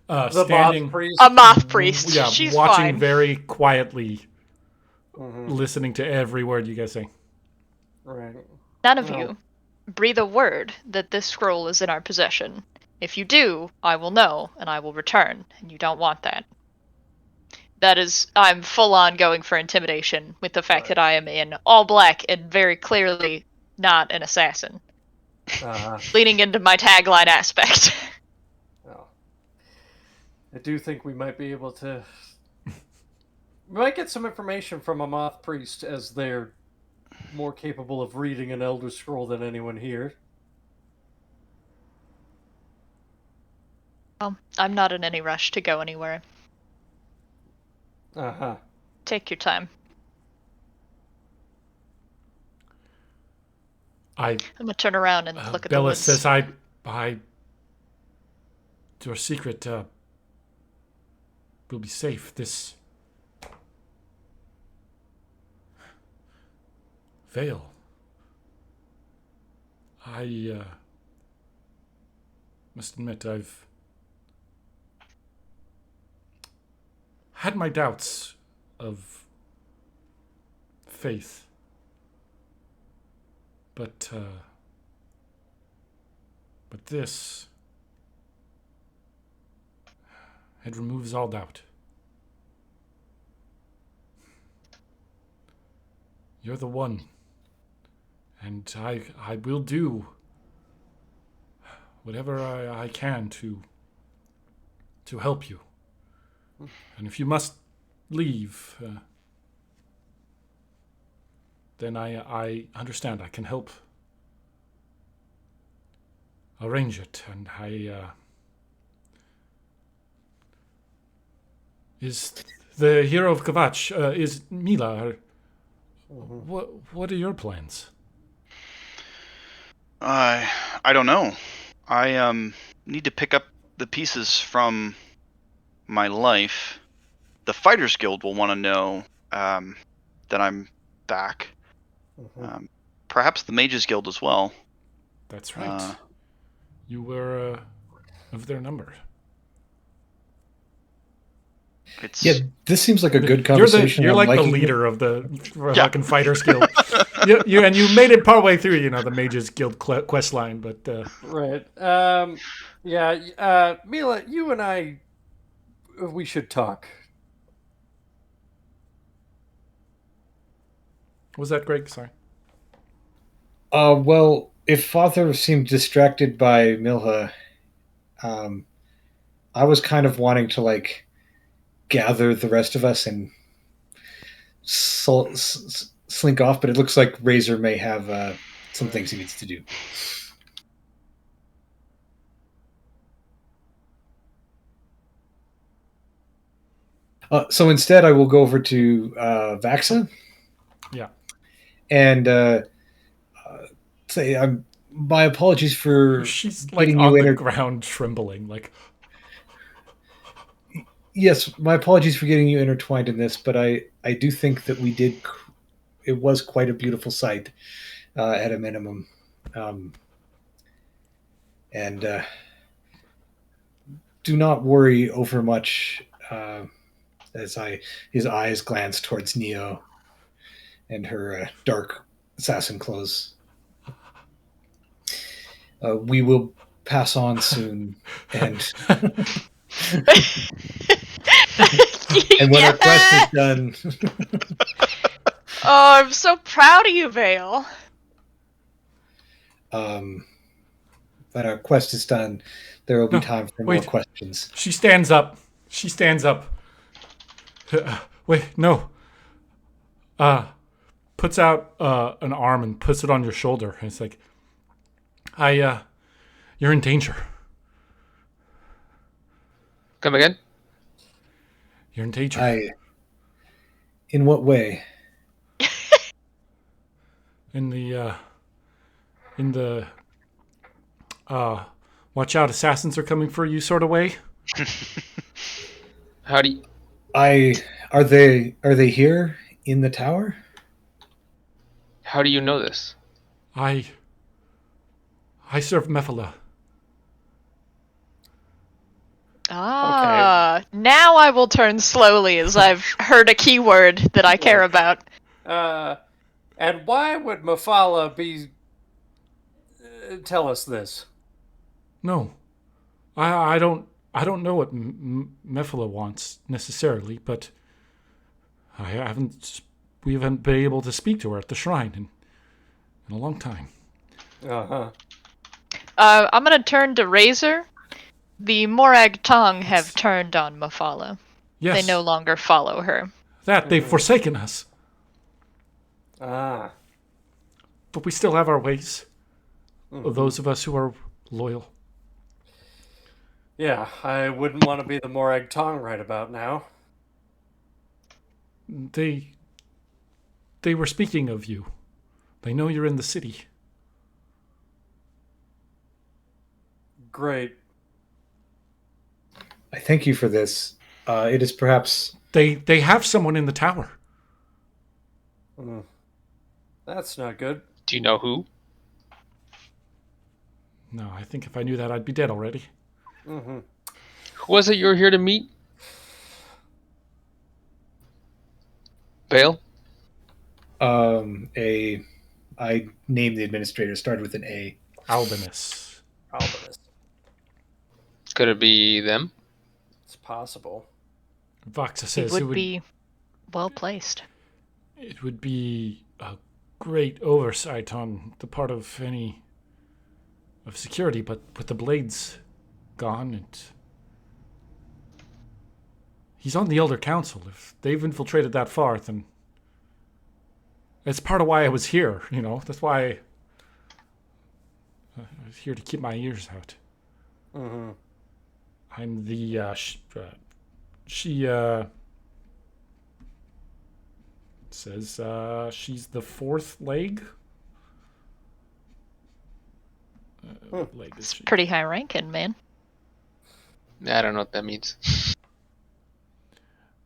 The standing, boss priest. A moth priest. yeah, She's watching fine. very quietly, Mhm. listening to every word you guys say. Right. None of Well. you breathe a word that this scroll is in our possession. If you do, I will know, and I will return, and you don't want that. That is, I'm full on going for intimidation with the fact that I am in all black and very clearly not an assassin. Leaning into my tagline aspect. Well, I do think we might be able to. We might get some information from a moth priest, as they're more capable of reading an Elder Scroll than anyone here. Well, I'm not in any rush to go anywhere. Take your time. I'm gonna turn around and look at the Bella woods. says, I, your secret will be safe. This veil. I must admit I've had my doubts of faith, but this, it removes all doubt. You're the one, and I will do whatever I can to help you. And if you must leave, then I understand. I can help arrange it, and is the hero of Kavach, is Mila. What are your plans? I don't know. I need to pick up the pieces from my life. The Fighters Guild will want to know that I'm back. Perhaps the Mages Guild as well. That's right. You were of their number. It's Yeah, this seems like a good conversation. You're I'm like the liking it. leader of the fucking Fighters Guild. And you made it partway through, the Mages Guild quest line, but Right. Mila, you and I, we should talk. was that Greg? Sorry. Well, if Father seemed distracted by Milha, Um, I was kind of wanting to like gather the rest of us and slink off, but it looks like Razor may have some things he needs to do. So instead, I will go over to Vaxa Yeah. and say, my apologies for She's like getting you on the ground trembling, like, Yes, my apologies for getting you intertwined in this, but I do think that we did. It was quite a beautiful sight, at a minimum, um, and do not worry over much. As his eyes glance towards Neo and her dark assassin clothes. We will pass on soon, and and when our quest is Yeah. done, Oh, I'm so proud of you, Vale. um, when our quest is done, there will be no, time for more wait. questions. She stands up. She stands up. Wait, no. Puts out an arm and puts it on your shoulder. And it's like, you're in danger. Come again? You're in danger. In what way? In the watch out, assassins are coming for you sort of way. How do you, I are they here in the tower? how do you know this? I serve Mephala. Ah, now I will turn slowly as I've heard a keyword that I care about. And why would Mafala be? Tell us this. No, I don't know what Mephala wants necessarily, but I haven't. We haven't been able to speak to her at the shrine in a long time. Uh-huh. I'm gonna turn to Razor. The Morag Tong have turned on Mafala. Yes, They no longer follow her. that they've forsaken us, Ah. but we still have our ways. Those of us who are loyal. Yeah, I wouldn't want to be the Morag Tong right about now. They were speaking of you. They know you're in the city. Great. I thank you for this. It is perhaps They have someone in the tower. That's not good. Do you know who? No, I think if I knew that, I'd be dead already. Mm-hmm. Who was it you were here to meet? Vale? a. I named the administrator. Started with an A. Albinus. Albinus. Could it be them? It's possible. Voxa He says would be well placed. it would be a great oversight on the part of any of security, but with the blades gone, he's on the Elder Council. If they've infiltrated that far, then it's part of why I was here. You know, that's why I was here to keep my ears out. Mm-hmm. I'm the she says she's the fourth leg. Leg is It's she? pretty high ranking, man. I don't know what that means.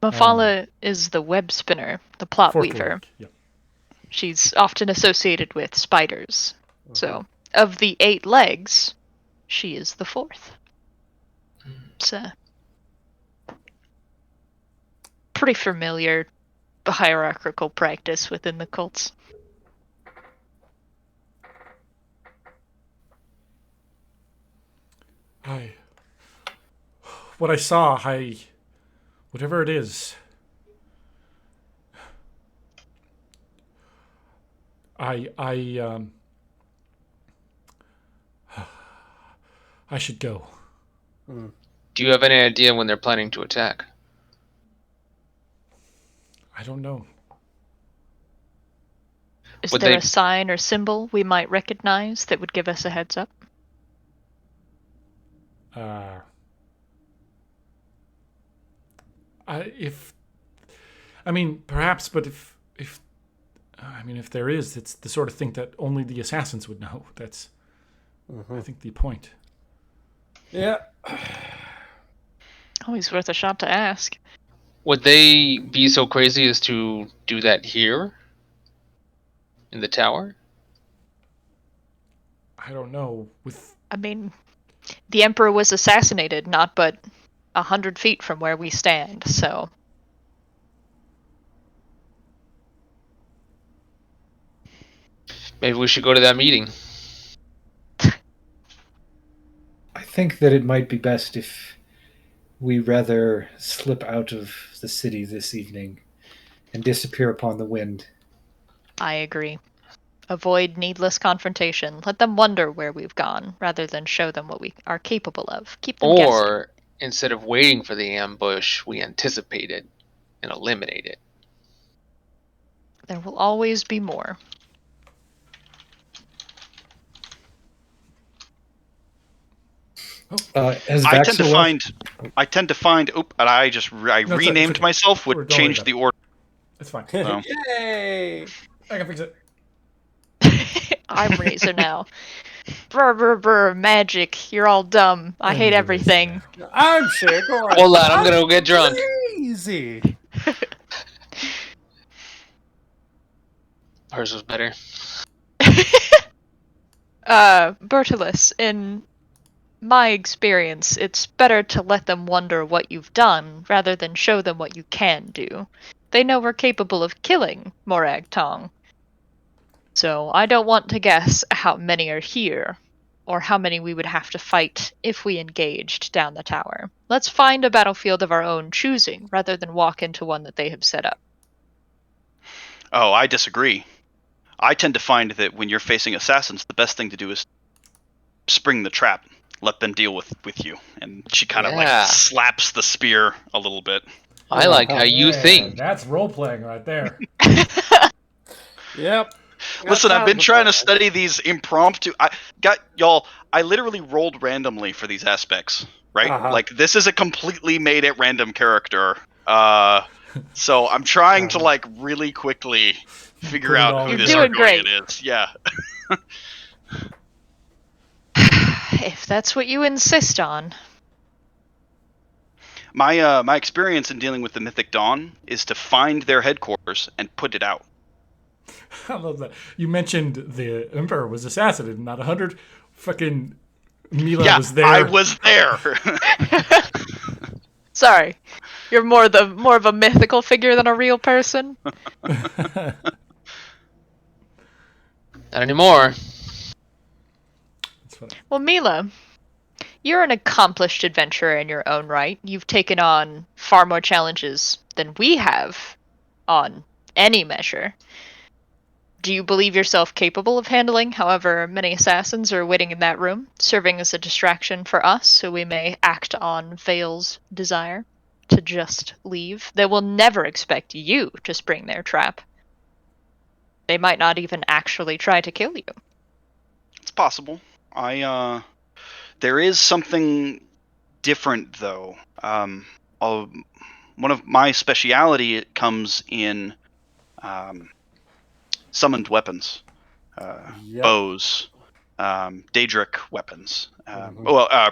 Mafala is the web spinner, the plot Fourth weaver. leg. Yep. She's often associated with spiders. So, of the 8 legs, she is the 4th. It's a pretty familiar hierarchical practice within the cults. What I saw, whatever it is, I should go. Do you have any idea when they're planning to attack? I don't know. Is Would there they- a sign or symbol we might recognize that would give us a heads up? Perhaps, but if there is, it's the sort of thing that only the assassins would know. That's, I think, the point. Yeah. Always worth a shot to ask. Would they be so crazy as to do that here? In the tower? I don't know. I mean, the Emperor was assassinated not but 100 feet from where we stand, so... Maybe we should go to that meeting. I think that it might be best if we rather slip out of the city this evening and disappear upon the wind. I agree. Avoid needless confrontation. Let them wonder where we've gone, rather than show them what we are capable of. Keep them guessing. Or, instead of waiting for the ambush, we anticipate it and eliminate it. There will always be more. As I tend to Vaxel find. And I it's renamed okay. myself. Don't Would worry change about the it. order. It's fine. Oh. Yay! I can fix it. I'm Razor now. Brr, brr, brr, magic. You're all dumb. I hate Razor everything. I'm Shigor. Hold on, I'm gonna go get drunk. Easy. Hers was better. Bertolus, in my experience, it's better to let them wonder what you've done rather than show them what you can do. They know we're capable of killing Morag Tong. So I don't want to guess how many are here, or how many we would have to fight if we engaged down the tower. Let's find a battlefield of our own choosing, rather than walk into one that they have set up. Oh, I disagree. I tend to find that when you're facing assassins, the best thing to do is spring the trap. Let them deal with you. And she kind of Yeah. slaps the spear a little bit. I like how you think. That's role playing right there. Yep. Listen, I've been trying to study these impromptu. I literally rolled randomly for these aspects, right? Uh-huh. Like this is a completely made at random character. So I'm trying to really quickly figure Put it out all who You're this doing Argonian great. is. Yeah. If that's what you insist on. My experience in dealing with the Mythic Dawn is to find their headquarters and put it out. I love that. You mentioned the Emperor was assassinated, not 100. Fucking Mila was there. I was there. Sorry. You're more of a mythical figure than a real person? Not anymore. That's funny. Well, Mila, you're an accomplished adventurer in your own right. You've taken on far more challenges than we have on any measure. Do you believe yourself capable of handling however many assassins are waiting in that room, serving as a distraction for us so we may act on Vale's desire to just leave? They will never expect you to spring their trap. They might not even actually try to kill you. It's possible. There is something different though. One of my speciality comes in summoned weapons, Yep. bows, Daedric weapons. Rather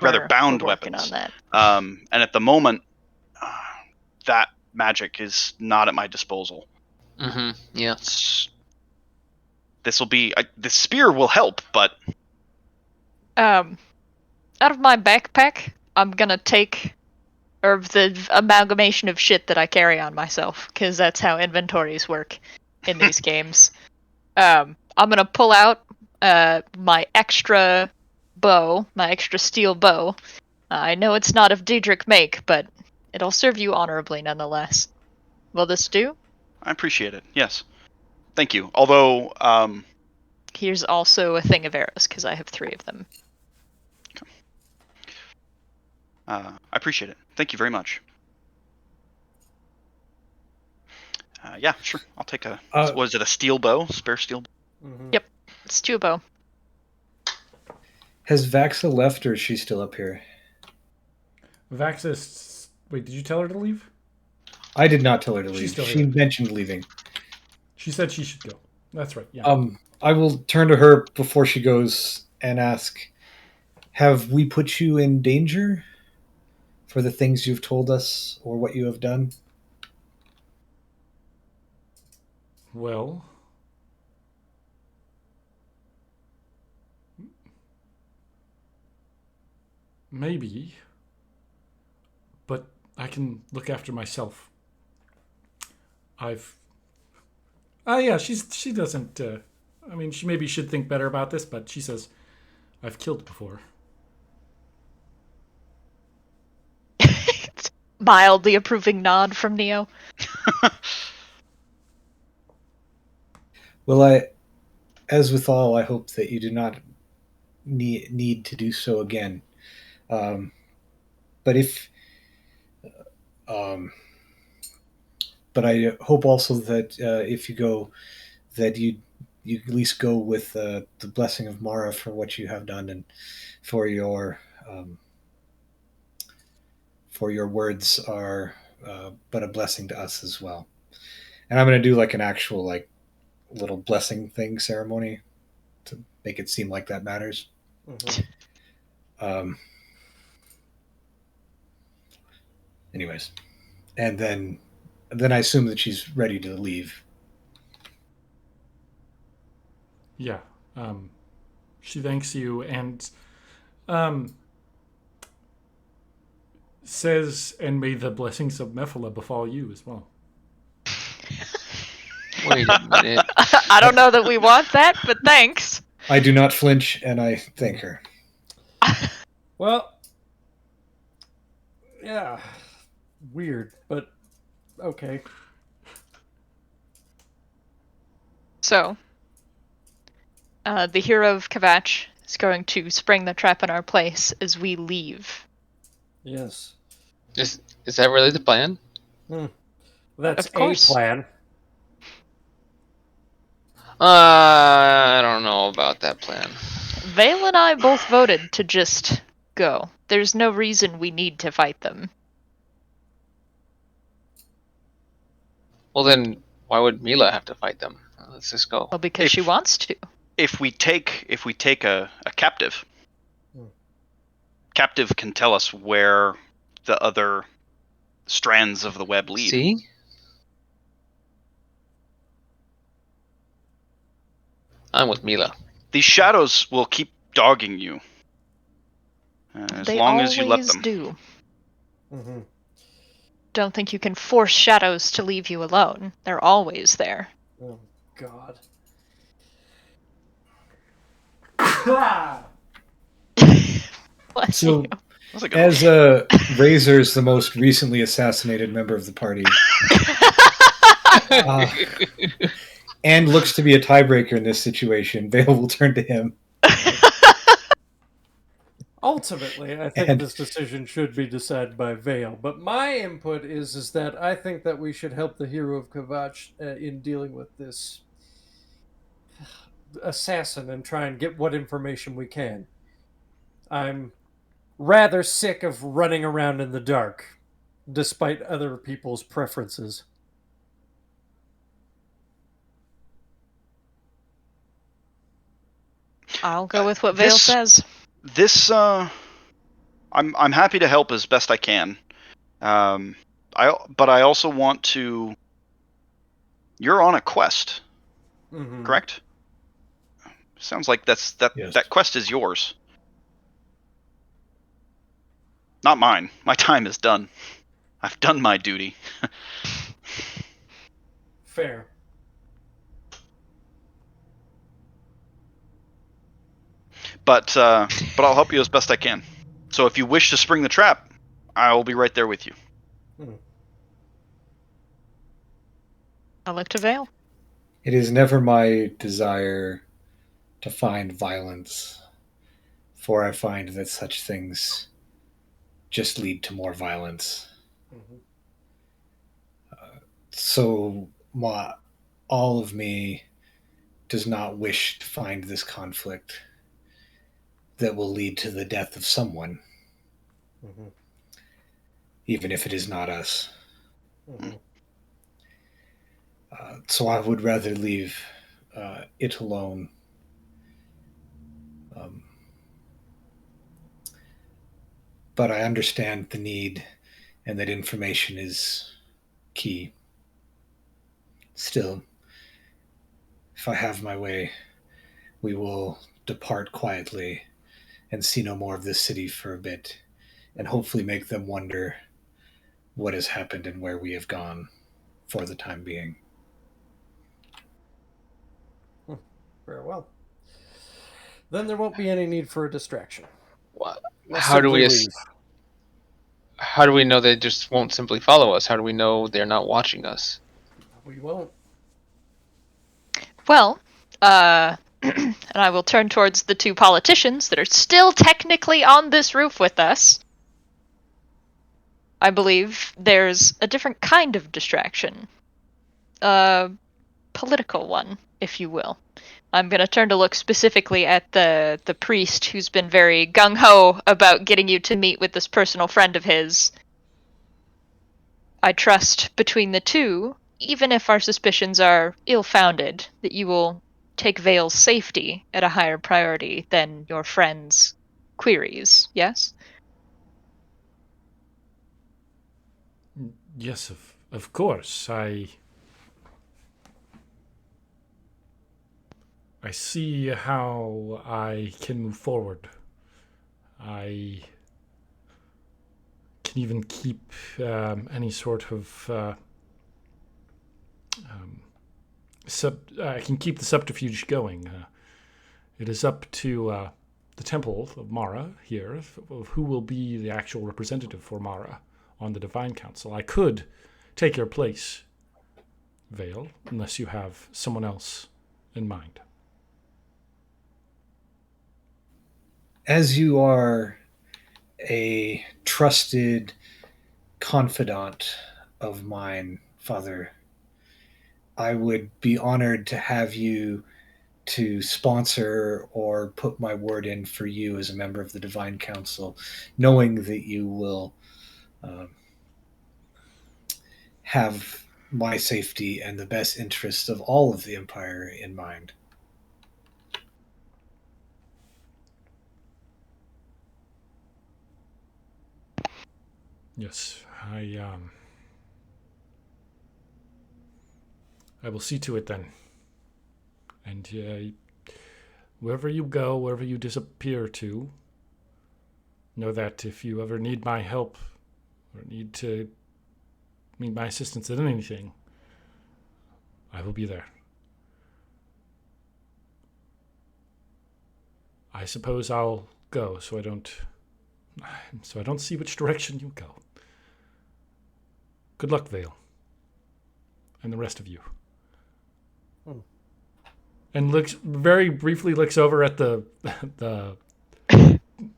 We're bound working weapons. on that. And at the moment, that magic is not at my disposal. Mm-hmm. Yeah. This will be the spear will help, but Out of my backpack, I'm gonna take the amalgamation of shit that I carry on myself, because that's how inventories work in these games. I'm gonna pull out my extra bow, my extra steel bow. I know it's not of Daedric make, but it'll serve you honorably nonetheless. Will this do? I appreciate it. Yes, thank you. Although, Here's also a thing of arrows, because I have 3 of them. I appreciate it. Thank you very much. Yeah, sure. I'll take a. Was it a steel bow? Spare steel bow? Mm-hmm. Yep. It's two bow. Has Vaxa left, or is she still up here? Vaxis. Wait, did you tell her to leave? I did not tell her to She's leave. still She here. mentioned leaving. She said she should go. That's right. Yeah. I will turn to her before she goes and ask, have we put you in danger for the things you've told us or what you have done? Well, maybe, but I can look after myself. I've. Yeah. She doesn't. I mean, she maybe should think better about this, but she says I've killed before. Mildly approving nod from Neo. Well, as with all, I hope that you do not need to do so again. Um, but if, um, but I hope also that if you go, that you at least go with the blessing of Mara for what you have done and for um, your words are but a blessing to us as well. And I'm going to do like an actual like little blessing thing ceremony to make it seem like that matters. Mm-hmm. Anyways, and then I assume that she's ready to leave. Yeah. Um, she thanks you and um, says, "And may the blessings of Mephala befall you as well." Wait a minute. I don't know that we want that, but thanks. I do not flinch, and I thank her. Well, yeah, weird, but okay. So, the hero of Kavach is going to spring the trap in our place as we leave. Yes, Is that really the plan? that's Of course. a plan. I don't know about that plan. Vale and I both voted to just go. There's no reason we need to fight them. Well, then why would Mila have to fight them? Let's just go. Well, because she wants to. If we take a captive, Hmm. captive can tell us where the other strands of the web lead. See? I'm with Mila. These shadows will keep dogging you as They long as you let always them. do. Mm-hmm. Don't think you can force shadows to leave you alone. They're always there. Oh God. Bless So, you. That's a good as one. Razor's the most recently assassinated member of the party, and looks to be a tiebreaker in this situation, Vale will turn to him. Ultimately, I think And- this decision should be decided by Vale. But my input is that I think that we should help the hero of Kavach in dealing with this assassin and try and get what information we can. I'm rather sick of running around in the dark, despite other people's preferences. I'll go with what Vale This- says. This I'm happy to help as best I can. But I also want to. You're on a quest, Mm-hmm. correct? Sounds like Yes. that quest is yours. Not mine. My time is done. I've done my duty. Fair. But I'll help you as best I can. So if you wish to spring the trap, I will be right there with you. I'll look to Vale. It is never my desire to find violence, for I find that such things just lead to more violence. Mhm. So all of me does not wish to find this conflict that will lead to the death of someone, Mhm. even if it is not us. Mhm. So I would rather leave it alone. Um, but I understand the need and that information is key. Still, if I have my way, we will depart quietly and see no more of this city for a bit, and Mhm. hopefully make them wonder what has happened and where we have gone for the time being. Very well. Then there won't be any need for a distraction. We'll How do simply we leave. how do we know they just won't simply follow us? How do we know they're not watching us? We won't. Well, and I will turn towards the two politicians that are still technically on this roof with us. I believe there's a different kind of distraction. A political one, if you will. I'm going to turn to look specifically at the priest who's been very gung-ho about getting you to meet with this personal friend of his. I trust between the two, even if our suspicions are ill-founded, that you will take Vale's safety at a higher priority than your friend's queries, yes? Yes, of course. I see how I can move forward. I can even keep any sort of I can keep the subterfuge going. It is up to the temple of Mara here of who will be the actual representative for Mara on the Divine Council. I could take your place, Vale, unless you have someone else in mind. As you are a trusted confidant of mine, Father, I would be honored to have you to sponsor or put my word in for you as a member of the Divine Council, knowing that you will um, have my safety and the best interests of all of the Empire in mind. Yes, I will see to it then. And wherever you go, wherever you disappear to, know that if you ever need my help or need my assistance in anything, I will be there. I suppose I'll go so I don't see which direction you go. Good luck, Vale. And the rest of you. Hmm. And looks very briefly looks over at the the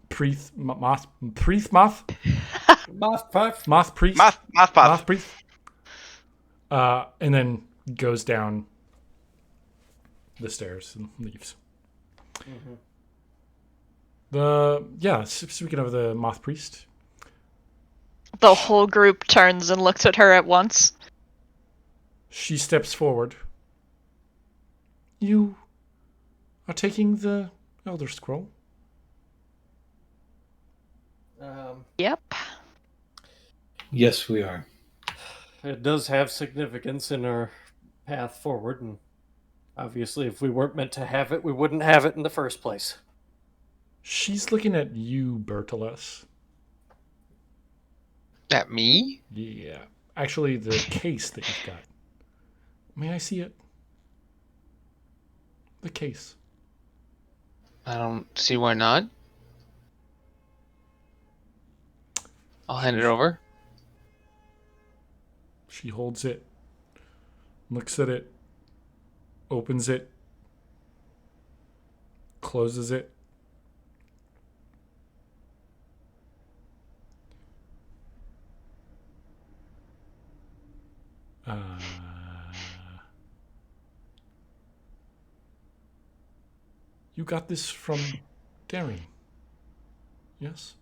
priest moth Moth puff. moth priest Math moth puff. priest, and then goes down the stairs and leaves. Mhm. Speaking of the moth priest, The whole group turns and looks at her at once. she steps forward. You are taking the Elder Scroll. Yep. Yes, we are. It does have significance in our path forward, and obviously, if we weren't meant to have it, we wouldn't have it in the first place. She's looking at you, Bertolus. At me? Yeah. Actually, the case that you've got. May I see it? The case. I don't see why not. I'll hand it over. She holds it, looks at it, opens it, closes it. You got this from Darren. Yes?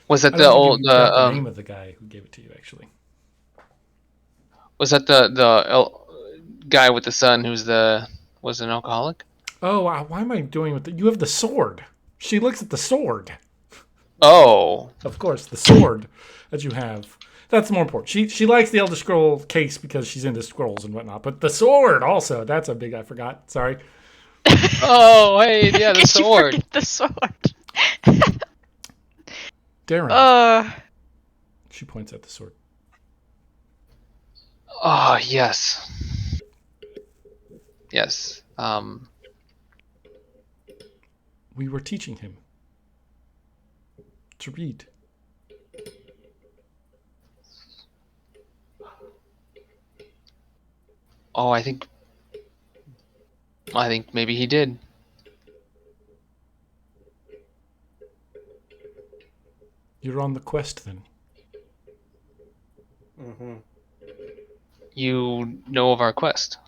Was that I the don't think old you got the name of the guy who gave it to you, actually. was that guy with the son who's was an alcoholic? Oh, why am I doing with it? You have the sword. She looks at the sword. Oh, Of course, the sword that you have. That's more important. She likes the Elder Scroll case because she's into scrolls and whatnot. But the sword also. That's a big I forgot. Sorry. oh, hey, yeah, the Could you sword. forget the sword? Darren. She points at the sword. Oh, yes, yes. We were teaching him to read. Oh, I think maybe he did. You're on the quest then. Mm-hmm. You know of our quest.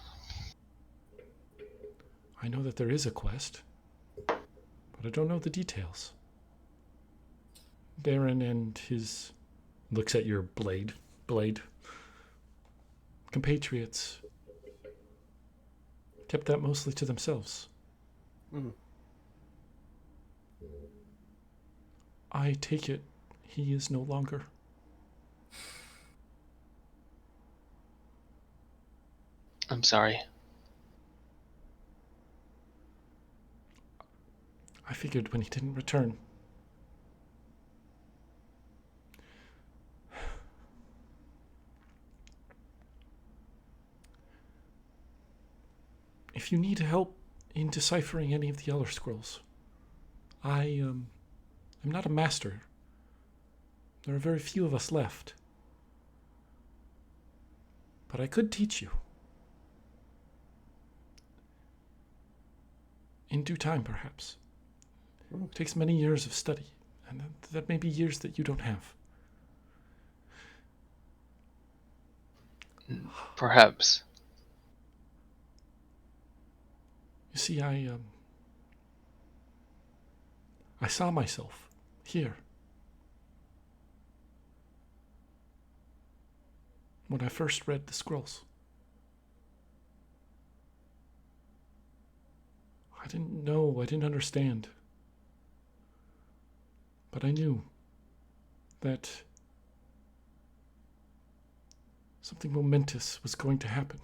I know that there is a quest, but I don't know the details. Darren and his looks at your blade compatriots kept that mostly to themselves. Mm. I take it he is no longer. I'm sorry. I figured when he didn't return. If you need help in deciphering any of the Elder Scrolls, I'm not a master. There are very few of us left. But I could teach you. In due time, perhaps. It takes many years of study, and that may be years that you don't have. Perhaps. You see, I saw myself here when I first read the scrolls. I didn't know, I didn't understand. But I knew that something momentous was going to happen.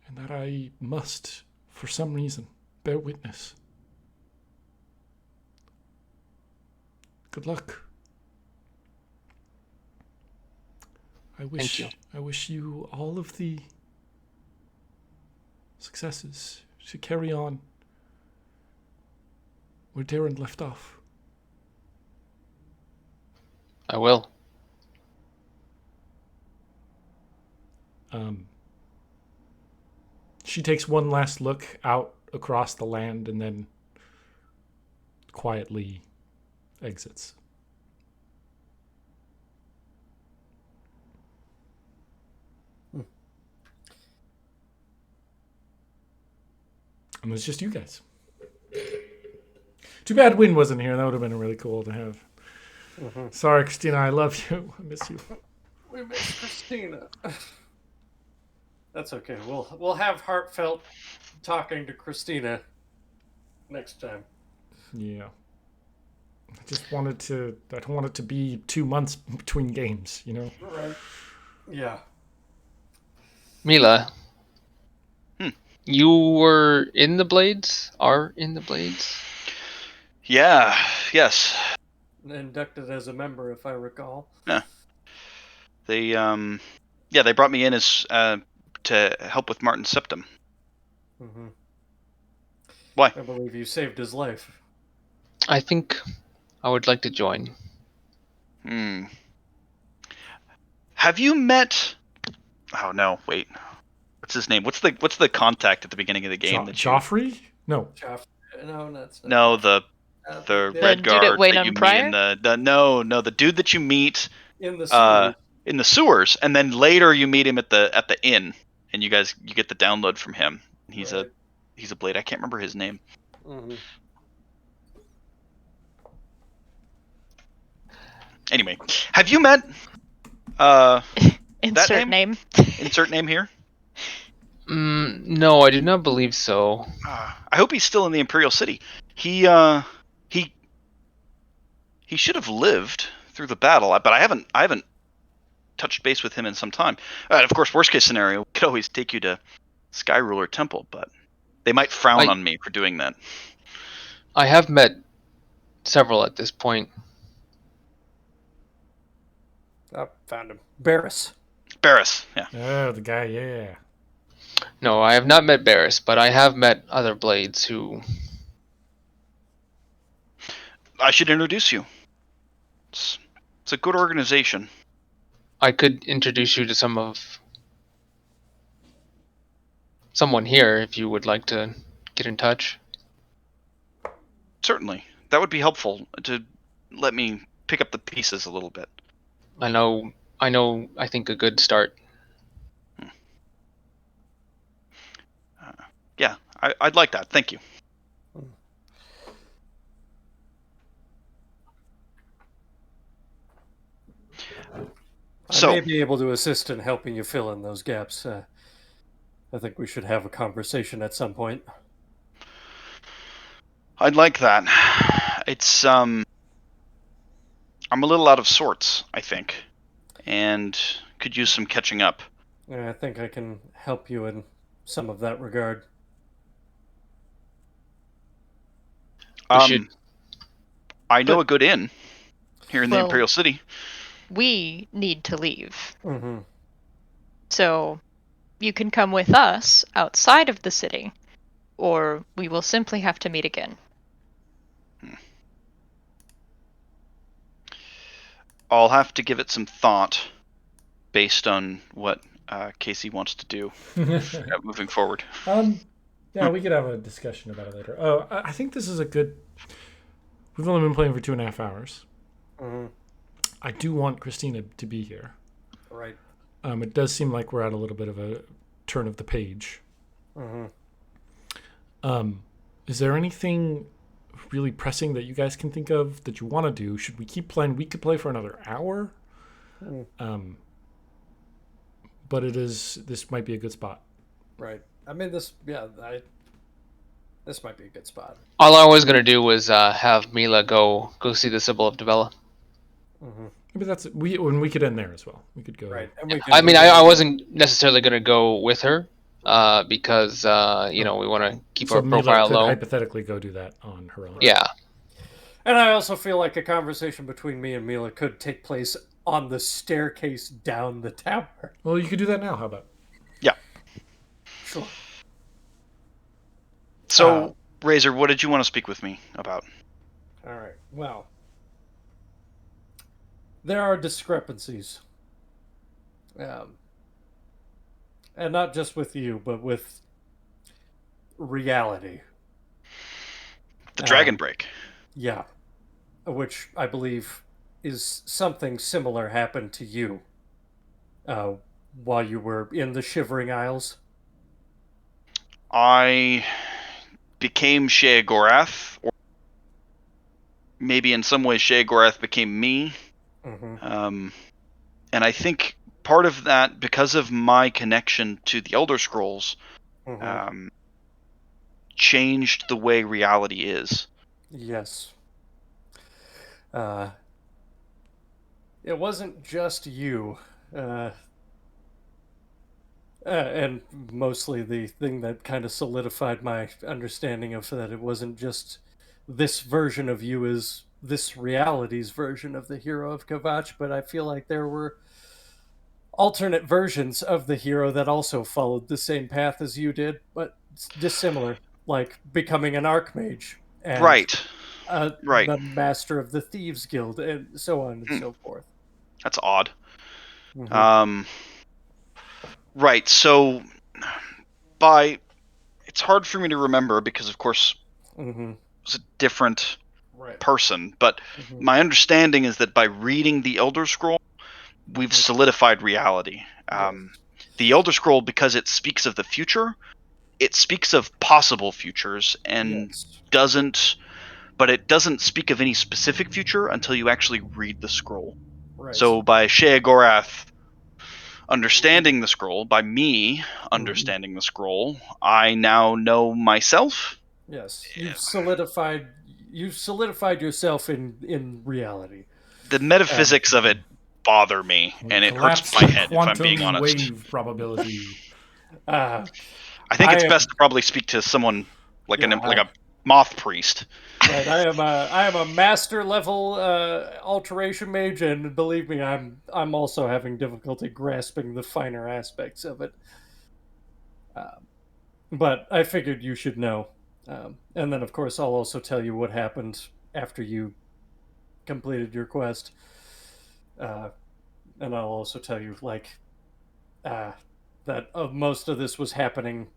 And that I must, for some reason, bear witness. Good luck. Thank you. I wish you all of the successes to carry on where Darren left off. I will. She takes one last look out across the land and then quietly exits. And it's just you guys. Too bad Wynn wasn't here. That would have been really cool to have. Mm-hmm. Sorry, Christina. I love you. I miss you. We miss Christina. That's okay. We'll have heartfelt talking to Christina next time. Yeah. I just wanted to. I don't want it to be 2 months between games. You know. Right. Yeah. Mila, Hmm. you were in the Blades? Are in the Blades? Yeah. Yes. Inducted as a member, if I recall. Yeah. They they brought me in as to help with Martin's septum. Mm-hmm. Why? I believe you saved his life. I think I would like to join. Hmm. Have you met? Oh no! Wait. What's his name? What's the contact at the beginning of the game that you? Joffrey? No. No, that's not. No, the The The red dude at guard Wayne that on you meet in Prior? the dude that you meet in the sewers. in the sewers, and then later you meet him at the inn, and you get the download from him. He's Right. a blade. I can't remember his name. Mm-hmm. Anyway, have you met that Insert name? name. Insert name here. No, I do not believe so. I hope he's still in the Imperial City. He should have lived through the battle, but I haven't touched base with him in some time. And of course, worst case scenario, we could always take you to Sky Ruler Temple, but they might frown I- on me for doing that. I have met several at this point. Oh, found him. Barris. Barris, yeah. Oh, the guy, yeah. No, I have not met Barris, but I have met other blades who. I should introduce you. It's a good organization. I could introduce you to someone here if you would like to get in touch. Certainly. That would be helpful to let me pick up the pieces a little bit. I think a good start. Yeah, I'd like that. Thank you. I may be able to assist in helping you fill in those gaps. I think we should have a conversation at some point. I'd like that. It's I'm a little out of sorts, I think, and could use some catching up. I think I can help you in some of that regard. We should. I know a good inn here in the Well- Imperial City. We need to leave. Mm-hmm. So you can come with us outside of the city, or we will simply have to meet again. I'll have to give it some thought based on what Casey wants to do moving forward. Yeah, we could have a discussion about it later. Oh, I think this is a good. We've only been playing for 2.5 hours. Mm-hmm. I do want Christina to be here. Right. It does seem like we're at a little bit of a turn of the page. Mm-hmm. Is there anything really pressing that you guys can think of that you want to do? Should we keep playing? We could play for another hour. But this might be a good spot. Right. I mean, this might be a good spot. All I was gonna do was have Mila go see the Sybil of Devella. Mm-hmm. Maybe we could end there as well. We could go. Right. And I mean, I wasn't necessarily gonna go with her because we want to keep So our Mila profile could low. hypothetically go do that on her own. Yeah. And I also feel like a conversation between me and Mila could take place on the staircase down the tower. Well, you could do that now. How about? Yeah. Sure. So, Razor, what did you want to speak with me about? All right. Well, there are discrepancies. And not just with you, but with reality. The Dragon Break. Yeah. Which I believe is something similar happened to you while you were in the Shivering Isles. I became Sheogorath, or maybe in some way Sheogorath became me. Mm-hmm. And I think part of that, because of my connection to the Elder Scrolls, Mm-hmm. changed the way reality is. Yes. It wasn't just you. And mostly the thing that kind of solidified my understanding of that it wasn't just this version of you is this reality's version of the hero of Kavach, but I feel like there were alternate versions of the hero that also followed the same path as you did, but dissimilar, like becoming an archmage and Right. the master of the Thieves Guild, and so on and so forth. That's odd. Mhm. Right, so it's hard for me to remember because, of course, Mhm. it was a different person, but Mhm. my understanding is that by reading the Elder Scroll, we've solidified reality. The Elder Scroll, because it speaks of the future, it speaks of possible futures and Yes. but it doesn't speak of any specific future until you actually read the scroll. Right. So by Sheogorath understanding the scroll, by me Mhm. understanding the scroll, I now know myself. Yes, you've solidified yourself in reality. The metaphysics of it bother me, We and it hurts collapsed my the head, if I'm being quantum honest. wave probability. Uh, I think I it's am best to probably speak to someone like yeah, like a moth priest. right. I am a master level alteration mage, and believe me, I'm also having difficulty grasping the finer aspects of it. But I figured you should know, and then of course I'll also tell you what happened after you completed your quest, uh, and I'll also tell you uh, that most of this was happening.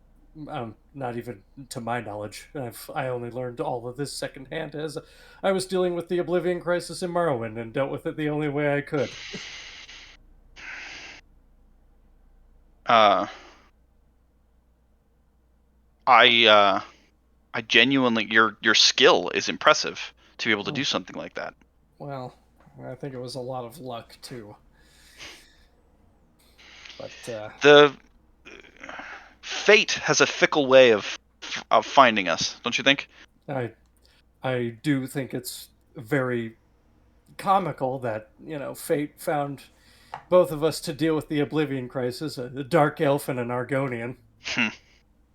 Not even to my knowledge. I only learned all of this secondhand as I was dealing with the Oblivion Crisis in Morrowind and dealt with it the only way I could. Uh, I genuinely your skill is impressive to be able to do something like that. Well, I think it was a lot of luck too. But The fate has a fickle way of finding us, don't you think? I I do think it's very comical that fate found both of us to deal with the Oblivion Crisis, a dark elf and an Argonian. Hmm.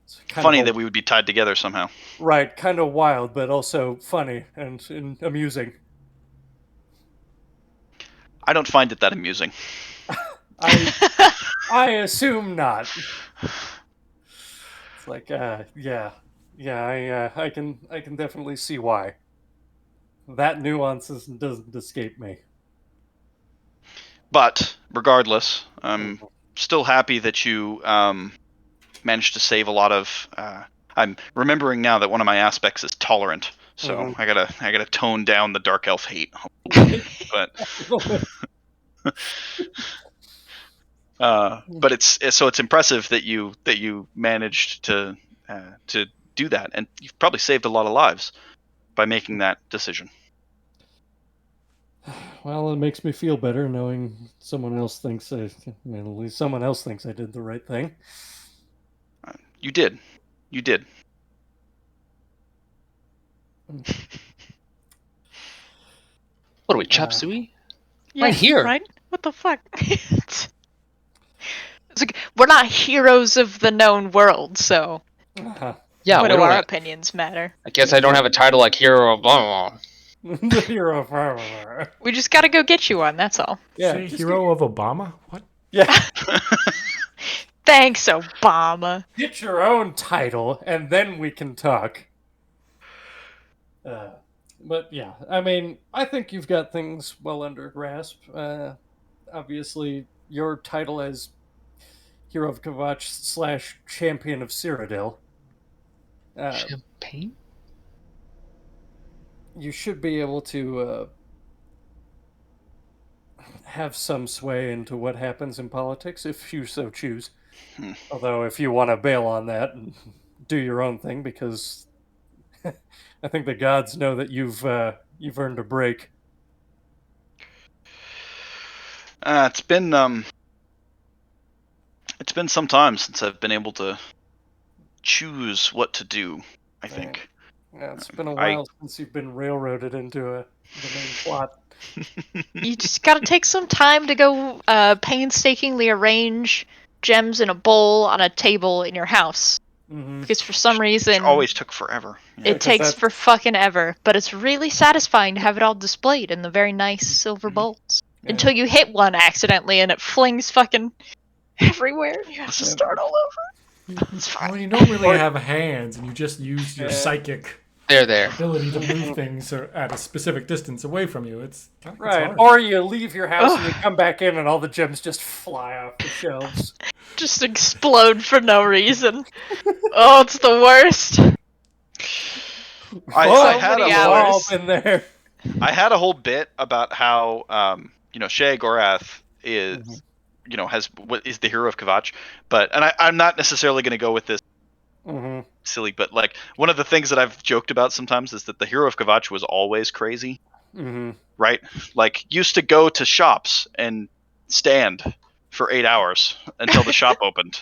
It's kind of Funny a that we would be tied together somehow. right, kind of wild, but also funny and amusing. I don't find it that amusing. I I assume not. It's like, yeah. I can definitely see why. That nuance doesn't escape me. But regardless, I'm Mhm. still happy that you managed to save a lot of. I'm remembering now that one of my aspects is tolerant, so Mhm. I gotta tone down the dark elf hate a little bit. But it's impressive that you managed to do that, and you've probably saved a lot of lives by making that decision. Well, it makes me feel better knowing someone else thinks at least someone else thinks I did the right thing. You did, you did. What are we, chop Uh, suey? Yeah, Right here. right? What the fuck? It's like we're not heroes of the known world, so uh, Yeah, what we do don't our have. opinions matter? I guess I don't have a title like hero of blah blah. the hero of We just gotta go get you one, that's all. yeah, Say just hero of Obama? What? yeah. Thanks, Obama. Get your own title, and then we can talk. Uh, but yeah, I mean, I think you've got things well under grasp. Obviously, your title as Hero of Kavach / Champion of Cyrodiil, uh, Champagne? you should be able to have some sway into what happens in politics if you so choose. Hmm. Although, if you want to bail on that and do your own thing, because I think the gods know that you've earned a break. It's been some time since I've been able to choose what to do. I think Yeah, it's been a I while since you've been railroaded into the main plot. You just gotta take some time to go painstakingly arrange gems in a bowl on a table in your house. Mm-hmm. Because for some which reason, always took forever. Yeah. it 'cause takes that's for fucking ever. But it's really satisfying to have it all displayed in the very nice silver bowls. yeah. Until you hit one accidentally and it flings fucking everywhere and you have to Yeah. start all over. It's Well, fine. you don't really Or- have hands, and you just use your Yeah. psychic There. ability to move things at a specific distance away from you. It's Right, hard. or you leave your house and you Ugh. come back in and all the gems just fly off the shelves. Just explode for no reason. Oh, it's the worst. I Oh, So had many a hours. all been there. I had a whole bit about how Shea Gorath is has what is the hero of Kvatch, and I'm not necessarily going to go with this silly, but like one of the things that I've joked about sometimes is that the hero of Kvatch was always crazy, right? Like used to go to shops and stand for 8 hours until the shop opened,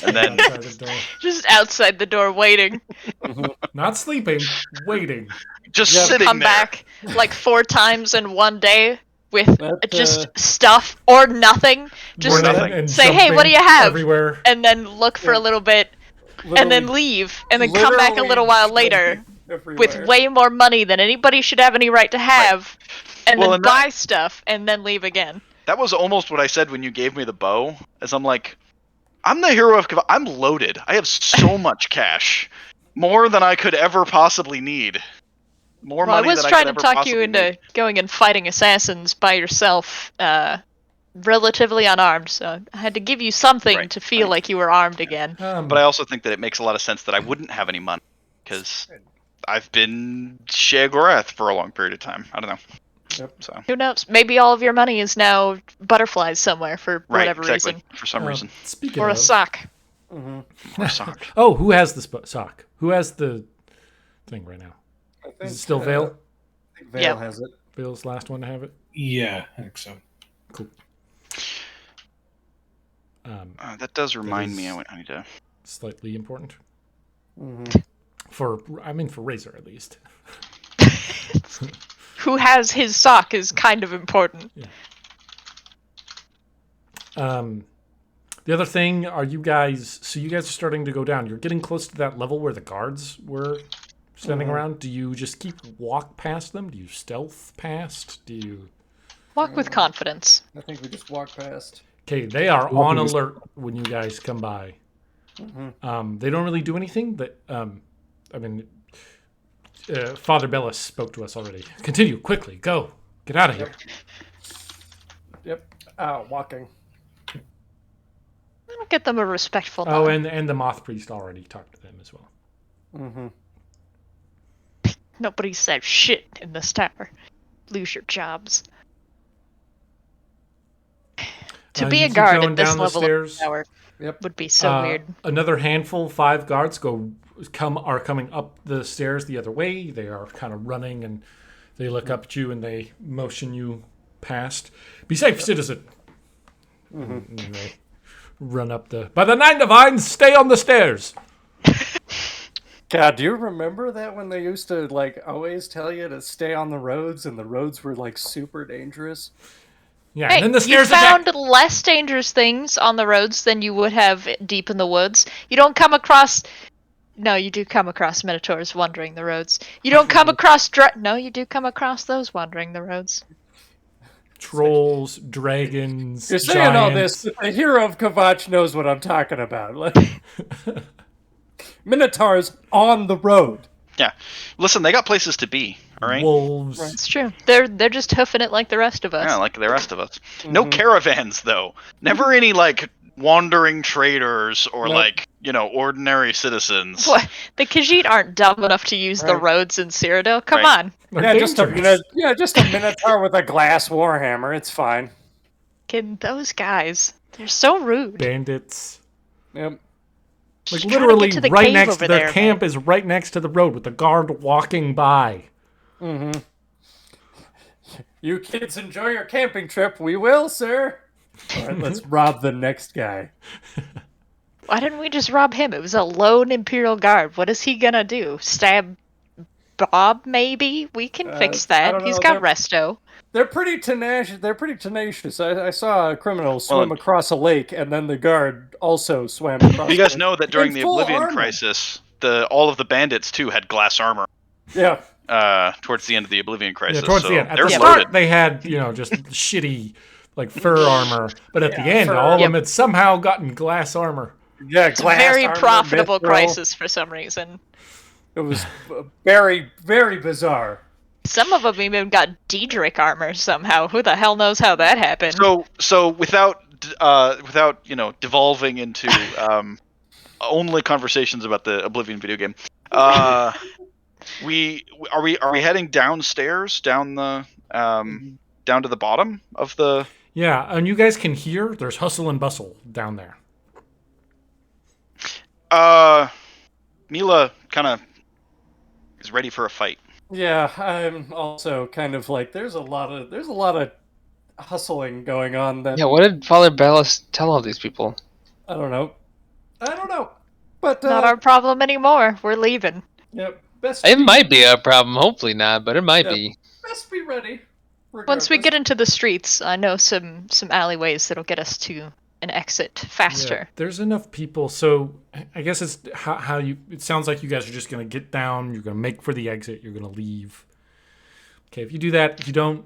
and then outside the door. Just outside the door waiting. Not sleeping, waiting. just Yeah, sitting Come there. back like 4 times in one day with That, just stuff or nothing. Just nothing. And say, "Hey, what do you jumping have?" Everywhere. and then look for a little bit and then leave and then come back a little while later with way more money than anybody should have any right to have, and Well, then and that- buy stuff and then leave again. That was almost what I said when you gave me the bow, as I'm like, I'm the hero of Kvatch. I'm loaded. I have so much cash. More than I could ever possibly need. More Well, I money was than I trying could to ever talk possibly you into need. going and fighting assassins by yourself, relatively unarmed, so I had to give you something Right, to feel like you were armed again. But I also think that it makes a lot of sense that I wouldn't have any money, because I've been Shea Gorath for a long period of time. I don't know. Yep. So Who knows? Maybe all of your money is now butterflies somewhere for right, whatever exactly. reason. For some reason. Speaking Or a of, sock. Or a sock. Oh, who has the sock? Who has the thing right now? I think, Is it still Vale? I think Vale Yep. has it. Vale's last one to have it. Yeah, I think so. Cool. That does remind is- me. I need to. Slightly important Mm-hmm. for Razor at least. Who has his sock is kind of important. The other thing, are you guys? So you guys are starting to go down. You're getting close to that level where the guards were standing around. Do you just walk past them? Do you stealth past? Do you? Walk with confidence. I think we just walked past. Okay, they are on alert when you guys come by. They don't really do anything. That Father Bellis spoke to us already. Continue quickly. Go. Get out of here. Yep. Walking. I'll get them a respectful nod. Oh, and the Moth Priest already talked to them as well. Mm-hmm. Nobody said shit in this tower. Lose your jobs. To be You a keep guard going at this down the level stairs. of power Yep. would be so weird. Another handful, 5 guards are coming up the stairs the other way. They are kind of running, and they look up at you and they motion you past. Be safe, citizen. And they run up by the 9 divines, stay on the stairs. God, do you remember that when they used to always tell you to stay on the roads, and the roads were super dangerous? Yeah, Hey, and then the you stairs found attack. less dangerous things on the roads than you would have deep in the woods. You don't come across... No, you do come across minotaurs wandering the roads. You don't come across... No, you do come across those wandering the roads. Trolls, dragons, You're saying all giants. this, but the hero of Kvatch knows what I'm talking about. Minotaurs on the road. Yeah. Listen, they got places to be. All right. Wolves. It's true. They're just hoofing it like the rest of us. Yeah, like the rest of us. No caravans, though. Never any wandering traders or Nope. ordinary citizens. What? The Khajiit aren't dumb enough to use the Right. roads in Cyrodiil. Come Right. on. They're Just dangerous. a minotaur with a glass warhammer. It's fine. Kidding, those guys. They're so rude. Bandits. Yep. Just trying to Literally get to the right cave next to over their there, camp man. is right next to the road with the guard walking by. You kids enjoy your camping trip. We will, sir. All right, let's rob the next guy. Why didn't we just rob him? It was a lone Imperial guard. What is he gonna do? Stab Bob, maybe? We can fix I that. don't He's know. got resto. They're pretty tenacious. I saw a criminal swim across a lake, and then the guard also swam across. You guys know that during the In full Oblivion armor. Crisis, all of the bandits too had glass armor. Yeah. Towards the end of the Oblivion Yeah, Crisis. towards so the end. At they're the start, loaded. they had, just shitty, fur armor. But at the end, fur. all of them had somehow gotten glass armor. Yeah, It's a very profitable crisis for some reason. It was very, very bizarre. Some of them even got Diedrich armor somehow. Who the hell knows how that happened? So without devolving into only conversations about the Oblivion video game, Are we heading downstairs, down the down to the bottom of the? Yeah, and you guys can hear there's hustle and bustle down there. Mila kind of is ready for a fight. Yeah, I'm also kind of like there's a lot of hustling going on that Yeah, what did Father Bellis tell all these people? I don't know. But Not our problem anymore. We're leaving. yep, best It might be a problem. Hopefully not, but it might Yep. be. best be ready. Once we regardless. get into the streets, I know some alleyways that'll get us to an exit faster. Yeah, there's enough people, so I guess it's how you. It sounds like you guys are just gonna get down. You're gonna make for the exit. You're gonna leave. Okay, if you do that, if you don't.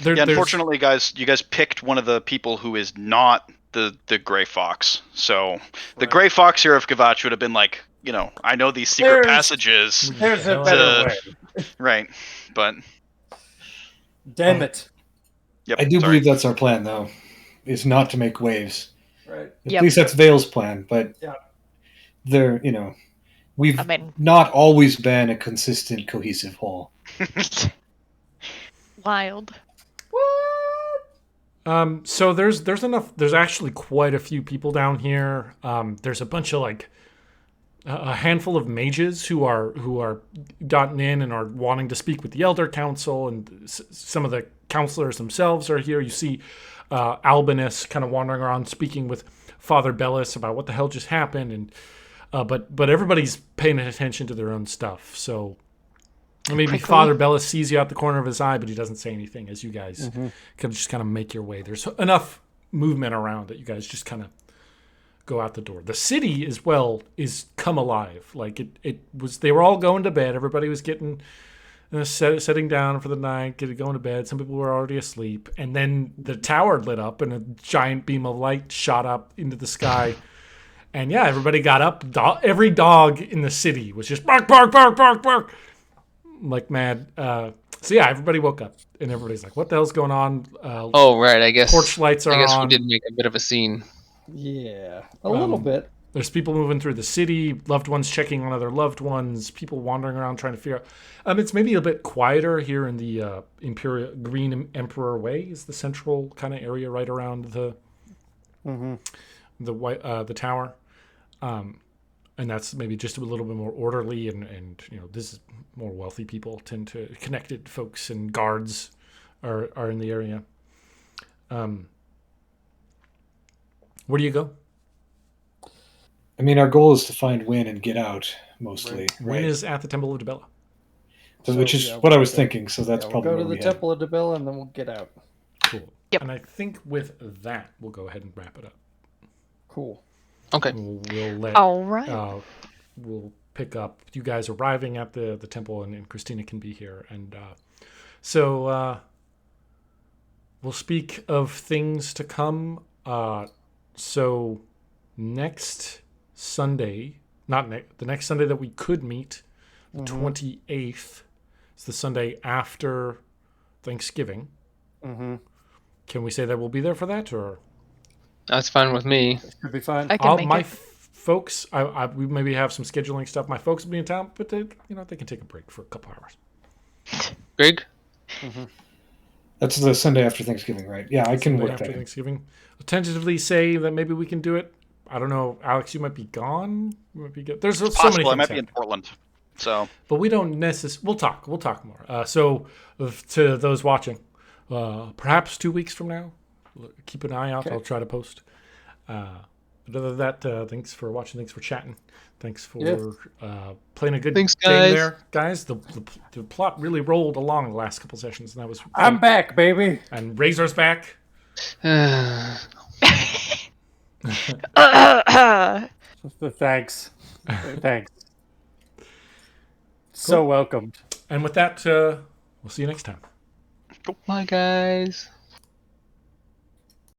Yeah, unfortunately, guys, you guys picked one of the people who is not the Gray Fox. So the Right. Gray Fox here of Gavach would have been like, I know these secret There's- passages, There's a Hell better to- way. right? But Damn it. yep, I do sorry. believe that's our plan, though, is not to make waves. Right. At Yep. least that's Vale's plan, but Yeah. there, we've I mean, not always been a consistent, cohesive whole. wild. So there's enough. There's actually quite a few people down here. There's a bunch of a handful of mages who are gotten in and are wanting to speak with the Elder Council, and some of the counselors themselves are here. You see Albinus kind of wandering around speaking with Father Bellis about what the hell just happened, and but everybody's paying attention to their own stuff. So maybe Prickly. Father Bellis sees you out the corner of his eye, but he doesn't say anything as you guys can just kind of make your way. There's enough movement around that you guys just kind of go out the door. The city as well is come alive. Like it was. They were all going to bed. Everybody was getting setting down for the night, going to bed. Some people were already asleep, and then the tower lit up, and a giant beam of light shot up into the sky. And yeah, everybody got up. Every dog in the city was just bark, bark, bark, bark, bark, like mad. So yeah, everybody woke up, and everybody's like, "What the hell's going on?" Oh, right. I guess. Porch lights are I guess on. we did make a bit of a scene. Yeah. A little bit. There's people moving through the city, loved ones checking on other loved ones, people wandering around trying to figure out. It's maybe a bit quieter here in the Imperial Green Emperor Way, is the central kind of area right around the the tower, and that's maybe just a little bit more orderly, and this is more wealthy people tend to connected folks and guards are in the area. Where do you go? I mean, our goal is to find Win and get out, mostly. Wynn is at the Temple of Debella. Which is yeah, what I we'll was go- thinking, so that's We'll probably go to where the we head. Temple of Debella and then we'll get out. Cool. Yep. And I think with that, we'll go ahead and wrap it up. Cool. Okay. We'll let All right. we'll pick up you guys arriving at the temple, and Christina can be here, and so we'll speak of things to come. So next Sunday, the next Sunday that we could meet, the 28th, is the Sunday after Thanksgiving. Can we say that we'll be there for that, or That's fine with me. Should be fine. I can make my it. folks? We maybe have some scheduling stuff. My folks will be in town, but they can take a break for a couple hours. Greg? That's the Sunday after Thanksgiving, right? Yeah, I can Sunday work after that in. Thanksgiving. I'll tentatively say that maybe we can do it. I don't know, Alex. You might be gone. You might be good. There's so many Possible. things I might be in happening. Portland. So But we don't necessarily. We'll talk more. So to those watching, perhaps 2 weeks from now, keep an eye out. Okay. I'll try to post. But other than that, thanks for watching. Thanks for chatting. Thanks for playing a good Thanks, game guys. there, guys. The plot really rolled along the last couple sessions, and that was. I'm back, baby. And Razor's back. Thanks. Thanks. So welcomed. And with that, we'll see you next time. Bye, guys.